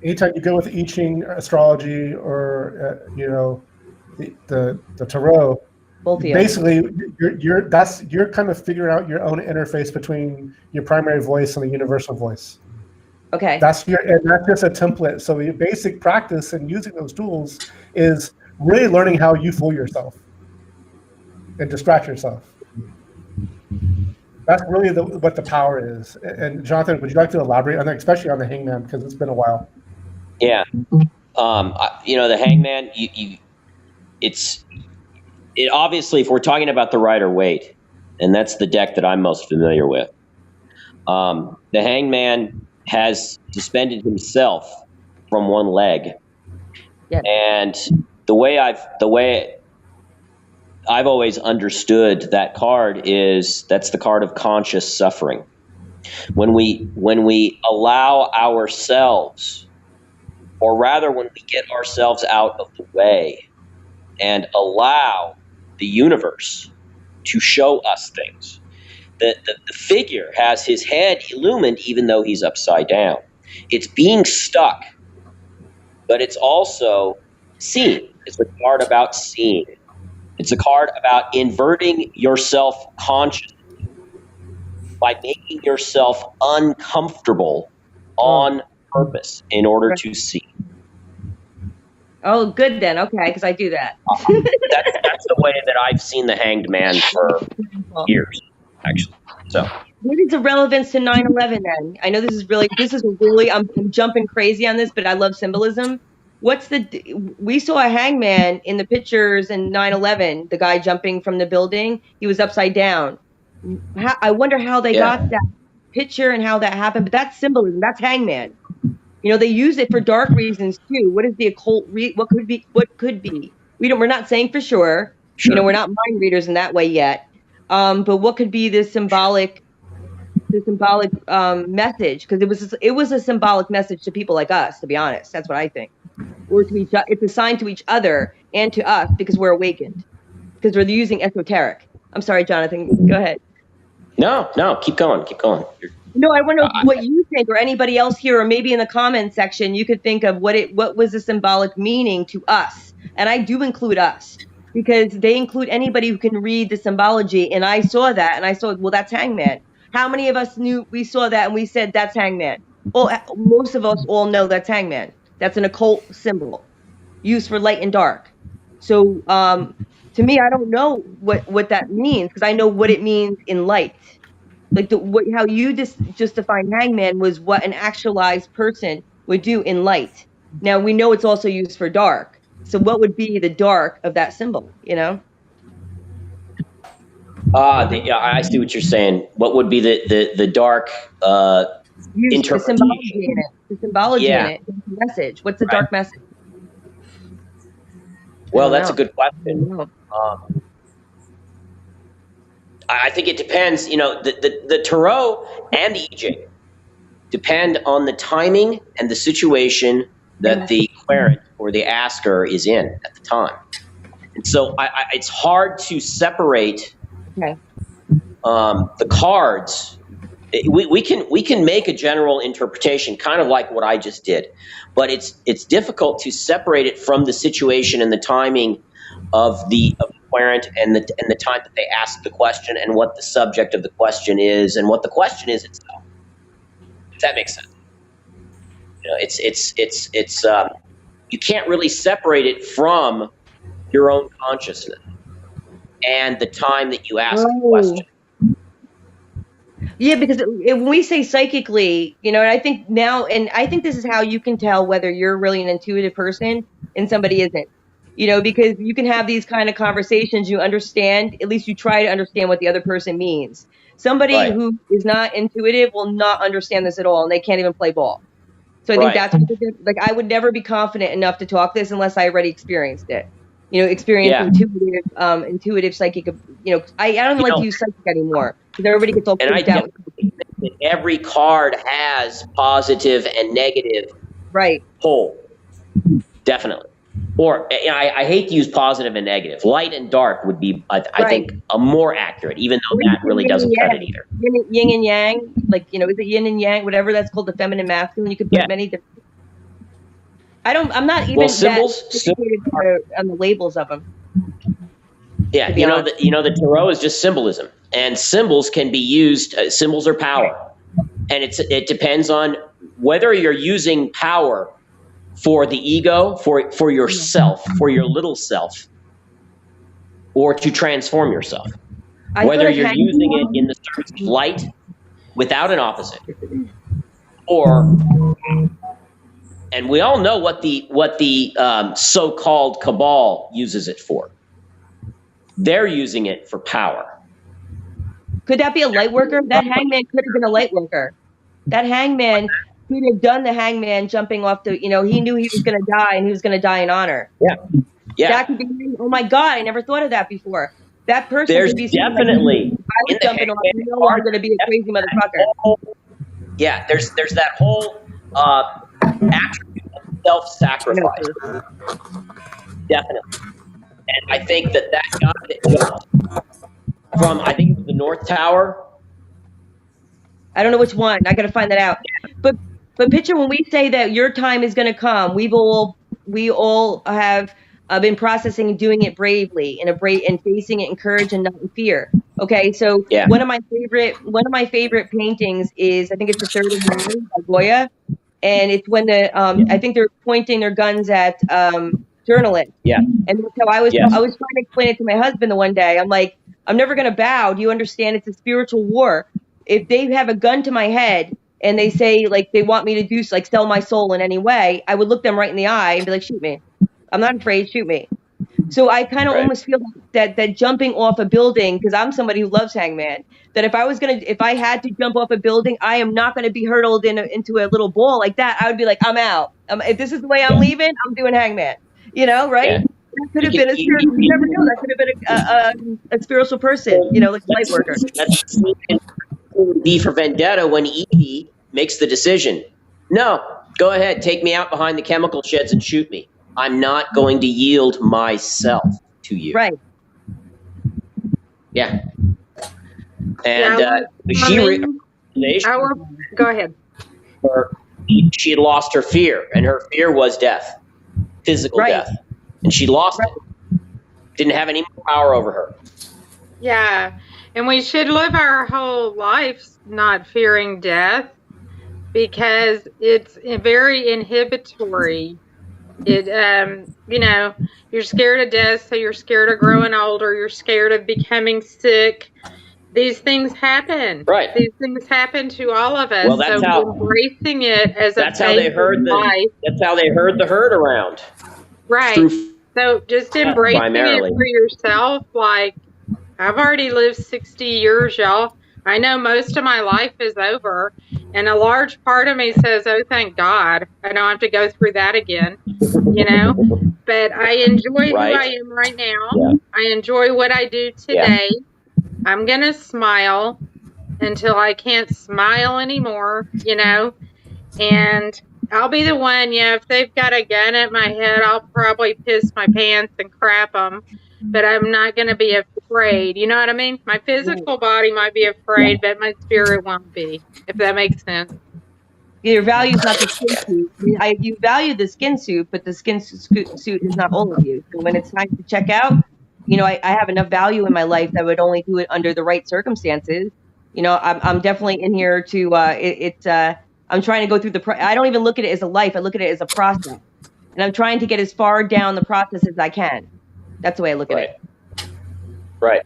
anytime you go with I Ching, astrology, or the tarot, basically you're kind of figuring out your own interface between your primary voice and the universal voice. Okay. That's just a template. So the basic practice in using those tools is really learning how you fool yourself and distract yourself. That's really what the power is. And Jonathan, would you like to elaborate on that, especially on the Hangman, because it's been a while? Yeah. The Hangman, it obviously, if we're talking about the Rider Waite, and that's the deck that I'm most familiar with, the Hangman has suspended himself from one leg. Yeah. And the way I've always understood that card is that's the card of conscious suffering. When we allow ourselves, or rather when we get ourselves out of the way and allow the universe to show us things. The figure has his head illumined even though he's upside down. It's being stuck, but it's also seeing. It's a card about seeing. It's a card about inverting your self-consciousness by making yourself uncomfortable on purpose in order to see. Oh, good then. Okay, because I do that. That's the way that I've seen the Hanged Man for years, actually. So, what is the relevance to 9/11 then? I know this is really, I'm jumping crazy on this, but I love symbolism. We saw a hangman in the pictures in 9/11, the guy jumping from the building. He was upside down. I wonder how they got that picture and how that happened, but that's symbolism. That's hangman. They use it for dark reasons too. What is the occult? What could be? We're not saying for sure. We're not mind readers in that way yet. But what could be the symbolic message? Because it was a symbolic message to people like us. To be honest, that's what I think. Or it's a sign to each other and to us because we're awakened. Because we're using esoteric. I'm sorry, Jonathan. Go ahead. No, keep going. No, I want to know what you think, or anybody else here, or maybe in the comment section, you could think of what was the symbolic meaning to us. And I do include us because they include anybody who can read the symbology. And I saw that, and I saw, well, that's Hangman. How many of us knew we saw that and we said that's Hangman? Well, most of us all know that's Hangman. That's an occult symbol used for light and dark. So to me, I don't know what that means because I know what it means in light. Like how you just defined hangman was what an actualized person would do in light. Now we know it's also used for dark. So what would be the dark of that symbol? I see what you're saying. What would be the dark use the symbology interpretation. in it. The symbology Yeah. in it. The message. What's the dark message? Well, I don't that's a know. good I question. don't know. I think it depends. You know, the tarot and the I Ching depend on the timing and the situation that the querent or the asker is in at the time. And so it's hard to separate Okay. the cards. We can make a general interpretation, kind of like what I just did, but it's difficult to separate it from the situation and the timing of the querent and the time that they ask the question and what the subject of the question is and what the question is itself. If that makes sense. You know, it's you can't really separate it from your own consciousness and the time that you ask the question. Yeah, because when we say psychically, you know, and I think now, and I think this is how you can tell whether you're really an intuitive person and somebody isn't. You know, because you can have these kind of conversations, you understand, at least you try to understand what the other person means. Somebody Right. who is not intuitive will not understand this at all, and they can't even play ball. So I think Right. that's what like I would never be confident enough to talk this unless I already experienced it. You know, experience Yeah. intuitive psychic. You know, I don't like to use psychic anymore because everybody gets all And I freaked out. definitely think that every card has positive and negative Right. pole. Definitely. Or you know, I hate to use positive and negative. Light and dark would be, I think, a more accurate, even though that really doesn't cut it either. Yin and yang, like, you know, is it yin and yang, whatever that's called, the feminine masculine. You could put many different. I'm not even symbols on the labels of them. Yeah, you know the tarot is just symbolism, and symbols can be used. Symbols are power, and it depends on whether you're using power for the ego, for yourself, for your little self, or to transform yourself. Whether you're using it in the service of light without an opposite, and we all know what the so-called cabal uses it for. They're using it for power. Could that be a light worker? That hangman could have been a light worker. That hangman could have done the hangman jumping off the, you know, he knew he was going to die and he was going to die in honor. Yeah. That could be, oh my God, I never thought of that before. That person There's could be definitely like, I was jumping off, you know, I'm going to be a crazy motherfucker. Yeah, there's that whole attribute of self-sacrifice. Definitely. And I think that guy that jumped from, I think it was the North Tower. I don't know which one. I got to find that out. But picture when we say that your time is going to come, we all have been processing and doing it bravely and facing it in courage and not in fear. Okay, so one of my favorite paintings is, I think it's the Third of May by Goya, and it's when I think they're pointing their guns at journalists. Yeah. And so I was trying to explain it to my husband the one day. I'm like, I'm never going to bow. Do you understand? It's a spiritual war. If they have a gun to my head and they say, like, they want me to do, like, sell my soul in any way, I would look them right in the eye and be like, shoot me. I'm not afraid. Shoot me. So I kind of almost feel that jumping off a building, because I'm somebody who loves hangman, that if I had to jump off a building, I am not going to be hurtled into a little ball like that. I would be like, I'm out. If this is the way I'm leaving, I'm doing hangman. You know, right? Yeah. That could have been a spiritual. You never know. That could have been a spiritual person. You know, like a light worker. That's V for Vendetta when Evie makes the decision. No, go ahead, take me out behind the chemical sheds and shoot me. I'm not going to yield myself to you. Right. Yeah. And go ahead. She had lost her fear, and her fear was death, physical death, and she lost it. Didn't have any more power over her. Yeah, and we should live our whole lives not fearing death, because it's very inhibitory. It you know, you're scared of death, so you're scared of growing older, you're scared of becoming sick. These things happen. Right. These things happen to all of us. Well, that's so embracing it as that's a how they heard that's how they heard the herd around. Right. So just embracing it for yourself. Like, I've already lived 60 years, y'all. I know most of my life is over, And a large part of me says, oh, thank God, I don't have to go through that again, you know? But I enjoy who I am right now. Yeah. I enjoy what I do today. I'm going to smile until I can't smile anymore, you know? And I'll be the one, if they've got a gun at my head, I'll probably piss my pants and crap them. But I'm not going to be afraid. You know what I mean? My physical body might be afraid, but my spirit won't be, if that makes sense. Your value is not the skin suit. You value the skin suit, but the skin suit is not all of you. So when it's time to check out, I have enough value in my life that I would only do it under the right circumstances. I'm definitely in here to. I'm trying to go through I don't even look at it as a life. I look at it as a process, and I'm trying to get as far down the process as I can. That's the way I look at it. Right.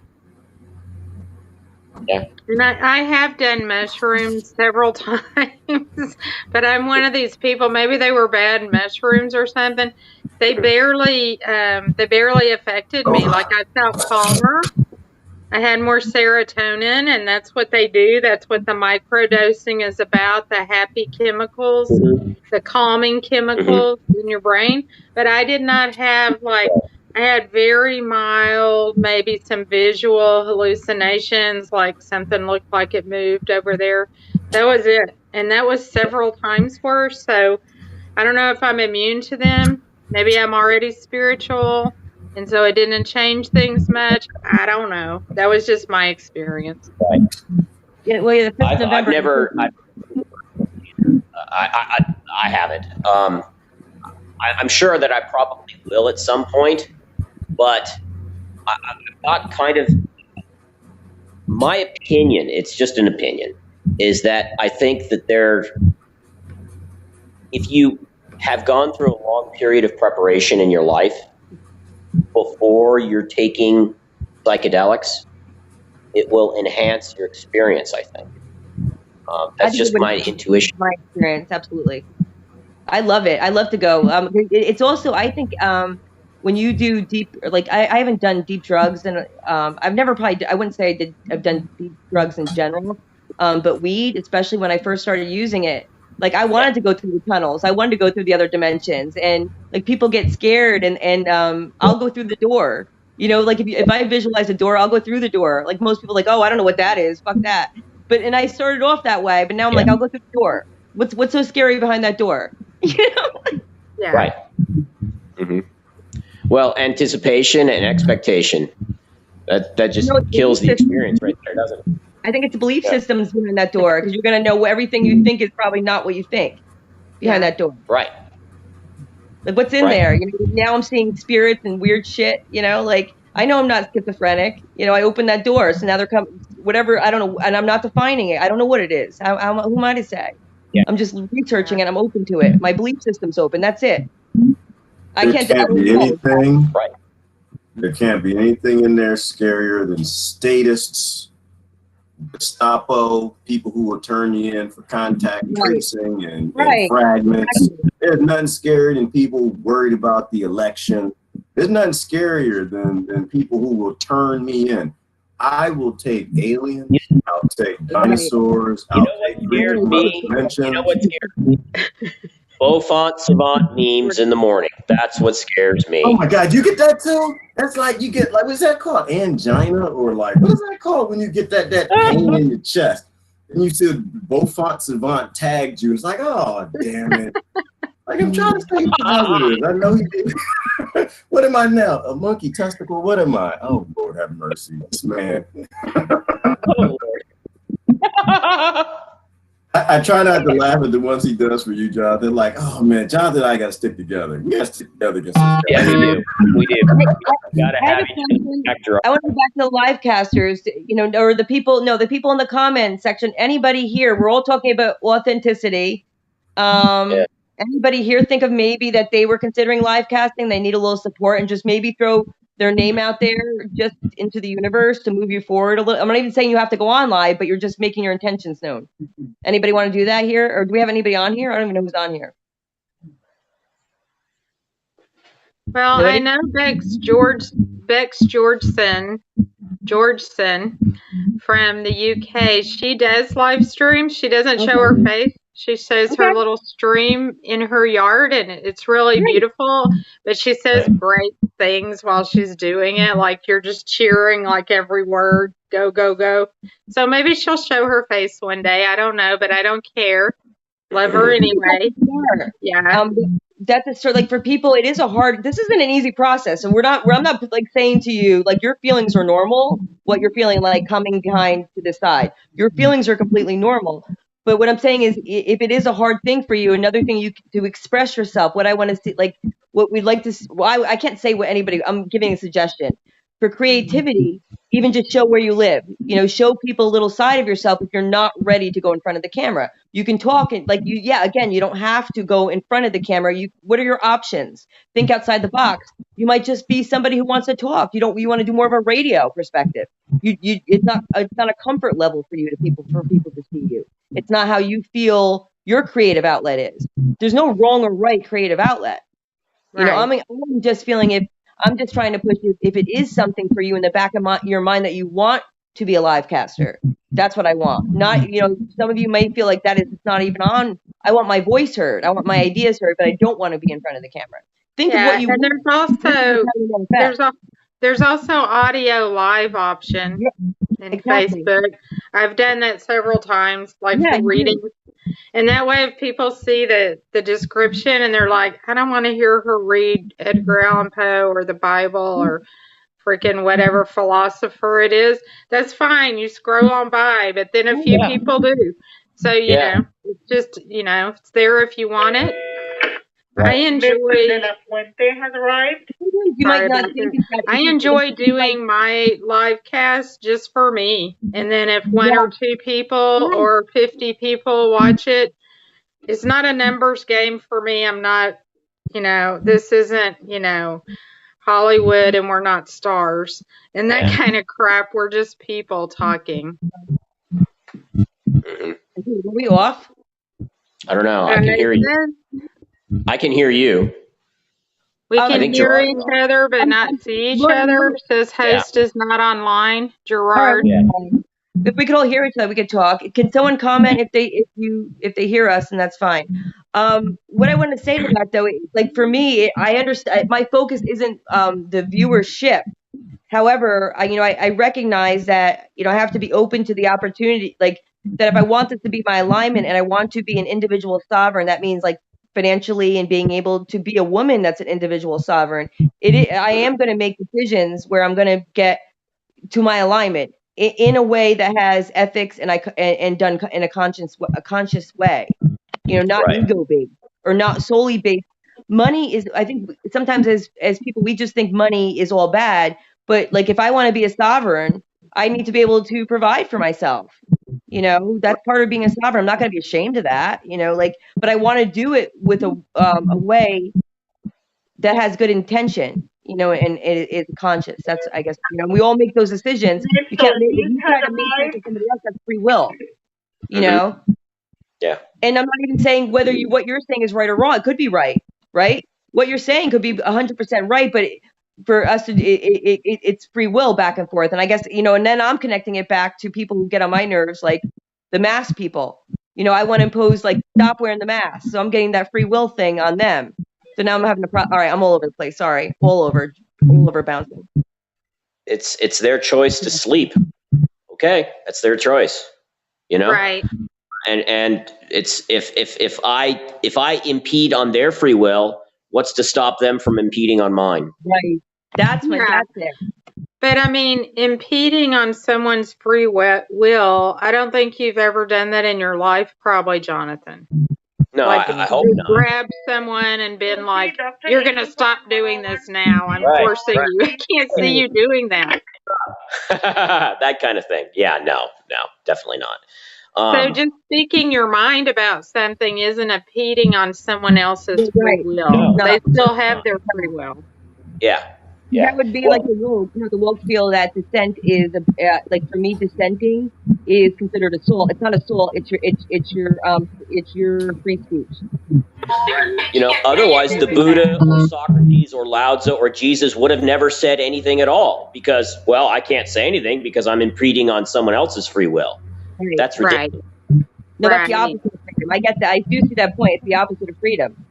Yeah. And I have done mushrooms several times, but I'm one of these people, maybe they were bad mushrooms or something. They barely affected me. Like I felt calmer. I had more serotonin, and that's what they do. That's what the microdosing is about, the happy chemicals, the calming chemicals in your brain. But I did not have I had very mild, maybe some visual hallucinations, like something looked like it moved over there. That was it. And that was several times worse. So I don't know if I'm immune to them. Maybe I'm already spiritual, and so it didn't change things much. I don't know. That was just my experience. Right. Yeah, well, the 5th of I've November. I haven't. I'm sure that I probably will at some point, but I've got kind of my opinion. It's just an opinion. Is that I think that if you have gone through a long period of preparation in your life before you're taking psychedelics, it will enhance your experience, I think. That's just my intuition. My experience, absolutely. I love it. I love to go. It's also, I think, when you do deep, I haven't done deep drugs, and I've never I wouldn't say I've done deep drugs in general, but weed, especially when I first started using it, I wanted to go through the tunnels. I wanted to go through the other dimensions, and people get scared, and I'll go through the door. If I visualize a door, I'll go through the door. Most people, oh, I don't know what that is. Fuck that. And I started off that way, but now I'm I'll go through the door. What's so scary behind that door? Yeah. Right. Mm-hmm. Well, anticipation and expectation, that just kills the experience right there, doesn't it? I think it's belief systems behind that door, because you're going to know everything you think is probably not what you think behind that door. Right. What's in there? Now I'm seeing spirits and weird shit. I know I'm not schizophrenic. I opened that door, so now they're coming. Whatever, I don't know, and I'm not defining it. I don't know what it is. Who am I to say? Yeah. I'm just researching, and I'm open to it. My belief system's open. That's it. There can't be anything. Right. There can't be anything in there scarier than statists, Gestapo, people who will turn you in for contact tracing and fragments. There's nothing scarier than people worried about the election. There's nothing scarier than people who will turn me in. I will take aliens. I'll take dinosaurs. I'll take scares me. You know what scares me? Beaufort Savant memes in the morning. That's what scares me. Oh my God, you get that too? That's you get what's that called? Angina, or what is that called when you get that pain in your chest? And you see Beaufort Savant tagged you. It's oh damn it. I'm trying to stay positive. I know he did. What am I now? A monkey testicle? What am I? Oh Lord have mercy. This man. Oh Lord. I try not to laugh at the ones he does for you, Jonathan. Oh man, Jonathan and I gotta stick together. We gotta stick together against this guy. Yeah, we do. We do. Gotta have I want to go back to the live casters, or the people in the comment section. Anybody here? We're all talking about authenticity. Anybody here think of maybe that they were considering live casting? They need a little support, and just maybe throw their name out there just into the universe to move you forward a little. I'm not even saying you have to go on live, but you're just making your intentions known. Anybody want to do that here? Or do we have anybody on here? I don't even know who's on here. Well, I know Bex Georgeson Georgeson from the UK. She does live streams. She doesn't show her face. She shows her little stream in her yard, and it's really beautiful. But she says great things while she's doing it. Like you're just cheering like every word. Go, go, go. So maybe she'll show her face one day. I don't know, but I don't care. Love her anyway. Yeah. That's a sort like for people, it is a hard, this isn't an easy process. And I'm not like saying to you, like your feelings are normal, what you're feeling like coming behind to the side. Your feelings are completely normal. But what I'm saying is if it is a hard thing for you, another thing you to express yourself, what I want to see, like what we'd like to, well, I can't say what anybody, I'm giving a suggestion for creativity. Even just show where you live, show people a little side of yourself if you're not ready to go in front of the camera. You can talk and again, you don't have to go in front of the camera. What are your options? Think outside the box. You might just be somebody who wants to talk. You want to do more of a radio perspective. It's not a comfort level for people to see you. It's not how you feel your creative outlet is. There's no wrong or right creative outlet. I'm just feeling I'm just trying to push you. If it is something for you in the back of your mind that you want to be a live caster, that's what I want. Not, some of you might feel like that is not even on. I want my voice heard. I want my ideas heard, but I don't want to be in front of the camera. Think of what you want. There's also audio live option in Facebook. I've done that several times, like for reading. And that way, if people see the description and they're like, I don't want to hear her read Edgar Allan Poe or the Bible or freaking whatever philosopher it is, that's fine. You scroll on by, but then a few people do. So, know, it's just, it's there if you want it. I enjoy. Has arrived. I enjoy doing my live cast just for me, and then if one or two people or 50 people watch it, it's not a numbers game for me. I'm not, this isn't, Hollywood, and we're not stars and that kind of crap. We're just people talking. Are we off? I don't know. I can hear you. I can hear you. We can hear each other, but not see each other. Says host is not online. Gerard. If we could all hear each other, we could talk. Can someone comment if they hear us, and that's fine. What I want to say to that though, like for me, I understand my focus isn't the viewership. However, I recognize that I have to be open to the opportunity, like that if I want this to be my alignment and I want to be an individual sovereign, that means like financially and being able to be a woman that's an individual sovereign. I am going to make decisions where I'm going to get to my alignment in a way that has ethics and done in a conscious way, not ego based or not solely based. Money is, I think sometimes as people, we just think money is all bad, but like if I want to be a sovereign, I need to be able to provide for myself. That's part of being a sovereign. I'm not going to be ashamed of that, but I want to do it with a way that has good intention, and it is conscious. That's, I guess, we all make those decisions. You can't make, if you try to make something somebody else, that's free will, Yeah. And I'm not even saying whether what you're saying is right or wrong. It could be right? What you're saying could be 100% right, but for us, it's free will back and forth. And I guess, and then I'm connecting it back to people who get on my nerves, like the mask people. I want to impose, like, stop wearing the mask. So I'm getting that free will thing on them. So now I'm having all right, I'm all over the place. Sorry. All over bouncing. It's their choice to sleep. Okay. That's their choice, Right. And it's, if I impede on their free will, what's to stop them from impeding on mine? Right. That's it. But I mean, impeding on someone's free will, I don't think you've ever done that in your life, probably, Jonathan. No, like I hope not. Grabbed someone and been like, you're going to stop doing this now. I'm forcing you. I can't see you doing that. That kind of thing. Yeah, no, definitely not. So just speaking your mind about something isn't impeding on someone else's free will. No, they still have their free will. Yeah. That would be like the woke. The woke feel that dissent is like, for me, dissenting is considered assault. It's not assault. It's your free speech. Otherwise the Buddha or Socrates or Lao Tzu or Jesus would have never said anything at all because, well, I can't say anything because I'm impeding on someone else's free will. Right. That's ridiculous. No, that's the opposite of freedom. I get that. I do see that point. It's the opposite of freedom.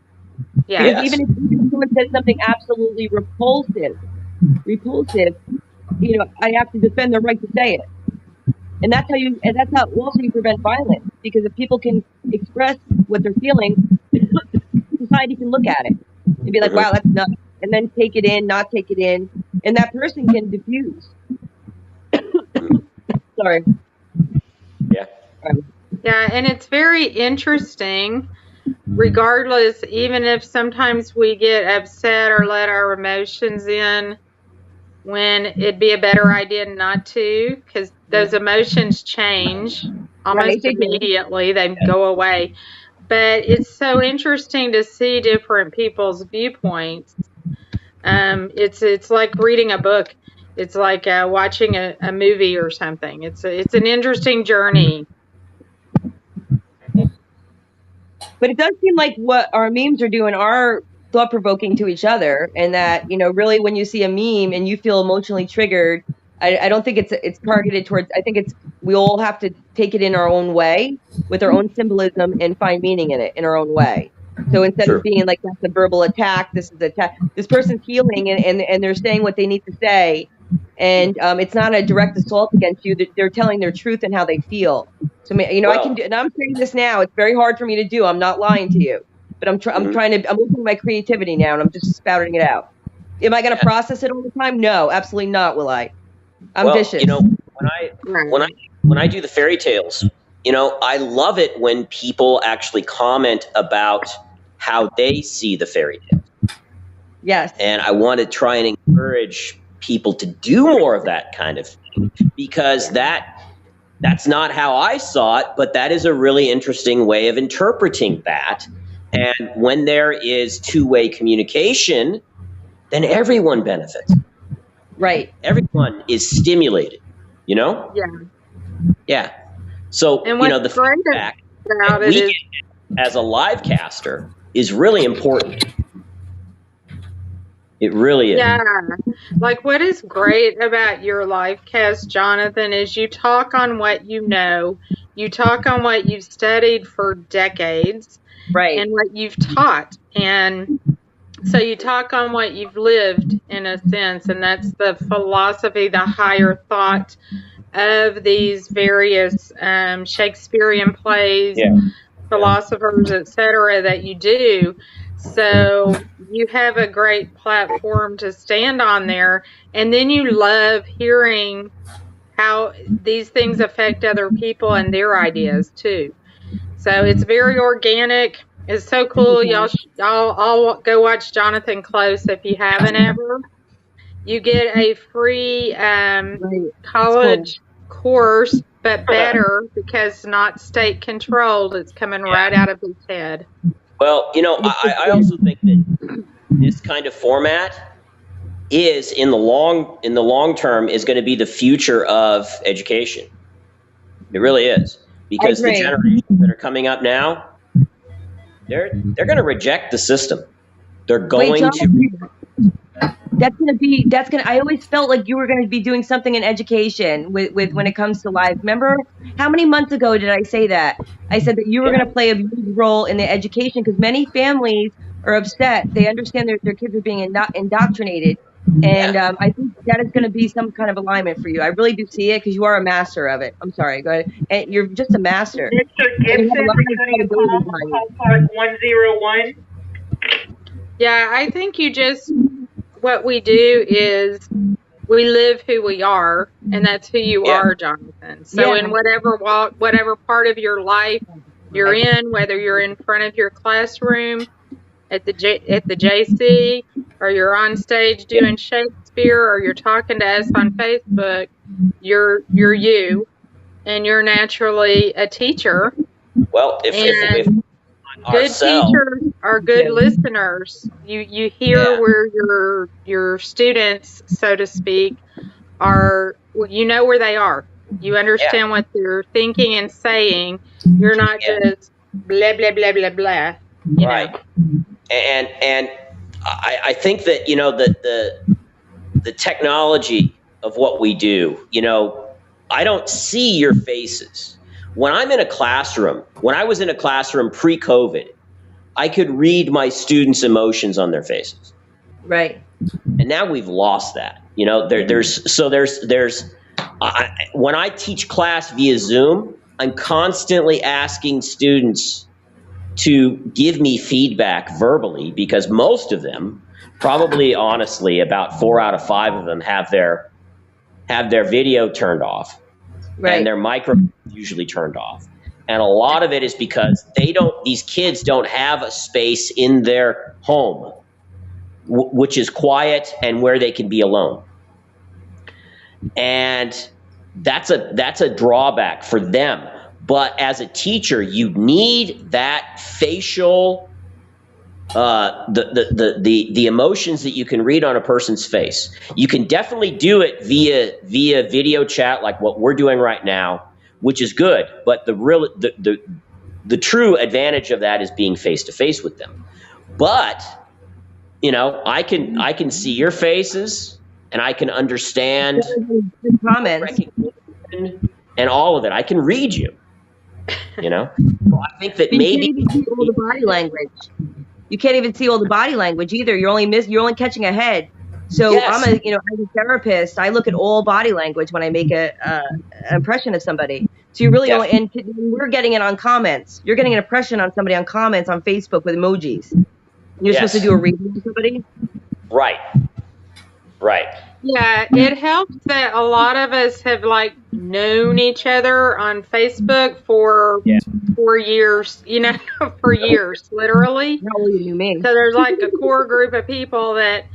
Yeah. Because even if someone says something absolutely repulsive, I have to defend their right to say it. And that's how also you prevent violence. Because if people can express what they're feeling, society can look at it and be like, wow, that's nuts. And then take it in, not take it in. And that person can diffuse. Sorry. Yeah. Yeah, and it's very interesting, regardless, even if sometimes we get upset or let our emotions in, when it'd be a better idea not to, because those emotions change almost immediately. They go away. But it's so interesting to see different people's viewpoints. It's like reading a book. It's like watching a movie or something. It's an interesting journey. But it does seem like what our memes are doing are thought-provoking to each other, and that, really when you see a meme and you feel emotionally triggered, I don't think it's targeted towards, I think we all have to take it in our own way with our own symbolism and find meaning in it in our own way. So instead of being like, that's a verbal attack, this is attack, this person's healing and they're saying what they need to say. And it's not a direct assault against you. They're telling their truth and how they feel. So, I can do, and I'm saying this now. It's very hard for me to do. I'm not lying to you, but I'm looking at my creativity now, and I'm just spouting it out. Am I going to process it all the time? No, absolutely not. Will I? I'm vicious. When I do the fairy tales, I love it when people actually comment about how they see the fairy tales. Yes. And I want to try and encourage people to do more of that kind of thing, because that's not how I saw it, but that is a really interesting way of interpreting that. And when there is two-way communication, then everyone benefits. Right. Everyone is stimulated, Yeah. Yeah. So, the feedback that we get as a live caster is really important. It really is. Yeah. Like, what is great about your live cast, Jonathan, is you talk on what you know. You talk on what you've studied for decades. Right. And what you've taught. And so you talk on what you've lived, in a sense, and that's the philosophy, the higher thought of these various Shakespearean plays, philosophers, etc., that you do. So you have a great platform to stand on there, and then you love hearing how these things affect other people and their ideas too. So it's very organic. It's so cool. Y'all all go watch Jonathan Close if you haven't ever. You get a free college course, but better because it's not state controlled. It's coming right out of his head. Well, I also think that this kind of format is in the long term is going to be the future of education. It really is, because the generations that are coming up now, they're going to reject the system. They're going to. I always felt like you were going to be doing something in education with when it comes to live. Remember how many months ago did I say that? I said that you were going to play a huge role in the education, because many families are upset. They understand their kids are being indoctrinated. And I think that is going to be some kind of alignment for you. I really do see it, because you are a master of it. I'm sorry, go ahead. And you're just a master. Mr. Gibson, returning a call 101. Yeah, I think what we do is we live who we are, and that's who you are, Jonathan. So in whatever part of your life you're in, whether you're in front of your classroom at the JC, or you're on stage doing Shakespeare, or you're talking to us on Facebook, you're you, and you're naturally a teacher. Well, if good teachers are good listeners. You hear where your students, so to speak, are. You know where they are. You understand what they're thinking and saying. You're not just blah blah blah blah blah. you Right. know. And I think that, the technology of what we do, I don't see your faces. When I'm in a classroom, when I was in a classroom pre-COVID, I could read my students' emotions on their faces. Right. And now we've lost that. When I teach class via Zoom, I'm constantly asking students to give me feedback verbally, because most of them, probably honestly, about 4 out of 5 of them have their video turned off, Right. and their microphone usually turned off. And a lot of it is because these kids don't have a space in their home, which is quiet and where they can be alone. And that's a drawback for them. But as a teacher, you need that facial, the emotions that you can read on a person's face. You can definitely do it via video chat, like what we're doing right now, which is good. But the true advantage of that is being face to face with them. But I can see your faces, and I can understand Comments. and all of it. I can read you. So I think that maybe you can't even see all the body language. You can't even see all the body language either. You're only catching a head. So Yes. I'm as a therapist, I look at all body language when I make an impression of somebody. So you really only, and we're getting it on comments. You're getting an impression on somebody on comments on Facebook with emojis. You're supposed to do a reading of somebody. Right. Yeah, it helps that a lot of us have known each other on Facebook for 4 years, for years, literally. How old you mean? So there's a core group of people that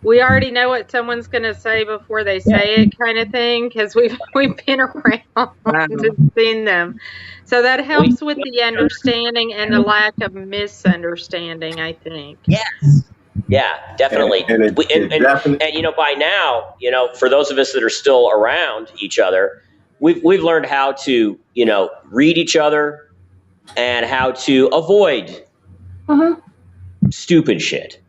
we already know what someone's going to say before they say it, kind of thing, because we've been around and seen them. So that helps with the understanding and the lack of misunderstanding, I think. Yes. Yeah, definitely. And by now, for those of us that are still around each other, we've learned how to, read each other and how to avoid stupid shit.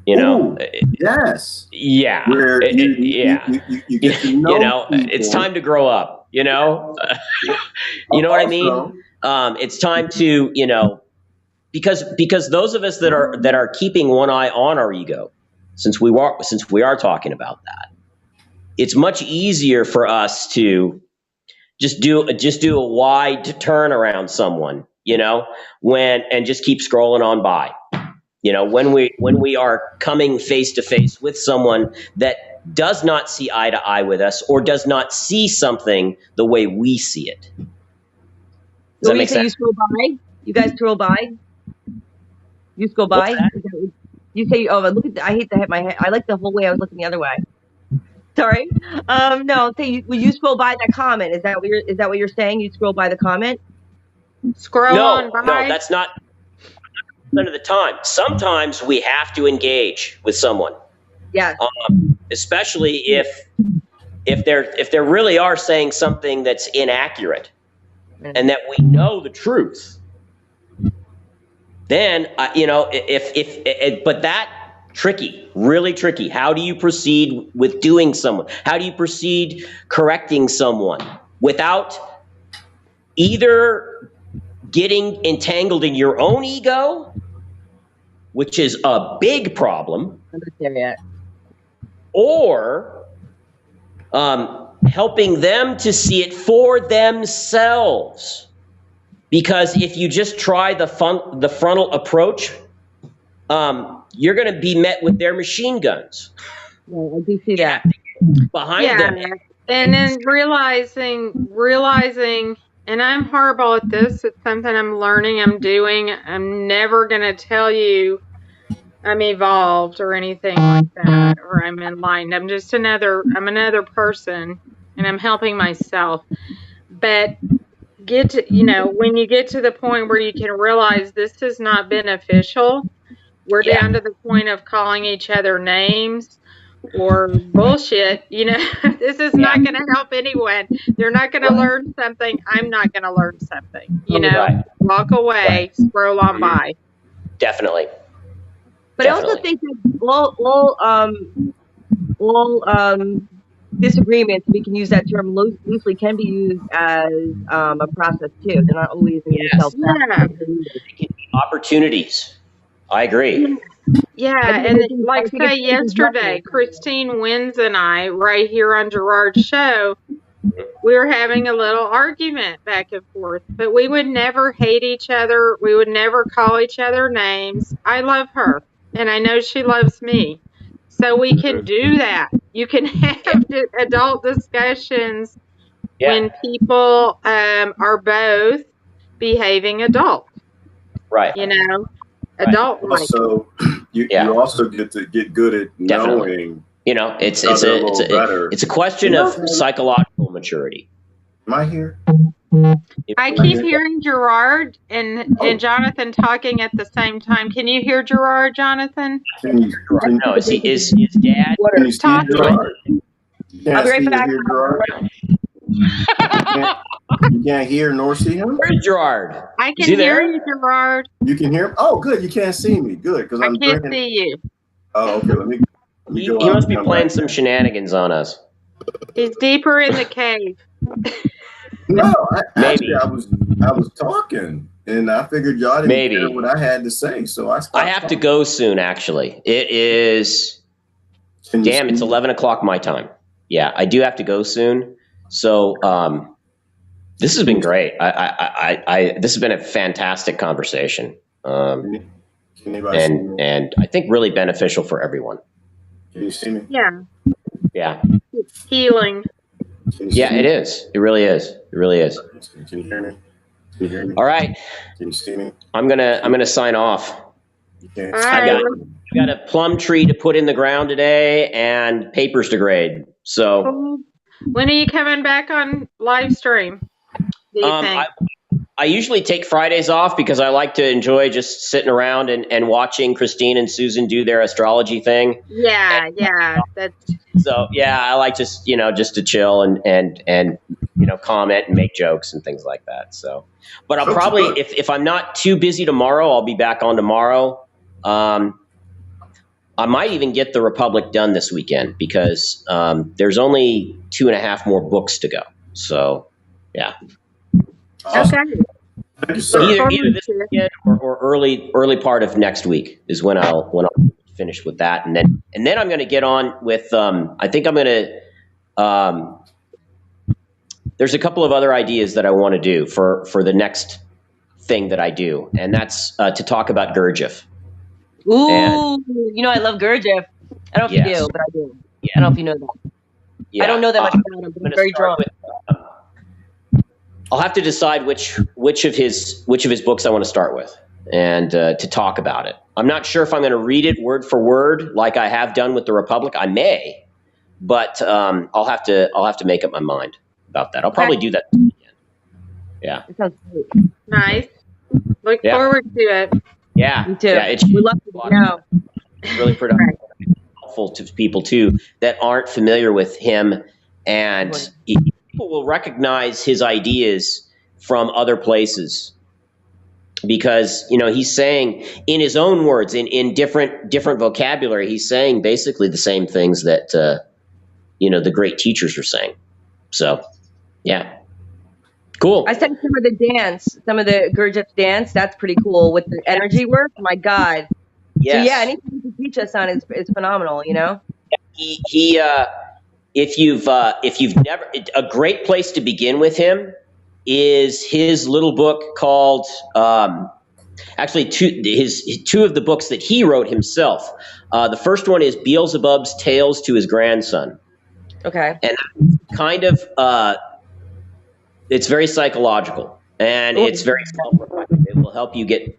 Yes. Yeah. Where you get to know it's time to grow up. You know what I mean? It's time to, because those of us that are keeping one eye on our ego, since we are talking about that, it's much easier for us to just do a wide turn around someone, and just keep scrolling on by. When we are coming face to face with someone that does not see eye to eye with us, or does not see something the way we see it. Does that make sense? You scroll by? You guys scroll by? You scroll by? You say, "Oh, look at! I hate to hit my head. I like the whole way I was looking the other way." Sorry. No. Will you scroll by that comment? Is that what you're saying? You scroll by the comment? Scroll on by? No, that's not none of the time. Sometimes we have to engage with someone. Yeah. Especially if they really are saying something that's inaccurate, and that we know the truth. Then but that really tricky. How do you proceed with doing someone? How do you proceed correcting someone without either getting entangled in your own ego, which is a big problem, I'm not there yet, or helping them to see it for themselves? Because if you just try the frontal approach, you're going to be met with their machine guns. Yeah, I do see that behind them. And then realizing, and I'm horrible at this. It's something I'm learning. I'm doing. I'm never going to tell you I'm evolved or anything like that, or I'm enlightened. I'm another person, and I'm helping myself. But when you get to the point where you can realize this is not beneficial, we're down to the point of calling each other names or bullshit. This is not going to help anyone. They're not going to learn something. I'm not going to learn something. Walk away, scroll on by. Definitely. But I also think that all disagreements, we can use that term loosely, can be used as a process too. They're not always in Yes. Yeah. Opportunities. I agree. Yeah, and like say yesterday, Christine Wins and I, right here on Gerard's show, we were having a little argument back and forth, but we would never hate each other. We would never call each other names. I love her, and I know she loves me. So we can do that. You can have adult discussions when people are both behaving adult. Right. You know, adult-like. Also, you also get to get good at knowing. You know, it's a question of psychological maturity. Am I here? I keep hearing Gerard and Jonathan talking at the same time. Can you hear Gerard, Jonathan? No, is Dad talking? I'll be right back. You can't hear nor see him? Where's Gerard? I can hear you, Gerard. You can hear him? Oh, good. You can't see me. Good, because I can't see you. Oh, okay. Let me he go. He must be playing some shenanigans on us. He's deeper in the cave. No, actually, I was talking, and I figured y'all didn't hear what I had to say, so I stopped. I have to go soon. Actually, it is. Damn, it's 11 o'clock my time. Yeah, I do have to go soon. So this has been great. This has been a fantastic conversation, and I think really beneficial for everyone. Can you see me? Yeah. Yeah. It's healing. Yeah, it is. It really is. It really is. Can you hear me? Can you hear me? All right. Can you see me? I'm gonna sign off. Okay. I got a plum tree to put in the ground today and papers to grade. So when are you coming back on live stream? Do you think? I usually take Fridays off because I like to enjoy just sitting around and watching Christine and Susan do their astrology thing. Yeah. So I like just to chill and comment and make jokes and things like that. So, but I'll probably if I'm not too busy tomorrow, I'll be back on tomorrow. I might even get the Republic done this weekend because there's only 2.5 more books to go. So, yeah. Awesome. Okay. Thank you, sir. Either this weekend or early part of next week is when I'll finish with that, and then I'm going to get on with. I think I'm going to. There's a couple of other ideas that I want to do for the next thing that I do, and that's to talk about Gurdjieff. Ooh, I love Gurdjieff. I don't know if you do, but I do. Yeah. I don't know if you know that. Yeah. I don't know that much about him, but I'm very drawn. I'll have to decide which of his books I want to start with and to talk about it. I'm not sure if I'm going to read it word for word like I have done with the Republic. I may, but I'll have to make up my mind about that. I'll probably do that again. Yeah. That sounds great. Nice. Look forward to it. Yeah. Me too. Yeah, we love to know. Really productive, helpful to people too that aren't familiar with him, and people will recognize his ideas from other places because he's saying in his own words, in different vocabulary, he's saying basically the same things that the great teachers are saying. So, yeah. Cool. I sent some of the Gurdjieff dance. That's pretty cool with the energy work. My God. Yes. So anything he can teach us on is phenomenal. He if you've never, a great place to begin with him is his little book called actually two of the books that he wrote himself. The first one is Beelzebub's Tales to His Grandson. Okay. And kind of it's very psychological and it's very self-reflective. It will help you get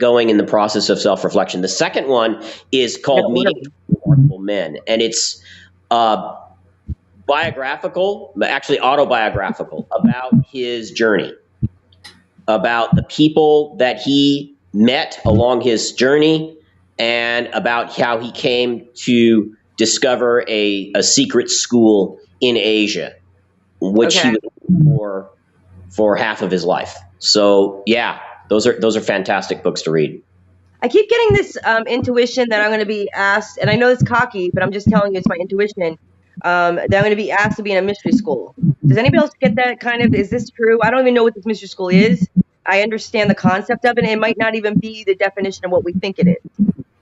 going in the process of self-reflection. The second one is called Meeting Remarkable Men, and it's autobiographical about his journey, about the people that he met along his journey, and about how he came to discover a secret school in Asia, which he was for half of his life. So those are fantastic books to read. I keep getting this intuition that I'm going to be asked, and I know it's cocky, but I'm just telling you it's my intuition, that I'm going to be asked to be in a mystery school. Does anybody else get that kind of, is this true? I don't even know what this mystery school is. I understand the concept of it, and it might not even be the definition of what we think it is.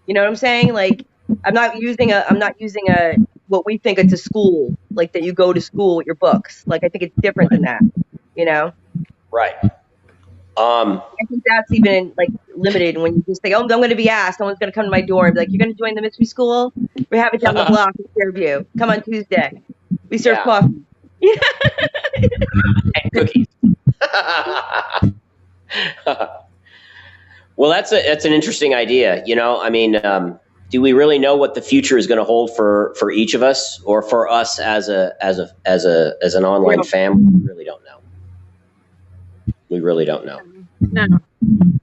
You know what I'm saying? Like, I'm not using a what we think it's a school, like that you go to school with your books. Like, I think it's different than that, you know? Right. I think that's even like limited when you just say, "Oh, I'm going to be asked. Someone's going to come to my door and be like, you're going to join the mystery school? We have it down the block in Fairview. Come on Tuesday. We serve coffee." And cookies. Well, that's an interesting idea. You know, I mean, do we really know what the future is going to hold for each of us, or for us as an online family? We really don't know. We really don't know. No.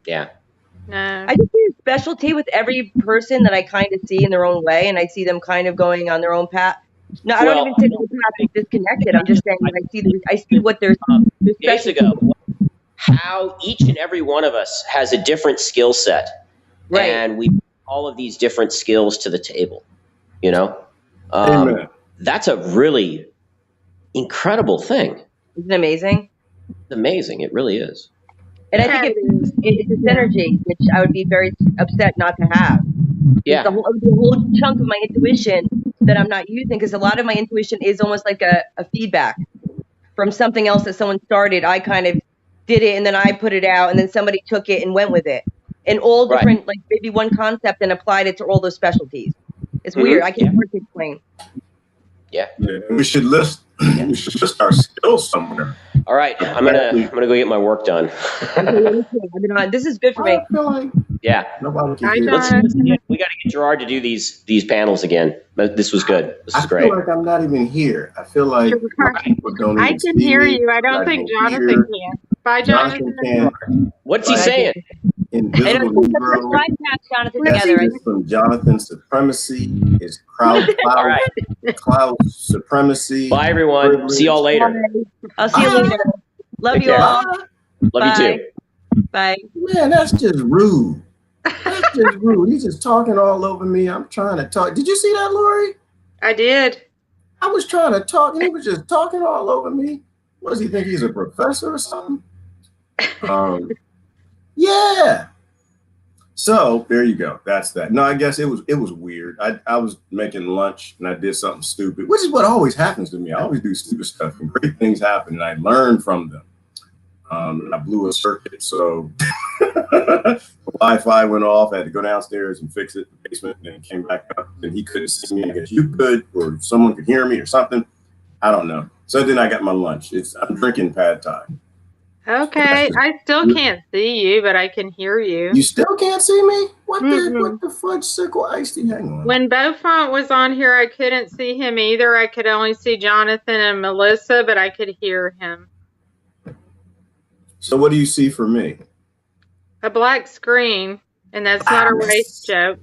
Yeah. No. I just see a specialty with every person that I kind of see in their own way, and I see them kind of going on their own path. No, I don't even say the path is disconnected. I'm just saying that I see what there's days ago, how each and every one of us has a different skill set, right? And we bring all of these different skills to the table. You know, that's a really incredible thing. Isn't it amazing? It's amazing. It really is. And I think it's this energy, which I would be very upset not to have. Yeah. The whole chunk of my intuition that I'm not using, because a lot of my intuition is almost like a feedback from something else that someone started. I kind of did it, and then I put it out, and then somebody took it and went with it. And all different, like maybe one concept, and applied it to all those specialties. It's weird. I can't explain. Yeah. We should list our skills somewhere. All right, I'm gonna go get my work done. I've been on. This is good for me. Yeah. Nobody can hear we got to get Gerard to do these panels again. But this was good. This is great. I feel like I'm not even here. I feel like people don't even I can see hear me. you. I don't think Jonathan can. Bye, Jonathan. What's he saying? Invisible Negro. Messages from Jonathan Supremacy is cloud supremacy. Bye, everyone. Privilege. See y'all later. I'll see you later. Love you all. Love you too. Bye. Man, that's just rude. That's just rude. He's just talking all over me. I'm trying to talk. Did you see that, Lori? I did. I was trying to talk, and he was just talking all over me. What does he think? He's a professor or something? Yeah. So there you go. That's that. No, I guess it was weird. I was making lunch and I did something stupid, which is what always happens to me. I always do stupid stuff and great things happen and I learn from them. I blew a circuit, so Wi-Fi went off. I had to go downstairs and fix it in the basement, and then came back up. And he couldn't see me. I guess you could, or someone could hear me, or something. I don't know. So then I got my lunch. I'm drinking pad thai. Okay, I still can't see you, but I can hear you. You still can't see me? What the fudge sickle iced tea? Hang on. When Beaufont was on here, I couldn't see him either. I could only see Jonathan and Melissa, but I could hear him. So what do you see for me? A black screen, and that's not a race joke.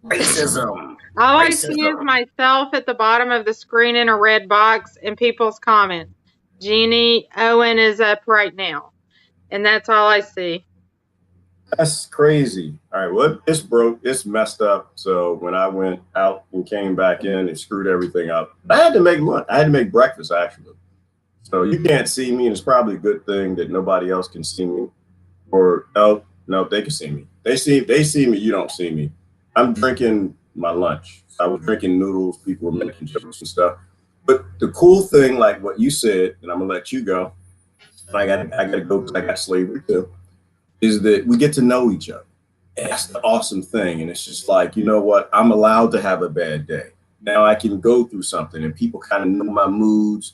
Racism. All I see is myself at the bottom of the screen in a red box and people's comments. Jeannie Owen is up right now, and that's all I see. That's crazy. All right, well, it's broke. It's messed up. So when I went out and came back in, it screwed everything up. I had to make lunch. I had to make breakfast, actually. So you can't see me, and it's probably a good thing that nobody else can see me. Or no, they can see me. They see me. You don't see me. I'm drinking my lunch. I was drinking noodles. People were making jokes and stuff. But the cool thing, like what you said, and I'm gonna let you go. I gotta go because I got slavery too. Is that we get to know each other. And that's the awesome thing. And it's just like, you know what? I'm allowed to have a bad day. Now I can go through something, and people kind of know my moods.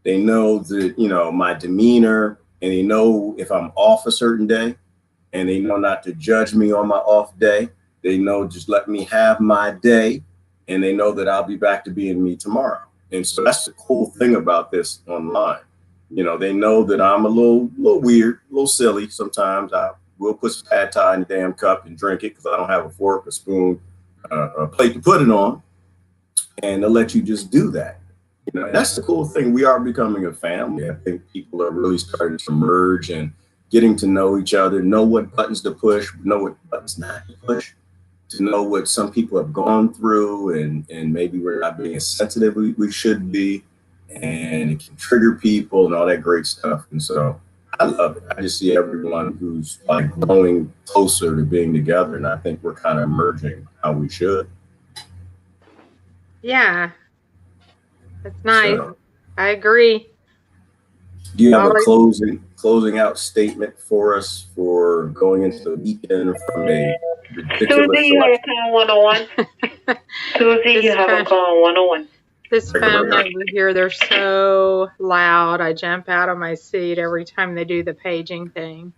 They know that, my demeanor, and they know if I'm off a certain day, and they know not to judge me on my off day. They know just let me have my day, and they know that I'll be back to being me tomorrow. And so that's the cool thing about this online. They know that I'm a little weird, a little silly. Sometimes I will put some pad thai in the damn cup and drink it because I don't have a fork, a spoon, a plate to put it on. And they'll let you just do that. That's the cool thing. We are becoming a family. I think people are really starting to merge, and getting to know each other, know what buttons to push, know what buttons not to push, to know what some people have gone through, and maybe we're not being as sensitive we should be, and it can trigger people and all that great stuff. And so I love it. I just see everyone who's like growing closer to being together, and I think we're kind of merging how we should. Yeah, that's nice. So, I agree. do you have a Always- closing out statement for us for going into the weekend from a ridiculous Susie, you have a call 101. Susie, you have a call 101. This phone over here, they're so loud. I jump out of my seat every time they do the paging thing.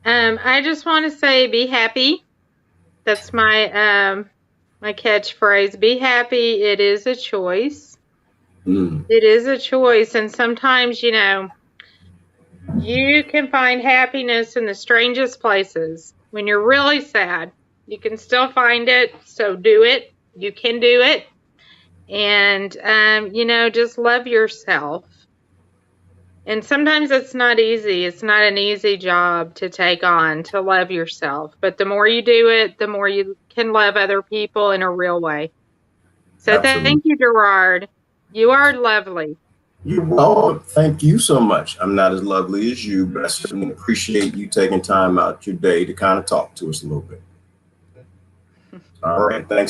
I just want to say, be happy. That's my my catchphrase. Be happy. It is a choice. It is a choice, and sometimes, you know, you can find happiness in the strangest places. When you're really sad, you can still find it. So do it. You can do it. And, you know, just love yourself. And sometimes it's not easy. It's not an easy job to take on, to love yourself. But the more you do it, the more you can love other people in a real way. So Absolutely. Thank you, Gerard. You are lovely. You're welcome. Thank you so much. I'm not as lovely as you, but I certainly appreciate you taking time out your day to kind of talk to us a little bit. All right. Thanks.